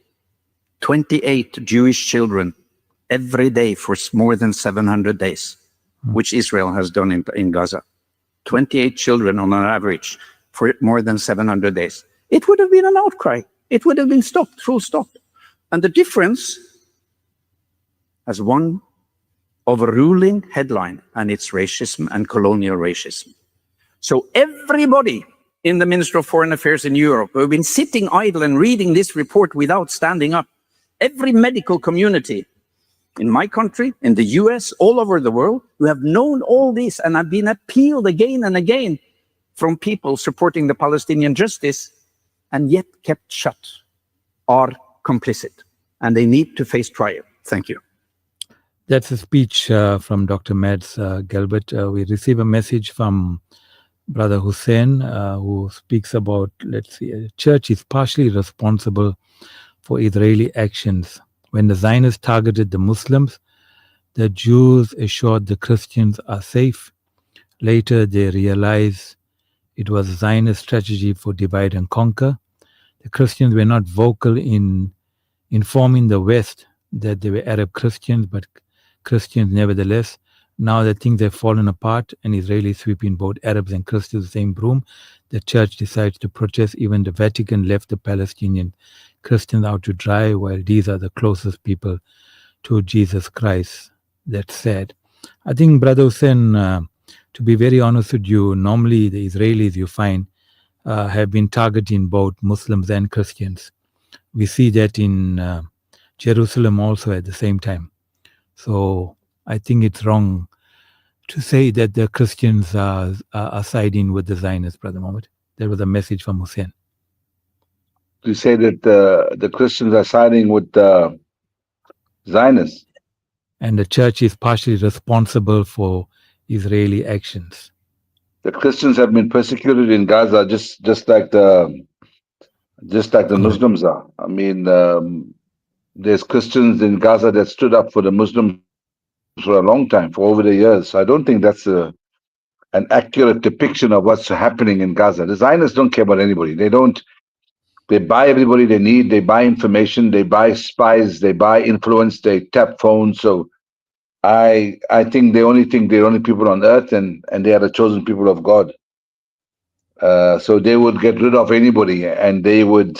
28 Jewish children every day for more than 700 days, which Israel has done in Gaza? 28 children on an average for more than 700 days. It would have been an outcry. It would have been stopped, full stop. And the difference has one overruling headline, and it's racism and colonial racism. So everybody in the Ministry of Foreign Affairs in Europe who have been sitting idle and reading this report without standing up, every medical community in my country, in the US, all over the world, who have known all this and have been appealed again and again from people supporting the Palestinian justice and yet kept shut, are complicit, and they need to face trial. Thank you. That's a speech from Dr. Mads Gelbert. We receive a message from Brother Hussein, who speaks about, let's see, the church is partially responsible for Israeli actions. When the Zionists targeted the Muslims, the Jews assured the Christians are safe. Later, they realized it was a Zionist strategy for divide and conquer. The Christians were not vocal in informing the West that they were Arab Christians, but Christians nevertheless. Now that things have fallen apart and Israelis sweeping both Arabs and Christians the same broom, the church decides to protest. Even the Vatican left the Palestinian Christians out to dry, while these are the closest people to Jesus Christ. That's sad. I think, Brother Hussein, to be very honest with you, normally the Israelis you find have been targeting both Muslims and Christians. We see that in Jerusalem also at the same time. So I think it's wrong to say that the Christians are siding with the Zionists, Brother Mohammed. There was a message from Hussein. To say that the Christians are siding with the Zionists. And the church is partially responsible for Israeli actions. The Christians have been persecuted in Gaza just like the Muslims are. I mean, there's Christians in Gaza that stood up for the Muslims for a long time, for over the years. So I don't think that's an accurate depiction of what's happening in Gaza. The Zionists don't care about anybody. They buy everybody they need. They buy information. They buy spies. They buy influence. They tap phones. So I think they only think they're the only people on earth, and they are the chosen people of God. So they would get rid of anybody, and they would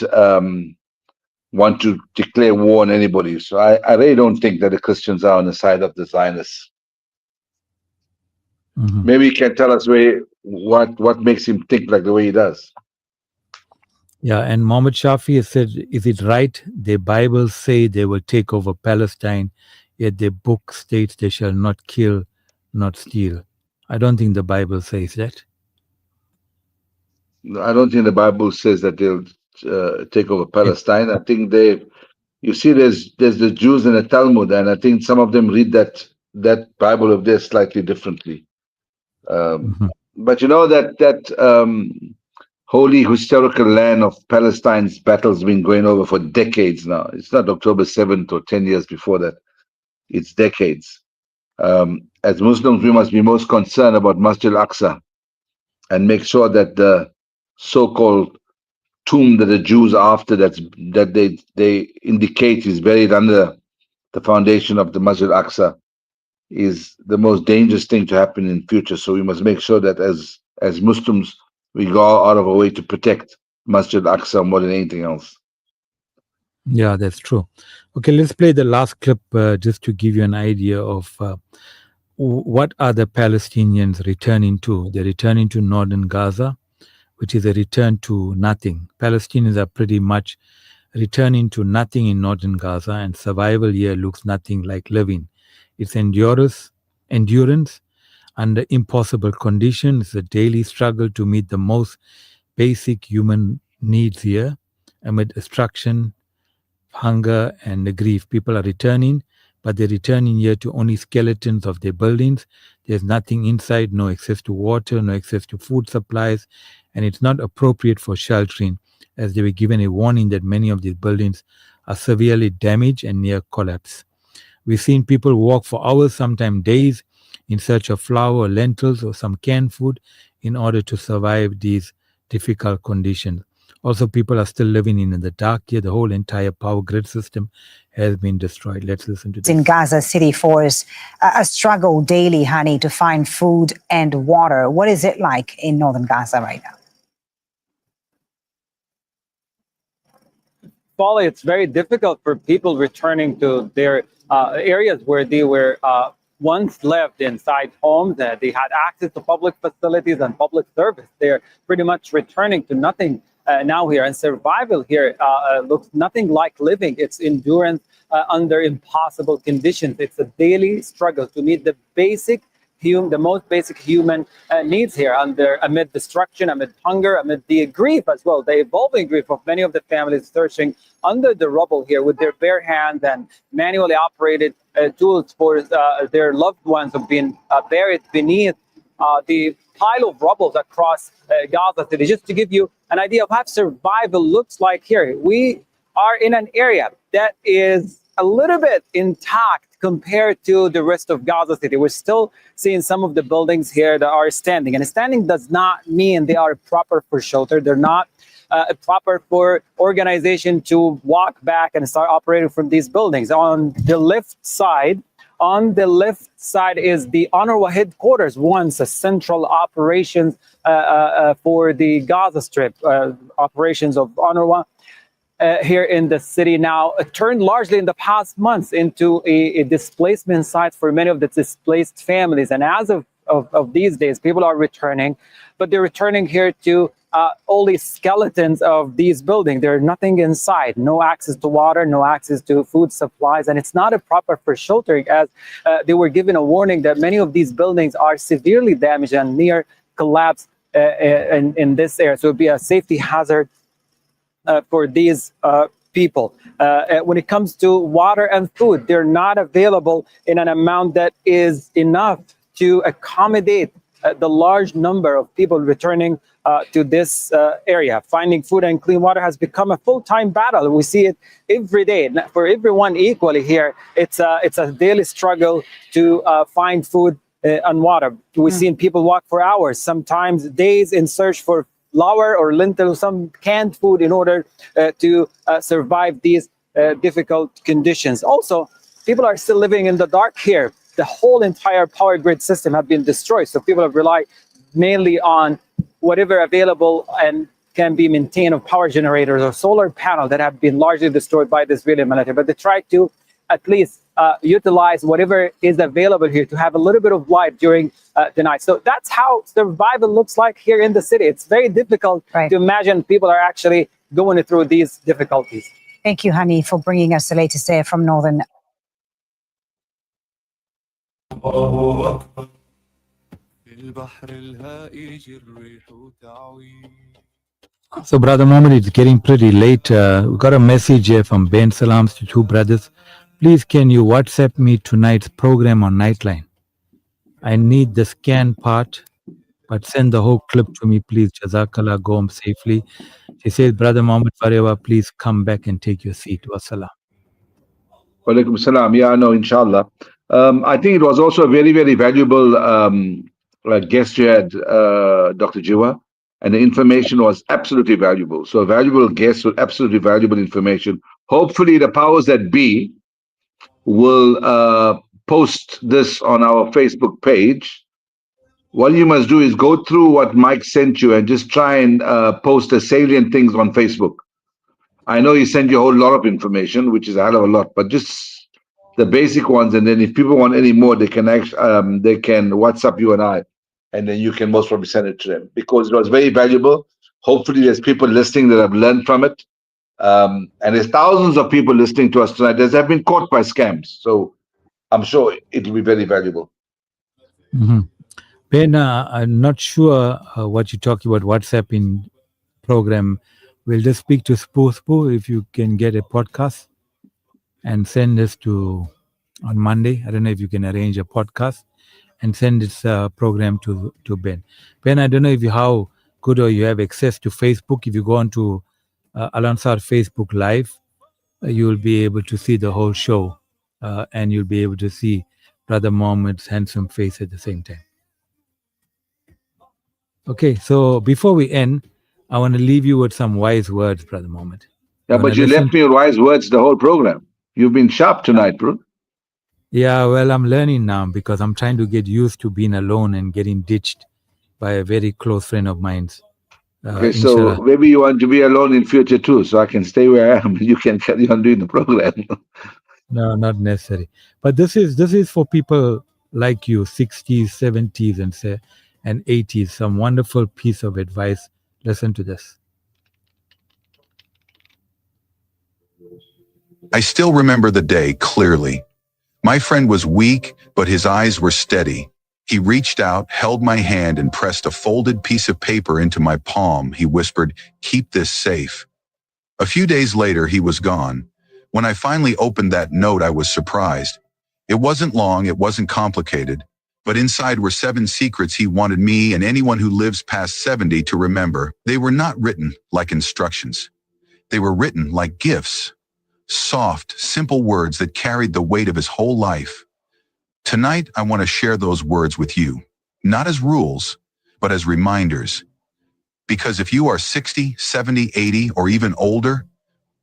want to declare war on anybody. So I really don't think that the Christians are on the side of the Zionists. Maybe you can tell us what makes him think like the way he does. Yeah, and Muhammad Shafi has said, is it right? Their Bibles say they will take over Palestine, yet their book states they shall not kill, not steal. I don't think the Bible says that. I don't think the Bible says that they'll take over Palestine. I think you see, there's the Jews in the Talmud, and I think some of them read that Bible of theirs slightly differently. But you know that holy historical land of Palestine's battles been going over for decades now. It's not October 7th or 10 years before that. It's decades. As Muslims, we must be most concerned about Masjid al-Aqsa and make sure that the so-called tomb that the Jews are after that they indicate is buried under the foundation of the Masjid al-Aqsa is the most dangerous thing to happen in future. So we must make sure that as Muslims, we go out of our way to protect Masjid al-Aqsa more than anything else. Yeah, that's true. Okay, let's play the last clip just to give you an idea of what are the Palestinians returning to. They're returning to northern Gaza, which is a return to nothing. Palestinians are pretty much returning to nothing in northern Gaza, and survival here looks nothing like living. It's endurance under impossible conditions, a daily struggle to meet the most basic human needs here amid destruction, hunger, and the grief. People are returning, but they're returning here to only skeletons of their buildings. There's nothing inside, no access to water, no access to food supplies, and it's not appropriate for sheltering, as they were given a warning that many of these buildings are severely damaged and near collapse. We've seen people walk for hours, sometimes days, in search of flour or lentils or some canned food in order to survive these difficult conditions. Also, people are still living in the dark here. The whole entire power grid system has been destroyed. Let's listen to this. In Gaza City force, a struggle daily, honey, to find food and water. What is it like in northern Gaza right now? Folly, it's very difficult for people returning to their areas where they were once lived inside homes. They had access to public facilities and public service. They're pretty much returning to nothing now here. And survival here looks nothing like living. It's endurance under impossible conditions. It's a daily struggle to meet the most basic human needs here amid destruction, amid hunger, amid the grief as well, the evolving grief of many of the families searching under the rubble here with their bare hands and manually operated tools for their loved ones who have been buried beneath the pile of rubble across Gaza City. Just to give you an idea of how survival looks like here, we are in an area that is a little bit intact compared to the rest of Gaza City. We're still seeing some of the buildings here that are standing. And standing does not mean they are proper for shelter. They're not proper for organization to walk back and start operating from these buildings. On the left side is the UNRWA headquarters, once a central operations for the Gaza Strip, operations of UNRWA. Here in the city now, turned largely in the past months into a displacement site for many of the displaced families. And as of these days, people are returning, but they're returning here to only skeletons of these buildings. There's nothing inside, no access to water, no access to food supplies, and it's not a proper for sheltering, as they were given a warning that many of these buildings are severely damaged and near collapse in this area. So it would be a safety hazard for these people. When it comes to water and food, they're not available in an amount that is enough to accommodate the large number of people returning to this area. Finding food and clean water has become a full-time battle. We see it every day. For everyone equally here, it's a daily struggle to find food and water. We've seen people walk for hours, sometimes days, in search for flour or lentil, some canned food in order to survive these difficult conditions. Also, people are still living in the dark here. The whole entire power grid system have been destroyed. So people have relied mainly on whatever available and can be maintained of power generators or solar panels that have been largely destroyed by the Israeli military. But they try to at least utilize whatever is available here to have a little bit of light during the night. So that's how survival looks like here in the city. It's very difficult to imagine people are actually going through these difficulties. Thank you, Hani, for bringing us the latest there from Northern. So, Brother Mohammed, it's getting pretty late. We got a message here from Ben Salams to two brothers. Please, can you WhatsApp me tonight's program on Nightline? I need the scan part, but send the whole clip to me, please. Jazakallah, go home safely. She says, Brother Mohammed Farewa, please come back and take your seat. Wassalam. Walaikum salam. Yeah, no, inshallah. I think it was also a very, very valuable guest you had, Dr. Jeewa, and the information was absolutely valuable. So a valuable guest with absolutely valuable information. Hopefully the powers that be will post this on our Facebook page. What you must do is go through what Mike sent you and just try and post the salient things on Facebook. I know he sent you a whole lot of information, which is a hell of a lot, but just the basic ones. And then if people want any more, they can they can WhatsApp you and I, and then you can most probably send it to them because it was very valuable. Hopefully there's people listening that have learned from it. And there's thousands of people listening to us tonight that have been caught by scams. So I'm sure it will be very valuable. Mm-hmm. Ben, I'm not sure what you're talking about WhatsApp in program. We'll just speak to Spoo if you can get a podcast and send this to on Monday. I don't know if you can arrange a podcast and send this program to Ben. Ben, I don't know if how good or you have access to Facebook. If you go on to Al Ansar Facebook Live, you'll be able to see the whole show and you'll be able to see Brother Mohammed's handsome face at the same time. Okay, so before we end, I want to leave you with some wise words, Brother Mohammed. Yeah, but you left me wise words the whole program. You've been sharp tonight, bro. Yeah, well, I'm learning now because I'm trying to get used to being alone and getting ditched by a very close friend of mine's. Okay, so maybe you want to be alone in future too, so I can stay where I am and you can carry on doing the program. No, not necessary. But this is for people like you, 60s, 70s, and 80s. Some wonderful piece of advice. Listen to this. I still remember the day clearly. My friend was weak, but his eyes were steady. He reached out, held my hand, and pressed a folded piece of paper into my palm. He whispered, "Keep this safe." A few days later, he was gone. When I finally opened that note, I was surprised. It wasn't long, it wasn't complicated, but inside were 7 secrets he wanted me and anyone who lives past 70 to remember. They were not written like instructions. They were written like gifts. Soft, simple words that carried the weight of his whole life. Tonight, I want to share those words with you, not as rules, but as reminders. Because if you are 60, 70, 80, or even older,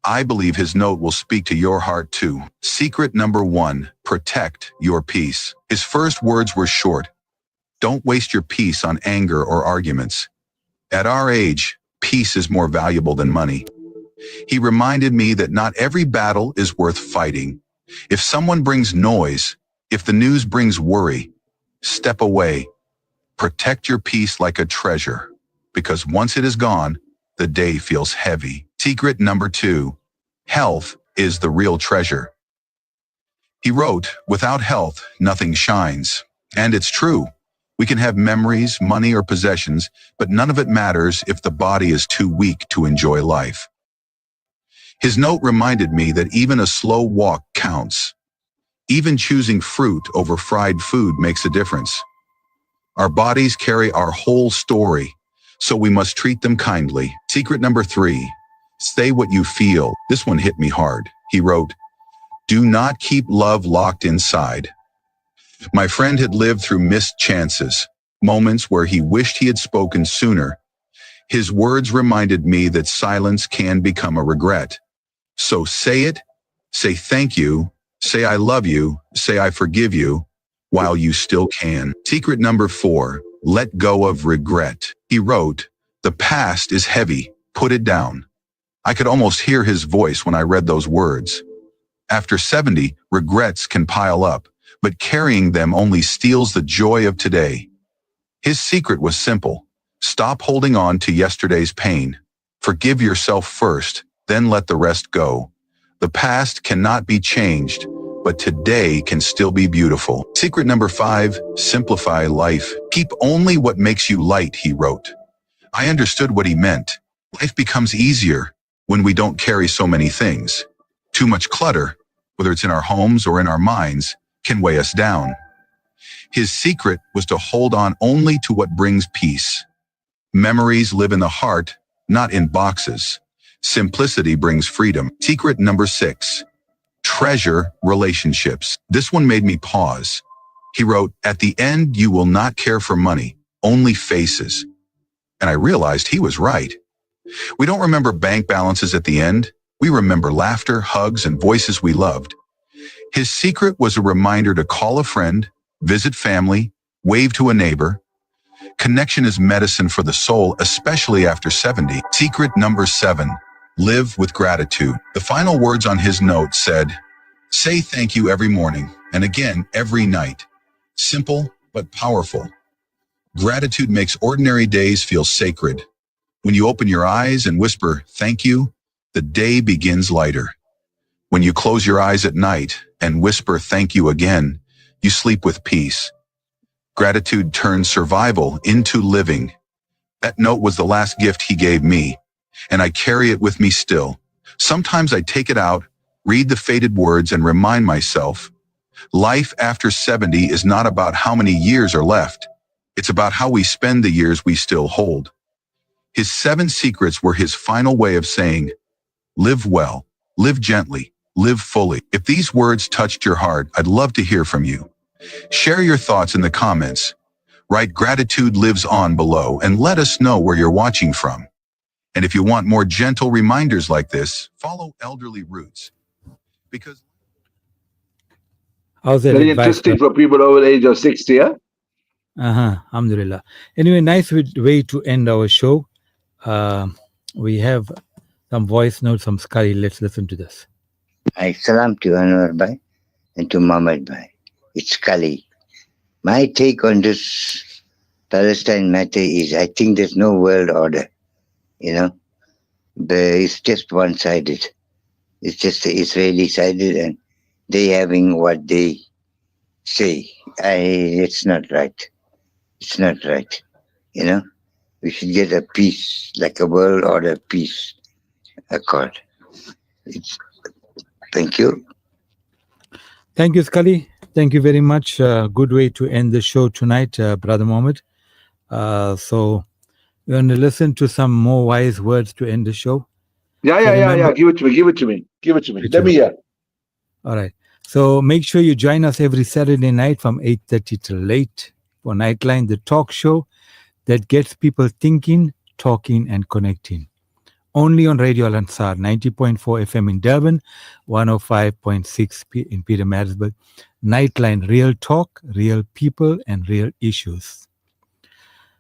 I believe his note will speak to your heart too. Secret number 1, protect your peace. His first words were short. Don't waste your peace on anger or arguments. At our age, peace is more valuable than money. He reminded me that not every battle is worth fighting. If someone brings noise, if the news brings worry, step away. Protect your peace like a treasure, because once it is gone, the day feels heavy. Secret number 2, health is the real treasure. He wrote, without health, nothing shines. And it's true. We can have memories, money, or possessions, but none of it matters if the body is too weak to enjoy life. His note reminded me that even a slow walk counts. Even choosing fruit over fried food makes a difference. Our bodies carry our whole story, so we must treat them kindly. Secret number 3, say what you feel. This one hit me hard. He wrote, do not keep love locked inside. My friend had lived through missed chances, moments where he wished he had spoken sooner. His words reminded me that silence can become a regret. So say it, say thank you, say I love you, say I forgive you, while you still can. Secret number 4, let go of regret. He wrote, the past is heavy, Put it down. I could almost hear his voice when I read those words. After 70, regrets can pile up, but carrying them only steals the joy of today. His secret was simple. Stop holding on to yesterday's pain. Forgive yourself first, then let the rest go. The past cannot be changed, but today can still be beautiful. Secret number 5, simplify life. Keep only what makes you light, he wrote. I understood what he meant. Life becomes easier when we don't carry so many things. Too much clutter, whether it's in our homes or in our minds, can weigh us down. His secret was to hold on only to what brings peace. Memories live in the heart, not in boxes. Simplicity brings freedom. Secret number 6, treasure relationships. This one made me pause. He wrote, at the end, you will not care for money, only faces. And I realized he was right. We don't remember bank balances at the end. We remember laughter, hugs, and voices we loved. His secret was a reminder to call a friend, visit family, wave to a neighbor. Connection is medicine for the soul, especially after 70. Secret number 7, live with gratitude. The final words on his note said, say thank you every morning and again every night. Simple but powerful. Gratitude makes ordinary days feel sacred. When you open your eyes and whisper thank you, the day begins lighter. When you close your eyes at night and whisper thank you again, you sleep with peace. Gratitude turns survival into living. That note was the last gift he gave me, and I carry it with me still. Sometimes I take it out, read the faded words, and remind myself, life after 70 is not about how many years are left. It's about how we spend the years we still hold. His 7 secrets were his final way of saying, live well, live gently, live fully. If these words touched your heart, I'd love to hear from you. Share your thoughts in the comments. Write gratitude lives on below and let us know where you're watching from. And if you want more gentle reminders like this, follow Elderly Roots. Because how's that very advice? interesting for people over the age of 60, yeah? Alhamdulillah. Anyway, nice way to end our show. We have some voice notes from Scully. Let's listen to this. I salam to Anwar Bhai and to Mohammed Bhai. It's Scully. My take on this Palestine matter is I think there's no world order. It's just one-sided. It's just the Israeli sided and they having what they say. It's not right. It's not right. We should get a peace, like a world order peace accord. Thank you. Thank you, Scully. Thank you very much. Good way to end the show tonight, Brother Mohammed. So we're going to listen to some more wise words to end the show. Yeah. Give it to me. Let me hear. All right. So make sure you join us every Saturday night from 8:30 till late for Nightline, the talk show that gets people thinking, talking, and connecting. Only on Radio Al Ansar, 90.4 FM in Durban, 105.6 in Pietermaritzburg. Nightline, real talk, real people, and real issues.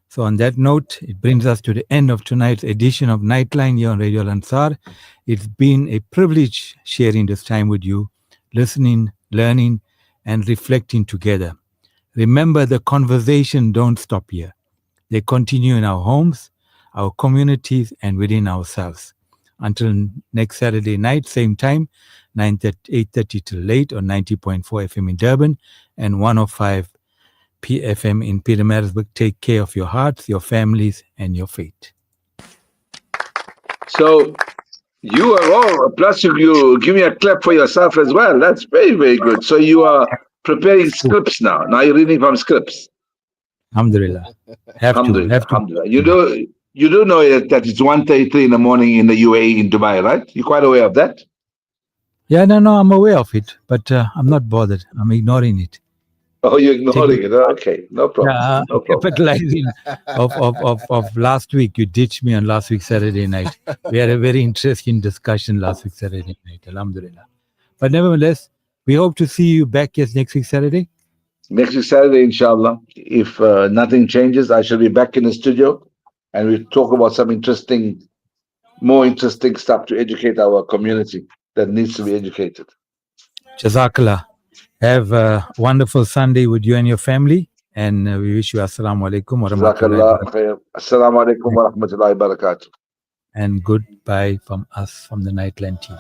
So on that note, it brings us to the end of tonight's edition of Nightline here on Radio Al Ansar. It's been a privilege sharing this time with you, listening, learning, and reflecting together. Remember, the conversation don't stop here. They continue in our homes, our communities, and within ourselves. Until next Saturday night, same time, 8:30 till late on 90.4 FM in Durban and 105 PFM in Pietermaritzburg. Take care of your hearts, your families, and your faith. So you are all, plus you give me a clap for yourself as well. That's very, very good. So you are preparing scripts now. Now you're reading from scripts. Alhamdulillah. Have to. Alhamdulillah. You do know that it's 1:33 in the morning in the UAE in Dubai, right? You're quite aware of that? Yeah, no, I'm aware of it, but I'm not bothered. I'm ignoring it. Oh, you're ignoring it. Okay, no problem. Yeah, no problem. capitalizing of last week. You ditched me on last week Saturday night. We had a very interesting discussion last week Saturday night. Alhamdulillah. But nevertheless, we hope to see you back next week Saturday. Next week Saturday, inshallah. If nothing changes, I shall be back in the studio and we'll talk about some interesting more interesting stuff to educate our community that needs to be educated. Jazakallah. Have a wonderful Sunday with you and your family. And we wish you assalamu alaikum wa rahmatullahi wa barakatuh. Assalamu alaikum wa rahmatullahi wa barakatuh. And goodbye from us, from the Nightline team.